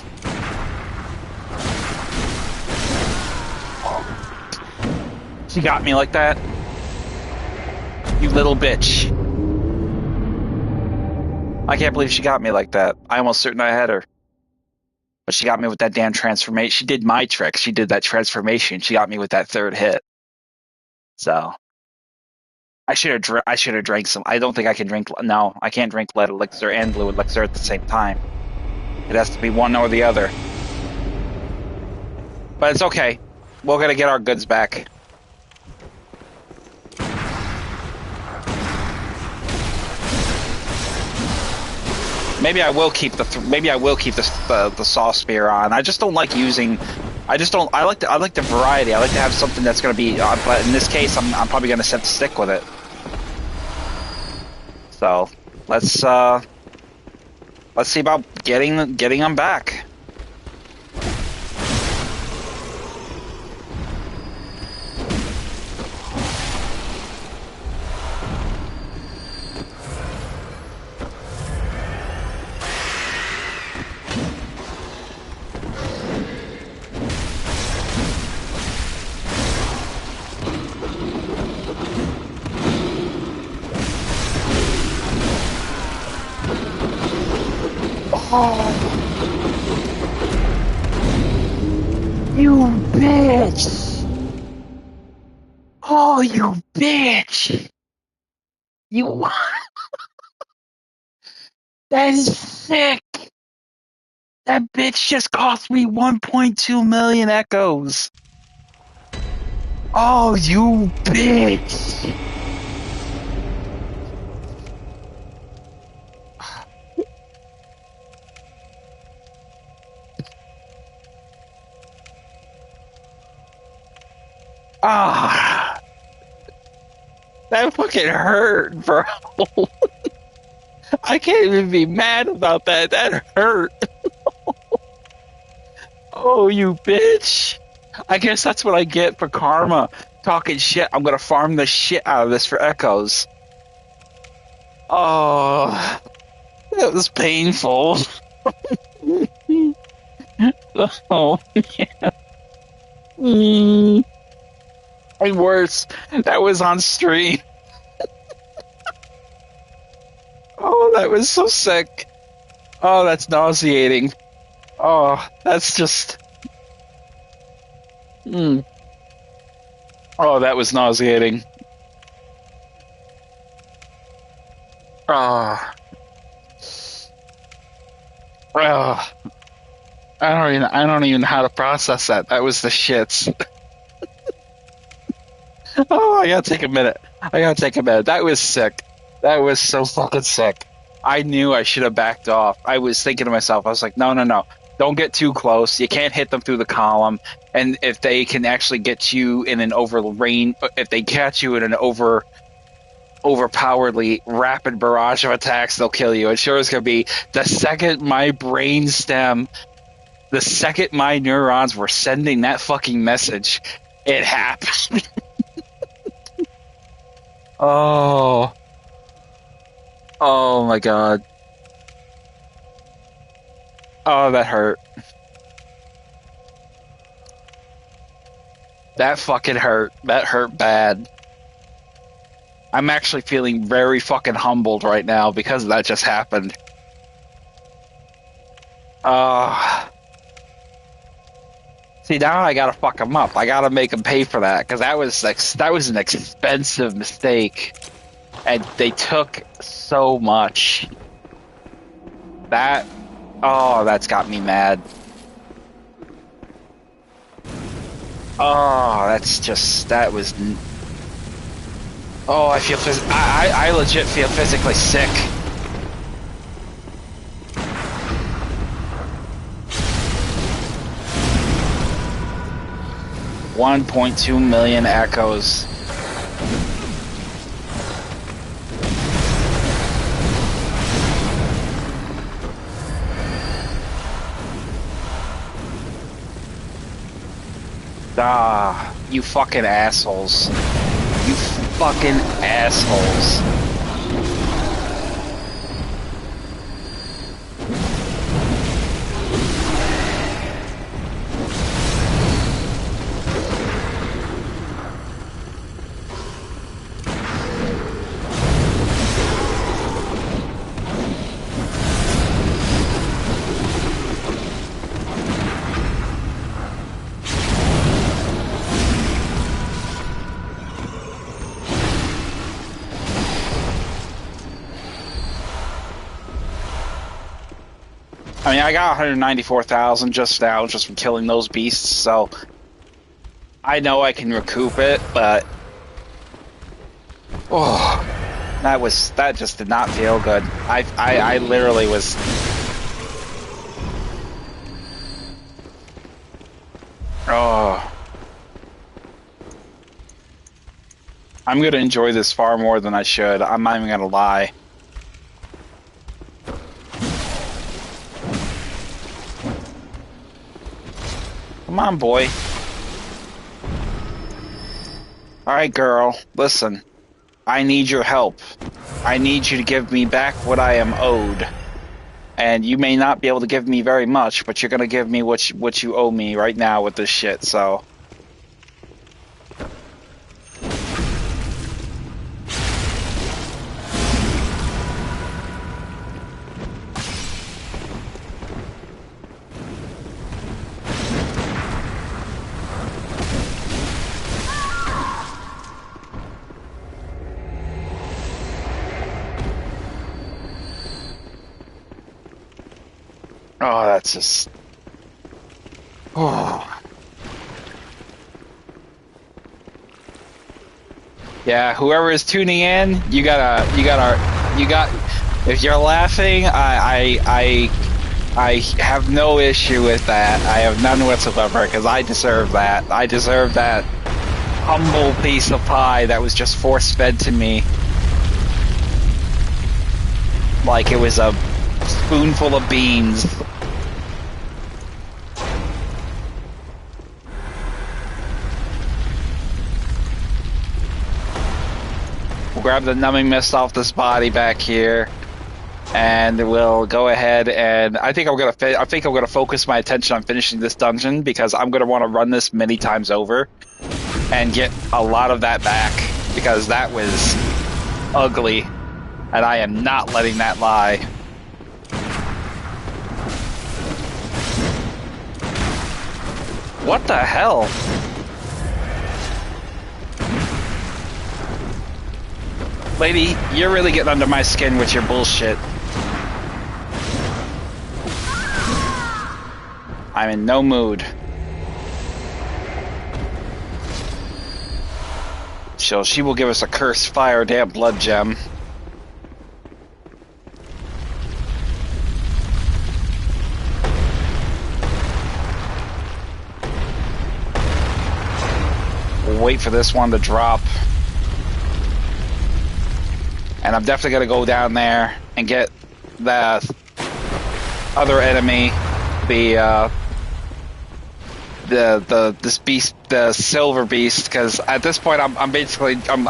She got me like that. You little bitch. I can't believe she got me like that. I almost certain I had her. But she got me with that damn transformation. She did my trick. She did that transformation. She got me with that third hit. So I should have drank some. I don't think I can drink. No, I can't drink lead elixir and blue elixir at the same time. It has to be one or the other. But it's okay. We're gonna get our goods back. Maybe I will keep the saw spear on. I just don't like using. I just don't. I like the variety. I like to have something that's going to be. But in this case, I'm probably going to set to stick with it. So let's see about getting them back. You bitch! Oh, you bitch! You. That is sick! That bitch just cost me 1.2 million echoes! Oh, you bitch! Ah! That fucking hurt, bro! I can't even be mad about that. That hurt. Oh, you bitch. I guess that's what I get for karma. Talking shit. I'm gonna farm the shit out of this for echoes. Oh, that was painful. Oh, yeah. And worse, that was on stream. Oh, that was so sick. Oh, that's nauseating. Oh, that's just. Oh, that was nauseating. Oh. Oh. I don't even know how to process that. That was the shits. Oh, I gotta take a minute. That was sick. That was so fucking sick. I knew I should have backed off. I was thinking to myself, I was like, no. Don't get too close. You can't hit them through the column. And if they can actually get you in an if they catch you in an overpoweredly rapid barrage of attacks, they'll kill you. And sure as gonna be, the second my neurons were sending that fucking message, it happened. Oh my god. Oh, that hurt. That fucking hurt. That hurt bad. I'm actually feeling very fucking humbled right now because that just happened. See, now I gotta fuck them up. I gotta make them pay for that because that was an expensive mistake, and they took so much. That's got me mad. Oh, that was. Oh, I feel I legit feel physically sick. $1.2 million echoes. Ah, you fucking assholes. You fucking assholes. I mean, I got 194,000 just now, just from killing those beasts, so I know I can recoup it, but oh, that just did not feel good. I literally was. Oh, I'm gonna enjoy this far more than I should. I'm not even gonna lie. Come on, boy. Alright, girl, listen. I need your help. I need you to give me back what I am owed. And you may not be able to give me very much, but you're gonna give me what you owe me right now with this shit, so. Oh, that's just. Oh. Yeah, whoever is tuning in, you got. If you're laughing, I have no issue with that. I have none whatsoever because I deserve that. I deserve that humble piece of pie that was just force fed to me, like it was a spoonful of beans. We'll grab the numbing mist off this body back here, and we'll go ahead and I think I'm gonna focus my attention on finishing this dungeon because I'm gonna want to run this many times over and get a lot of that back because that was ugly, and I am not letting that lie. What the hell? Lady, you're really getting under my skin with your bullshit. I'm in no mood. So she will give us a cursed fire damn blood gem. We'll wait for this one to drop. And I'm definitely gonna go down there and get the other enemy, this beast, the silver beast, because at this point I'm basically pulling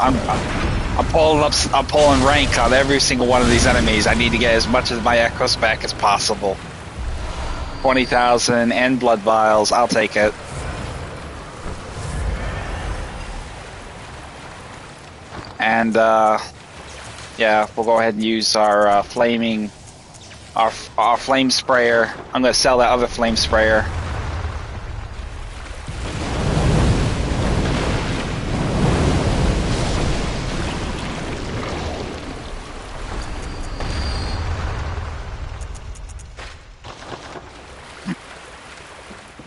rank on every single one of these enemies. I need to get as much of my echoes back as possible. 20,000 and blood vials, I'll take it. And yeah, we'll go ahead and use our flame sprayer. I'm gonna sell that other flame sprayer.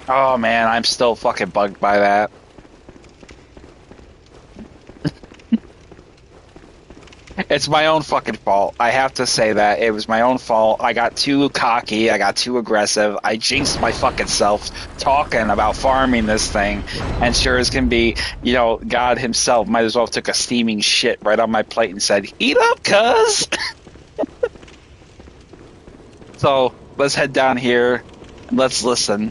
Oh man, I'm still fucking bugged by that. It's my own fucking fault. I have to say that. It was my own fault. I got too cocky. I got too aggressive. I jinxed my fucking self talking about farming this thing. And sure as can be, you know, God himself might as well have took a steaming shit right on my plate and said, "Eat up, cuz!" So, let's head down here and let's listen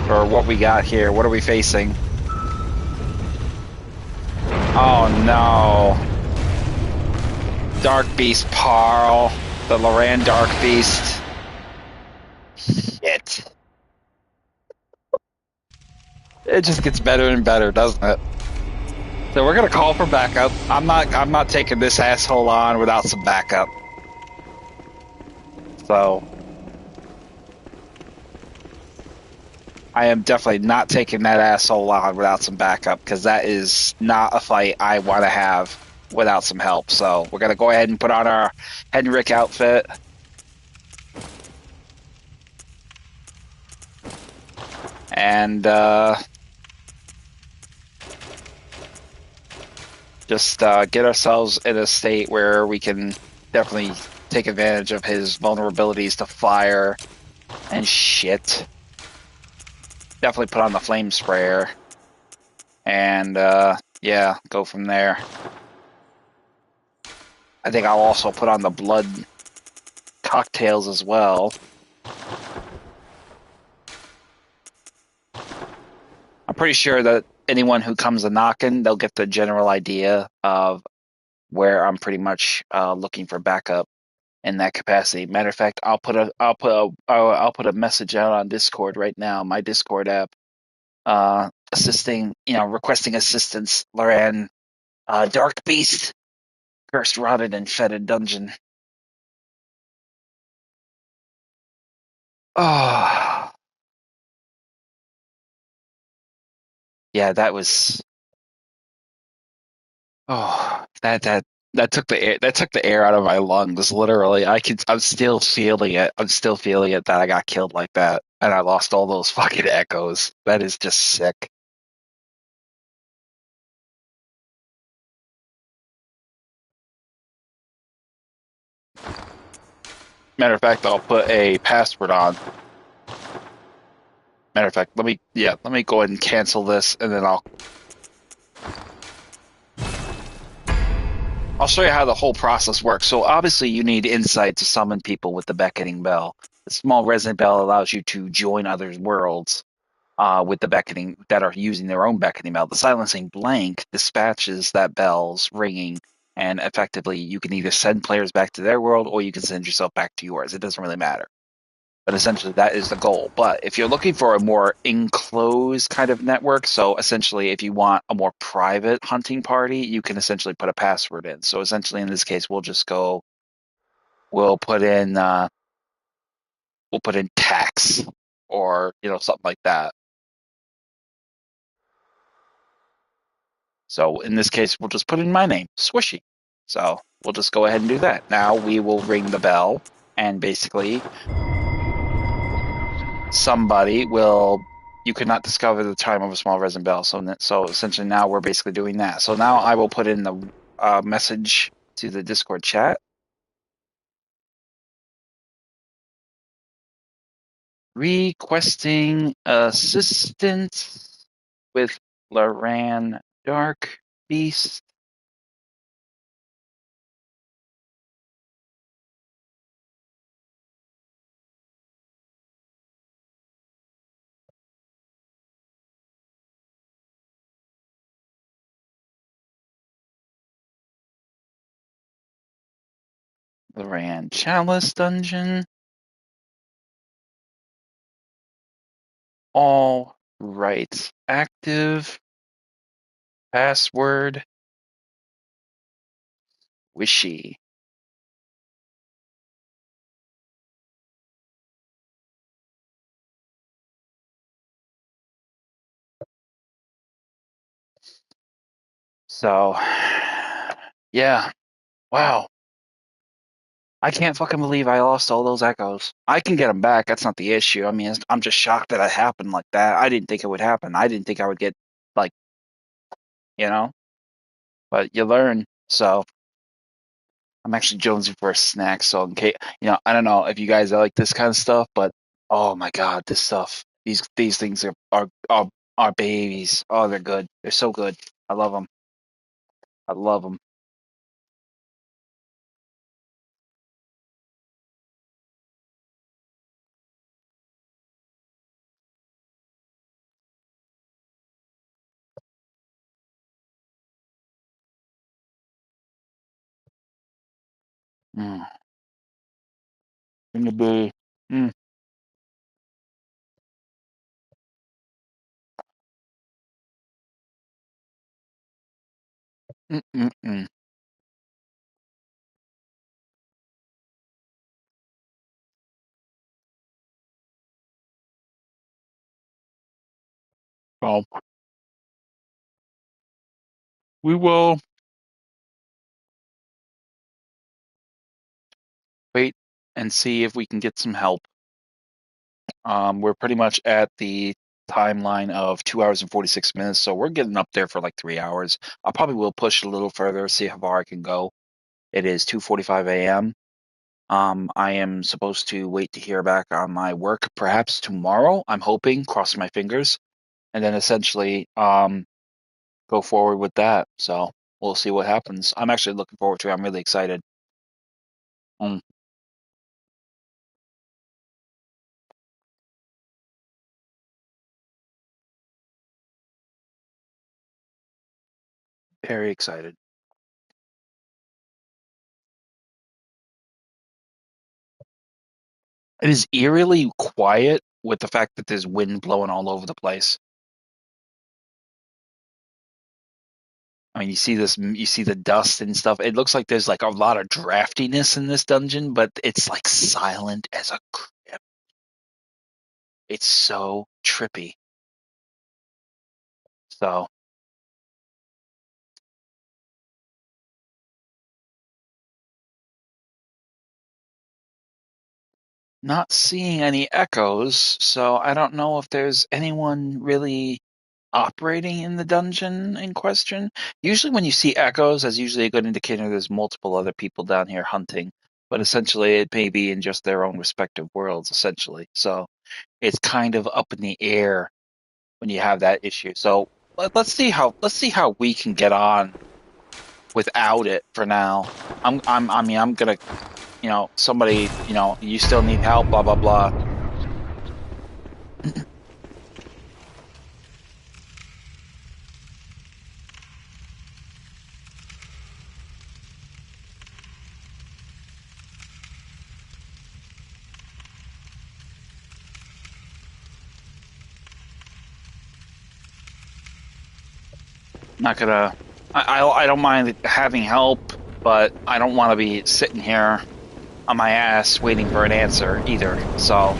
for what we got here. What are we facing? Oh no. Dark Beast Parl. The Loran Dark Beast. Shit. It just gets better and better, doesn't it? So we're gonna call for backup. I'm not taking this asshole on without some backup. So I am definitely not taking that asshole on without some backup, because that is not a fight I want to have without some help. So we're going to go ahead and put on our Henrik outfit. and just get ourselves in a state where we can definitely take advantage of his vulnerabilities to fire and shit. Definitely put on the flame sprayer, and yeah, go from there. I think I'll also put on the blood cocktails as well. I'm pretty sure that anyone who comes a knocking, they'll get the general idea of where I'm pretty much looking for backup in that capacity. Matter of fact, I'll put a message out on Discord right now, my Discord app, requesting assistance. Loran, Dark Beast, cursed, rotted, and fetid dungeon. Oh, yeah, that was. Oh, that took the air out of my lungs. Literally, I'm still feeling it. I'm still feeling it that I got killed like that, and I lost all those fucking echoes. That is just sick. Matter of fact, I'll put a password on. Matter of fact, let me go ahead and cancel this, and then I'll show you how the whole process works. So obviously, you need insight to summon people with the beckoning bell. The small resonant bell allows you to join others' worlds. With the beckoning that are using their own beckoning bell. The silencing blank dispatches that bell's ringing, and effectively you can either send players back to their world or you can send yourself back to yours. It doesn't really matter. But essentially that is the goal. But if you're looking for a more enclosed kind of network, so essentially if you want a more private hunting party, you can essentially put a password in. So essentially in this case we'll put in tax or something like that. So in this case, we'll just put in my name, Swishy. So we'll just go ahead and do that. Now we will ring the bell, and basically you could not discover the time of a small resin bell. So essentially now we're basically doing that. So now I will put in the message to the Discord chat. Requesting assistance with Loran Dark Beast. Loran Chalice Dungeon. All right. Active password Wishy. So, yeah. Wow. I can't fucking believe I lost all those echoes. I can get them back. That's not the issue. I mean, I'm just shocked that it happened like that. I didn't think it would happen. I didn't think I would get, like, you know, but you learn. So, I'm actually jonesing for a snack. So, in case, I don't know if you guys like this kind of stuff, but oh my God, this stuff. These things are babies. Oh, they're good. They're so good. I love them. I love them. Mm. In the bay. Mm. Mm-mm-mm. Well, we will wait and see if we can get some help. We're pretty much at the timeline of 2 hours and 46 minutes, so we're getting up there for like 3 hours. I probably will push a little further, see how far I can go. It is 2:45 a.m. I am supposed to wait to hear back on my work perhaps tomorrow. I'm hoping, crossing my fingers, and then essentially go forward with that. So we'll see what happens. I'm actually looking forward to it. I'm really excited. I'm very excited. It is eerily quiet with the fact that there's wind blowing all over the place. I mean, you see the dust and stuff. It looks like there's like a lot of draftiness in this dungeon, but it's like silent as a crypt. It's so trippy. So, not seeing any echoes, so I don't know if there's anyone really operating in the dungeon in question. Usually when you see echoes, that's usually a good indicator there's multiple other people down here hunting. But essentially it may be in just their own respective worlds, essentially. So it's kind of up in the air when you have that issue. So let's see how we can get on without it for now. I mean I'm gonna somebody, you still need help, blah blah blah. Not gonna. I don't mind having help, but I don't want to be sitting here on my ass waiting for an answer either. So.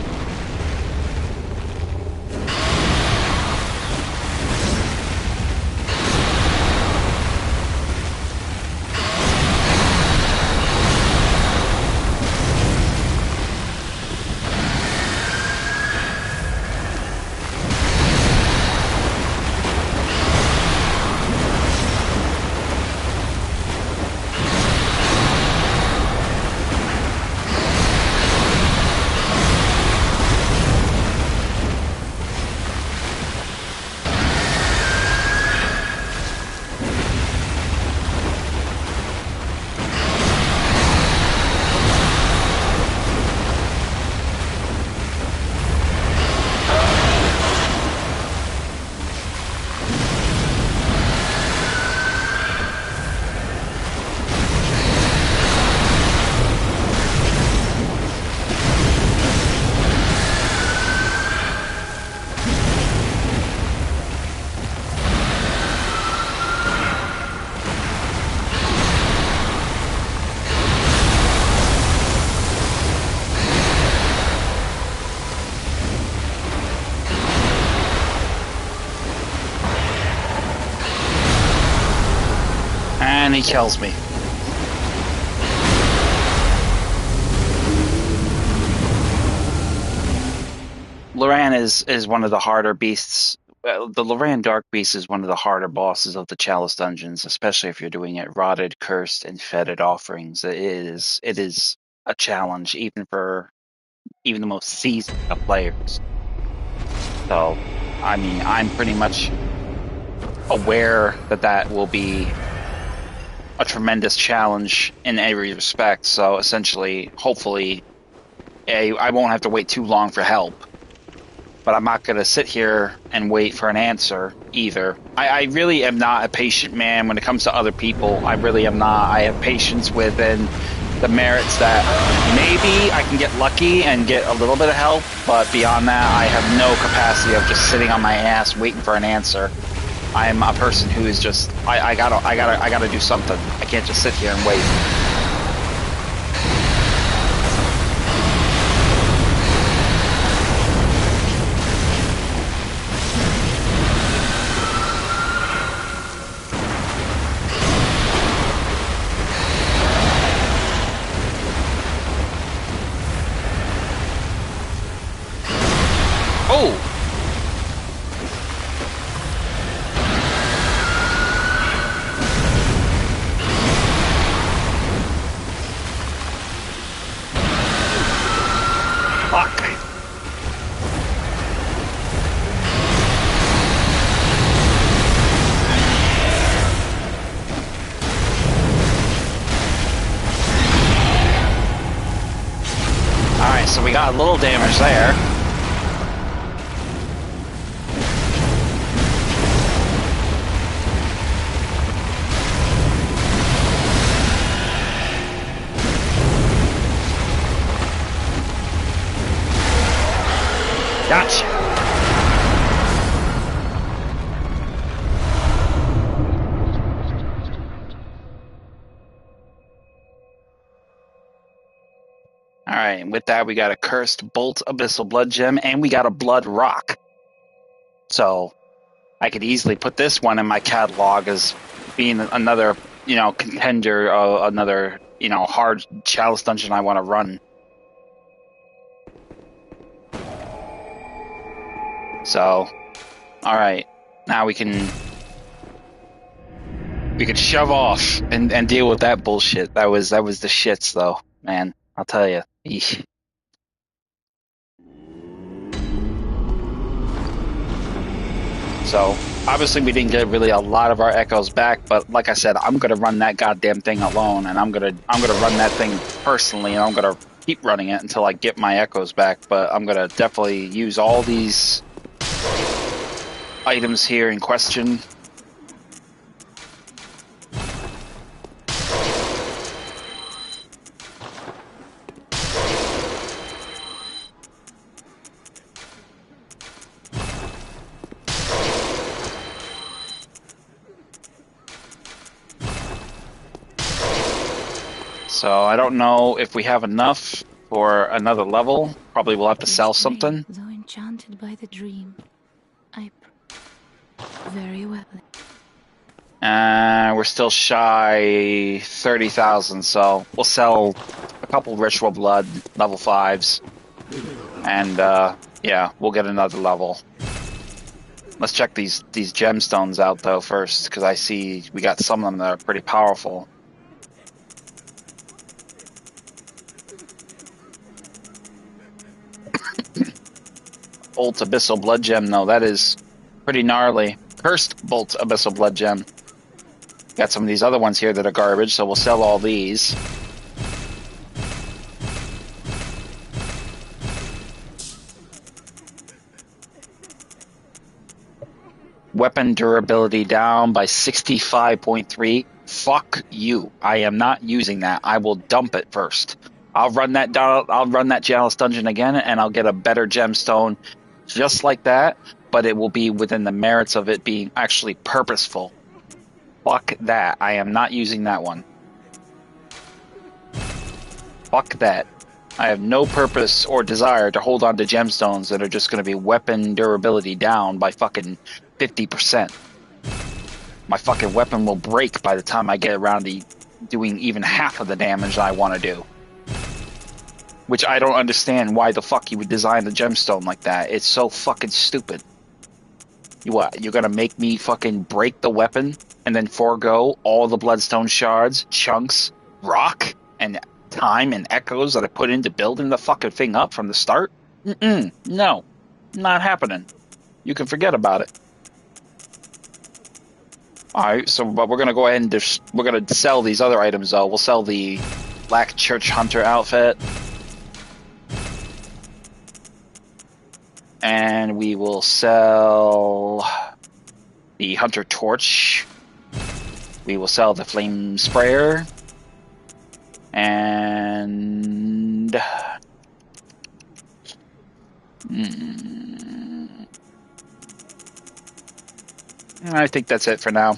And he kills me. Loran is one of the harder beasts. The Loran Dark Beast is one of the harder bosses of the Chalice Dungeons, especially if you're doing it rotted, cursed, and fetid offerings. It is a challenge even for the most seasoned of players. So, I mean, I'm pretty much aware that will be a tremendous challenge in every respect. So essentially, hopefully, I won't have to wait too long for help. But I'm not going to sit here and wait for an answer either. I really am not a patient man when it comes to other people. I really am not. I have patience within the merits that maybe I can get lucky and get a little bit of help, but beyond that, I have no capacity of just sitting on my ass waiting for an answer. I am a person who is just I gotta do something. I can't just sit here and wait. Oh! so we got a little damage there. Gotcha. Alright, and with that we got a Cursed Bolt Abyssal Blood Gem, and we got a Blood Rock. So, I could easily put this one in my catalog as being another, contender, another, hard Chalice Dungeon I want to run. So, alright, now we can shove off and deal with that bullshit. That was the shits though, man. I'll tell you. Eesh. So obviously we didn't get really a lot of our echoes back, but like I said, I'm gonna run that goddamn thing alone, and I'm gonna run that thing personally, and I'm gonna keep running it until I get my echoes back. But I'm gonna definitely use all these items here in question. So I don't know if we have enough for another level. Probably we'll have to sell something. Though enchanted by the dream, very well. We're still shy 30,000, so we'll sell a couple Ritual Blood level 5s, and yeah, we'll get another level. Let's check these gemstones out though first, because I see we got some of them that are pretty powerful. Bolt Abyssal Blood Gem, though, that is pretty gnarly. Cursed Bolt Abyssal Blood Gem. Got some of these other ones here that are garbage, so we'll sell all these. Weapon durability down by 65.3. Fuck you. I am not using that. I will dump it first. I'll run that down. I'll run that Chalice Dungeon again, and I'll get a better gemstone just like that, but it will be within the merits of it being actually purposeful. Fuck that. I am not using that one. Fuck that. I have no purpose or desire to hold on to gemstones that are just going to be weapon durability down by fucking 50%. My fucking weapon will break by the time I get around to doing even half of the damage I want to do. Which I don't understand why the fuck you would design a gemstone like that. It's so fucking stupid. What, you're gonna make me fucking break the weapon and then forego all the bloodstone shards, chunks, rock, and time and echoes that I put into building the fucking thing up from the start? No. Not happening. You can forget about it. Alright, so but we're gonna go ahead and we're gonna sell these other items though. We'll sell the Black Church Hunter outfit. And we will sell the Hunter Torch. We will sell the Flame Sprayer. And I think that's it for now.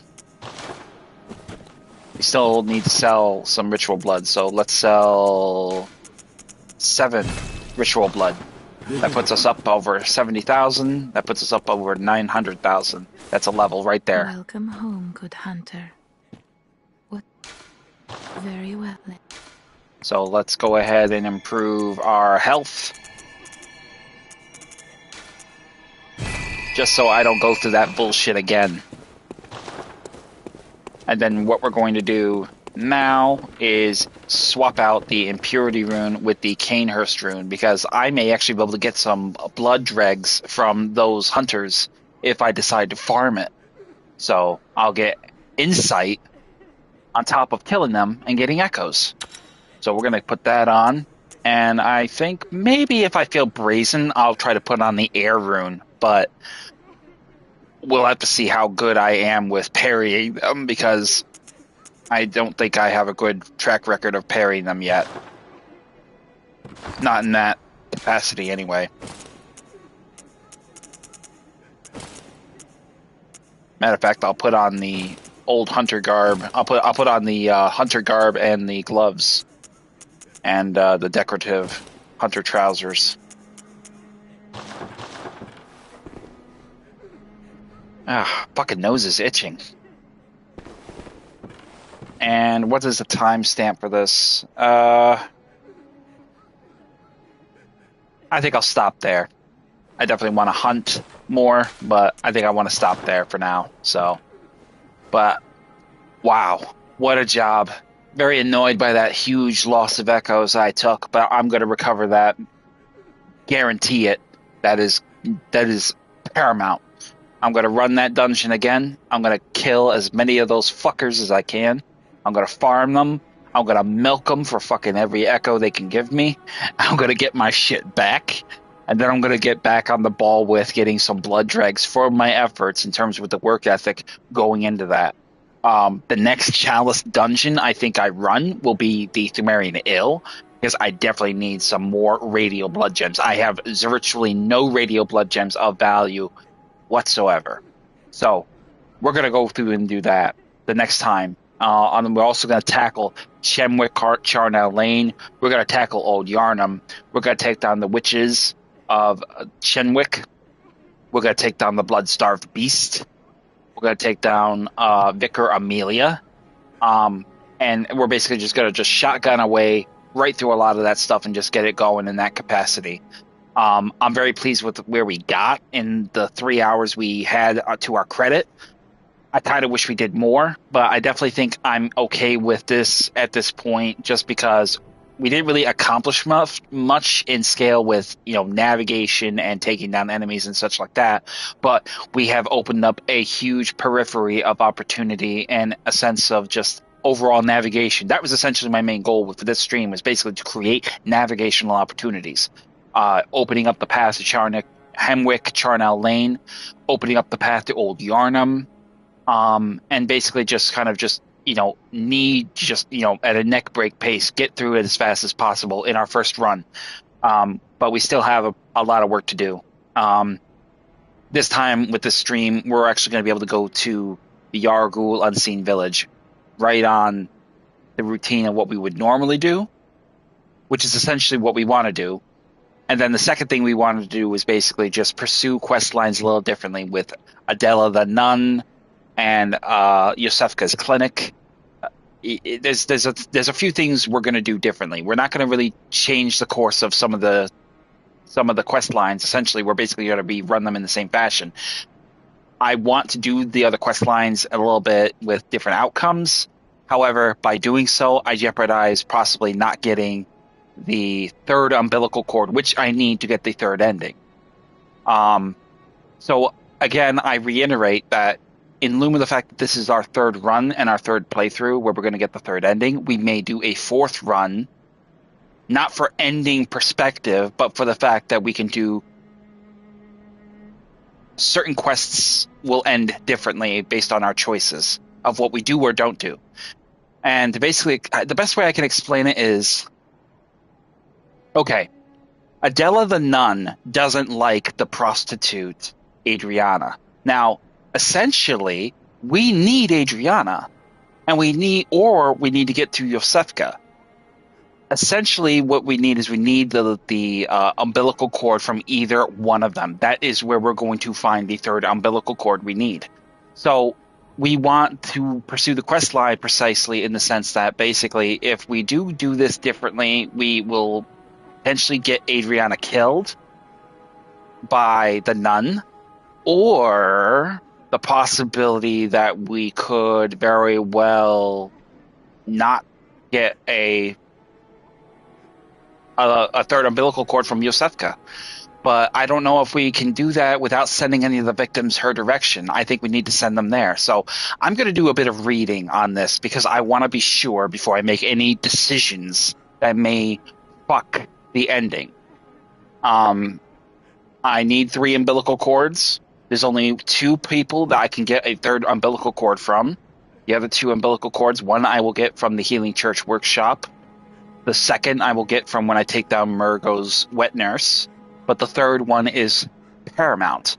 We still need to sell some Ritual Blood, so let's sell 7 Ritual Blood. That puts us up over 70,000. That puts us up over 900,000. That's a level right there. Welcome home, good hunter. What? Very well. So let's go ahead and improve our health. Just so I don't go through that bullshit again. And then what we're going to do now is swap out the Impurity Rune with the Canehurst Rune, because I may actually be able to get some blood dregs from those hunters if I decide to farm it. So I'll get Insight on top of killing them and getting echoes. So we're going to put that on. And I think maybe if I feel brazen, I'll try to put on the air rune, but we'll have to see how good I am with parrying them, because I don't think I have a good track record of parrying them yet. Not in that capacity, anyway. Matter of fact, I'll put on the old hunter garb. I'll put on the hunter garb and the gloves, and the decorative hunter trousers. Ah, fucking nose is itching. And what is the timestamp for this? I think I'll stop there. I definitely want to hunt more, but I think I want to stop there for now. So, but wow, what a job. Very annoyed by that huge loss of echoes I took, but I'm going to recover that. Guarantee it. That is paramount. I'm going to run that dungeon again. I'm going to kill as many of those fuckers as I can. I'm going to farm them. I'm going to milk them for fucking every echo they can give me. I'm going to get my shit back. And then I'm going to get back on the ball with getting some blood dregs for my efforts in terms of the work ethic going into that. The next Chalice Dungeon I think I run will be the Thumerian Ill, because I definitely need some more radial blood gems. I have virtually no radial blood gems of value whatsoever. So we're going to go through and do that the next time. And we're also going to tackle Chenwick, Charnel Lane. We're going to tackle Old Yarnham. We're going to take down the witches of Chenwick. We're going to take down the blood-starved beast. We're going to take down Vicar Amelia. And we're basically just going to just shotgun away right through a lot of that stuff and just get it going in that capacity. I'm very pleased with where we got in the 3 hours we had to our credit. I kind of wish we did more, but I definitely think I'm okay with this at this point, just because we didn't really accomplish much in scale with, navigation and taking down enemies and such like that. But we have opened up a huge periphery of opportunity and a sense of just overall navigation. That was essentially my main goal with this stream, was basically to create navigational opportunities. Opening up the path to Hemwick, Charnel Lane, opening up the path to Old Yarnham, and basically just kind of at a neck break pace, get through it as fast as possible in our first run. But we still have a lot of work to do. This time with this stream, we're actually going to be able to go to the Yargul Unseen Village, right on the routine of what we would normally do, which is essentially what we want to do. And then the second thing we wanted to do was basically just pursue quest lines a little differently with Adela the Nun and Yosefka's Clinic. There's a few things we're going to do differently. We're not going to really change the course of some of the quest lines. Essentially, we're basically going to run them in the same fashion. I want to do the other quest lines a little bit with different outcomes. However, by doing so, I jeopardize possibly not getting the third umbilical cord, which I need to get the third ending. So again, I reiterate that in lieu of the fact that this is our third run and our third playthrough where we're going to get the third ending, we may do a fourth run, not for ending perspective, but for the fact that we can do certain quests will end differently based on our choices of what we do or don't do. And basically, the best way I can explain it is, okay, Adela the Nun doesn't like the prostitute Adriana. Now, essentially, we need Adriana, and we need to get to Yosefka. Essentially, what we need is the umbilical cord from either one of them. That is where we're going to find the third umbilical cord we need. So we want to pursue the quest line precisely in the sense that basically, if we do this differently, we will potentially get Adriana killed by the nun, or the possibility that we could very well not get a third umbilical cord from Yosefka. But I don't know if we can do that without sending any of the victims her direction. I think we need to send them there. So I'm going to do a bit of reading on this because I want to be sure before I make any decisions that may fuck the ending. I need 3 umbilical cords. There's only 2 people that I can get a 3rd umbilical cord from. The other 2 umbilical cords, one I will get from the Healing Church workshop. The second I will get from when I take down Murgo's wet nurse. But the 3rd one is paramount.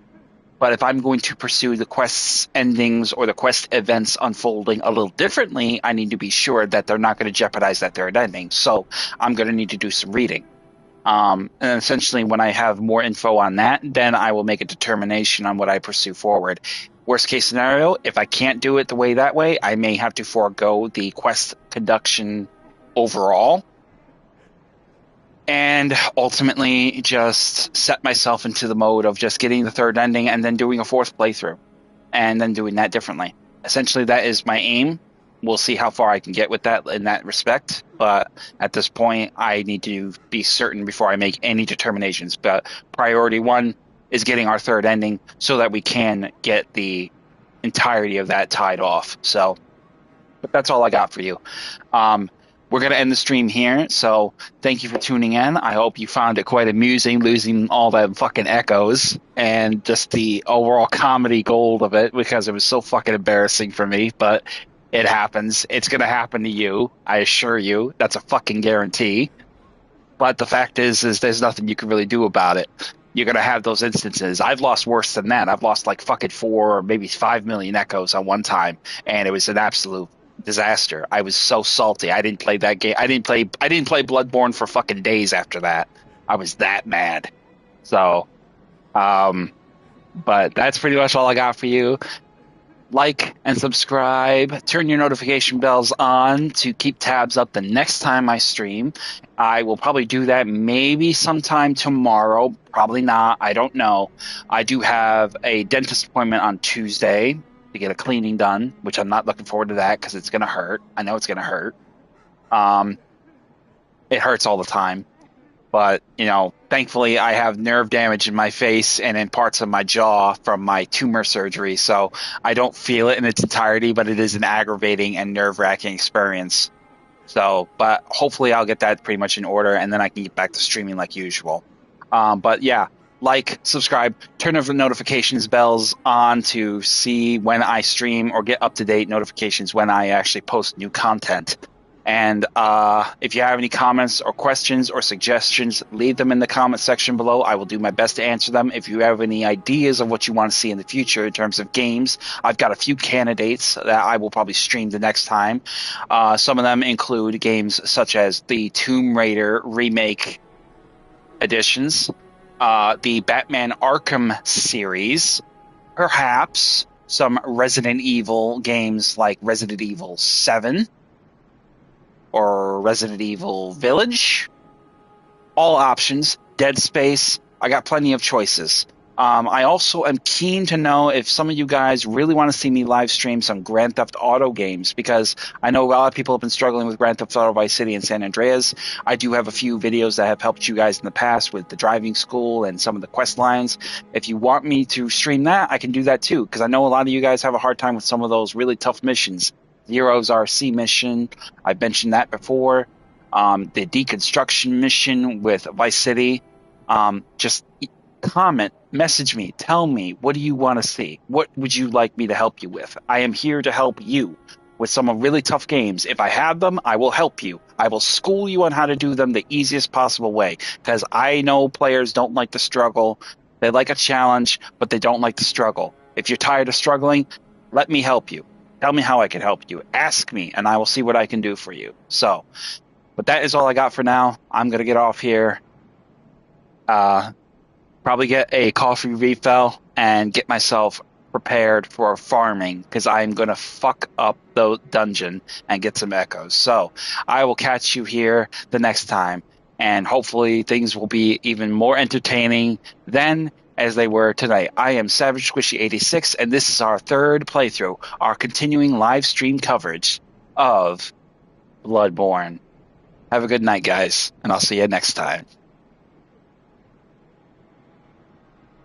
But if I'm going to pursue the quest's endings or the quest events unfolding a little differently, I need to be sure that they're not going to jeopardize that 3rd ending. So I'm going to need to do some reading. And essentially, when I have more info on that, then I will make a determination on what I pursue forward. Worst case scenario, if I can't do it the way that way, I may have to forego the quest conduction overall. And ultimately just set myself into the mode of just getting the 3rd ending and then doing a 4th playthrough. And then doing that differently. Essentially, that is my aim. We'll see how far I can get with that in that respect. But at this point, I need to be certain before I make any determinations. But priority 1 is getting our 3rd ending so that we can get the entirety of that tied off. So, but that's all I got for you. We're going to end the stream here. So thank you for tuning in. I hope you found it quite amusing, losing all that fucking echoes and just the overall comedy gold of it, because it was so fucking embarrassing for me. But it happens. It's going to happen to you. I assure you. That's a fucking guarantee. But the fact is there's nothing you can really do about it. You're going to have those instances. I've lost worse than that. I've lost like fucking 4 or maybe 5 million echoes on one time. And it was an absolute disaster. I was so salty. I didn't play that game. I didn't play Bloodborne for fucking days after that. I was that mad. So, but that's pretty much all I got for you. Like and subscribe. Turn your notification bells on to keep tabs up the next time I stream. I will probably do that maybe sometime tomorrow. Probably not. I don't know. I do have a dentist appointment on Tuesday to get a cleaning done, which I'm not looking forward to that because it's going to hurt. I know it's going to hurt. It hurts all the time. But, you know, thankfully I have nerve damage in my face and in parts of my jaw from my tumor surgery, so I don't feel it in its entirety, but it is an aggravating and nerve-wracking experience. So, but hopefully I'll get that pretty much in order, and then I can get back to streaming like usual. But yeah, like, subscribe, turn the notifications bells on to see when I stream or get up-to-date notifications when I actually post new content. And if you have any comments or questions or suggestions, leave them in the comment section below. I will do my best to answer them. If you have any ideas of what you want to see in the future in terms of games, I've got a few candidates that I will probably stream the next time. Some of them include games such as the Tomb Raider remake editions, the Batman Arkham series, perhaps some Resident Evil games like Resident Evil 7, or Resident Evil Village. All options. Dead Space. I got plenty of choices. I also am keen to know if some of you guys really want to see me live stream some Grand Theft Auto games, because I know a lot of people have been struggling with Grand Theft Auto Vice City and San Andreas. I do have a few videos that have helped you guys in the past with the driving school and some of the quest lines. If you want me to stream that, I can do that too, because I know a lot of you guys have a hard time with some of those really tough missions. Zero's RC mission, I've mentioned that before. The deconstruction mission with Vice City. Just comment, message me, tell me, what do you want to see? What would you like me to help you with? I am here to help you with some really tough games. If I have them, I will help you. I will school you on how to do them the easiest possible way, because I know players don't like the struggle. They like a challenge, but they don't like the struggle. If you're tired of struggling, let me help you. Tell me how I can help you. Ask me, and I will see what I can do for you. So, but that is all I got for now. I'm going to get off here. Probably get a coffee refill and get myself prepared for farming, because I'm going to fuck up the dungeon and get some echoes. So, I will catch you here the next time, and hopefully things will be even more entertaining than as they were tonight. I am Savage Squishy 86, and this is our 3rd playthrough, our continuing live stream coverage of Bloodborne. Have a good night, guys, and I'll see you next time.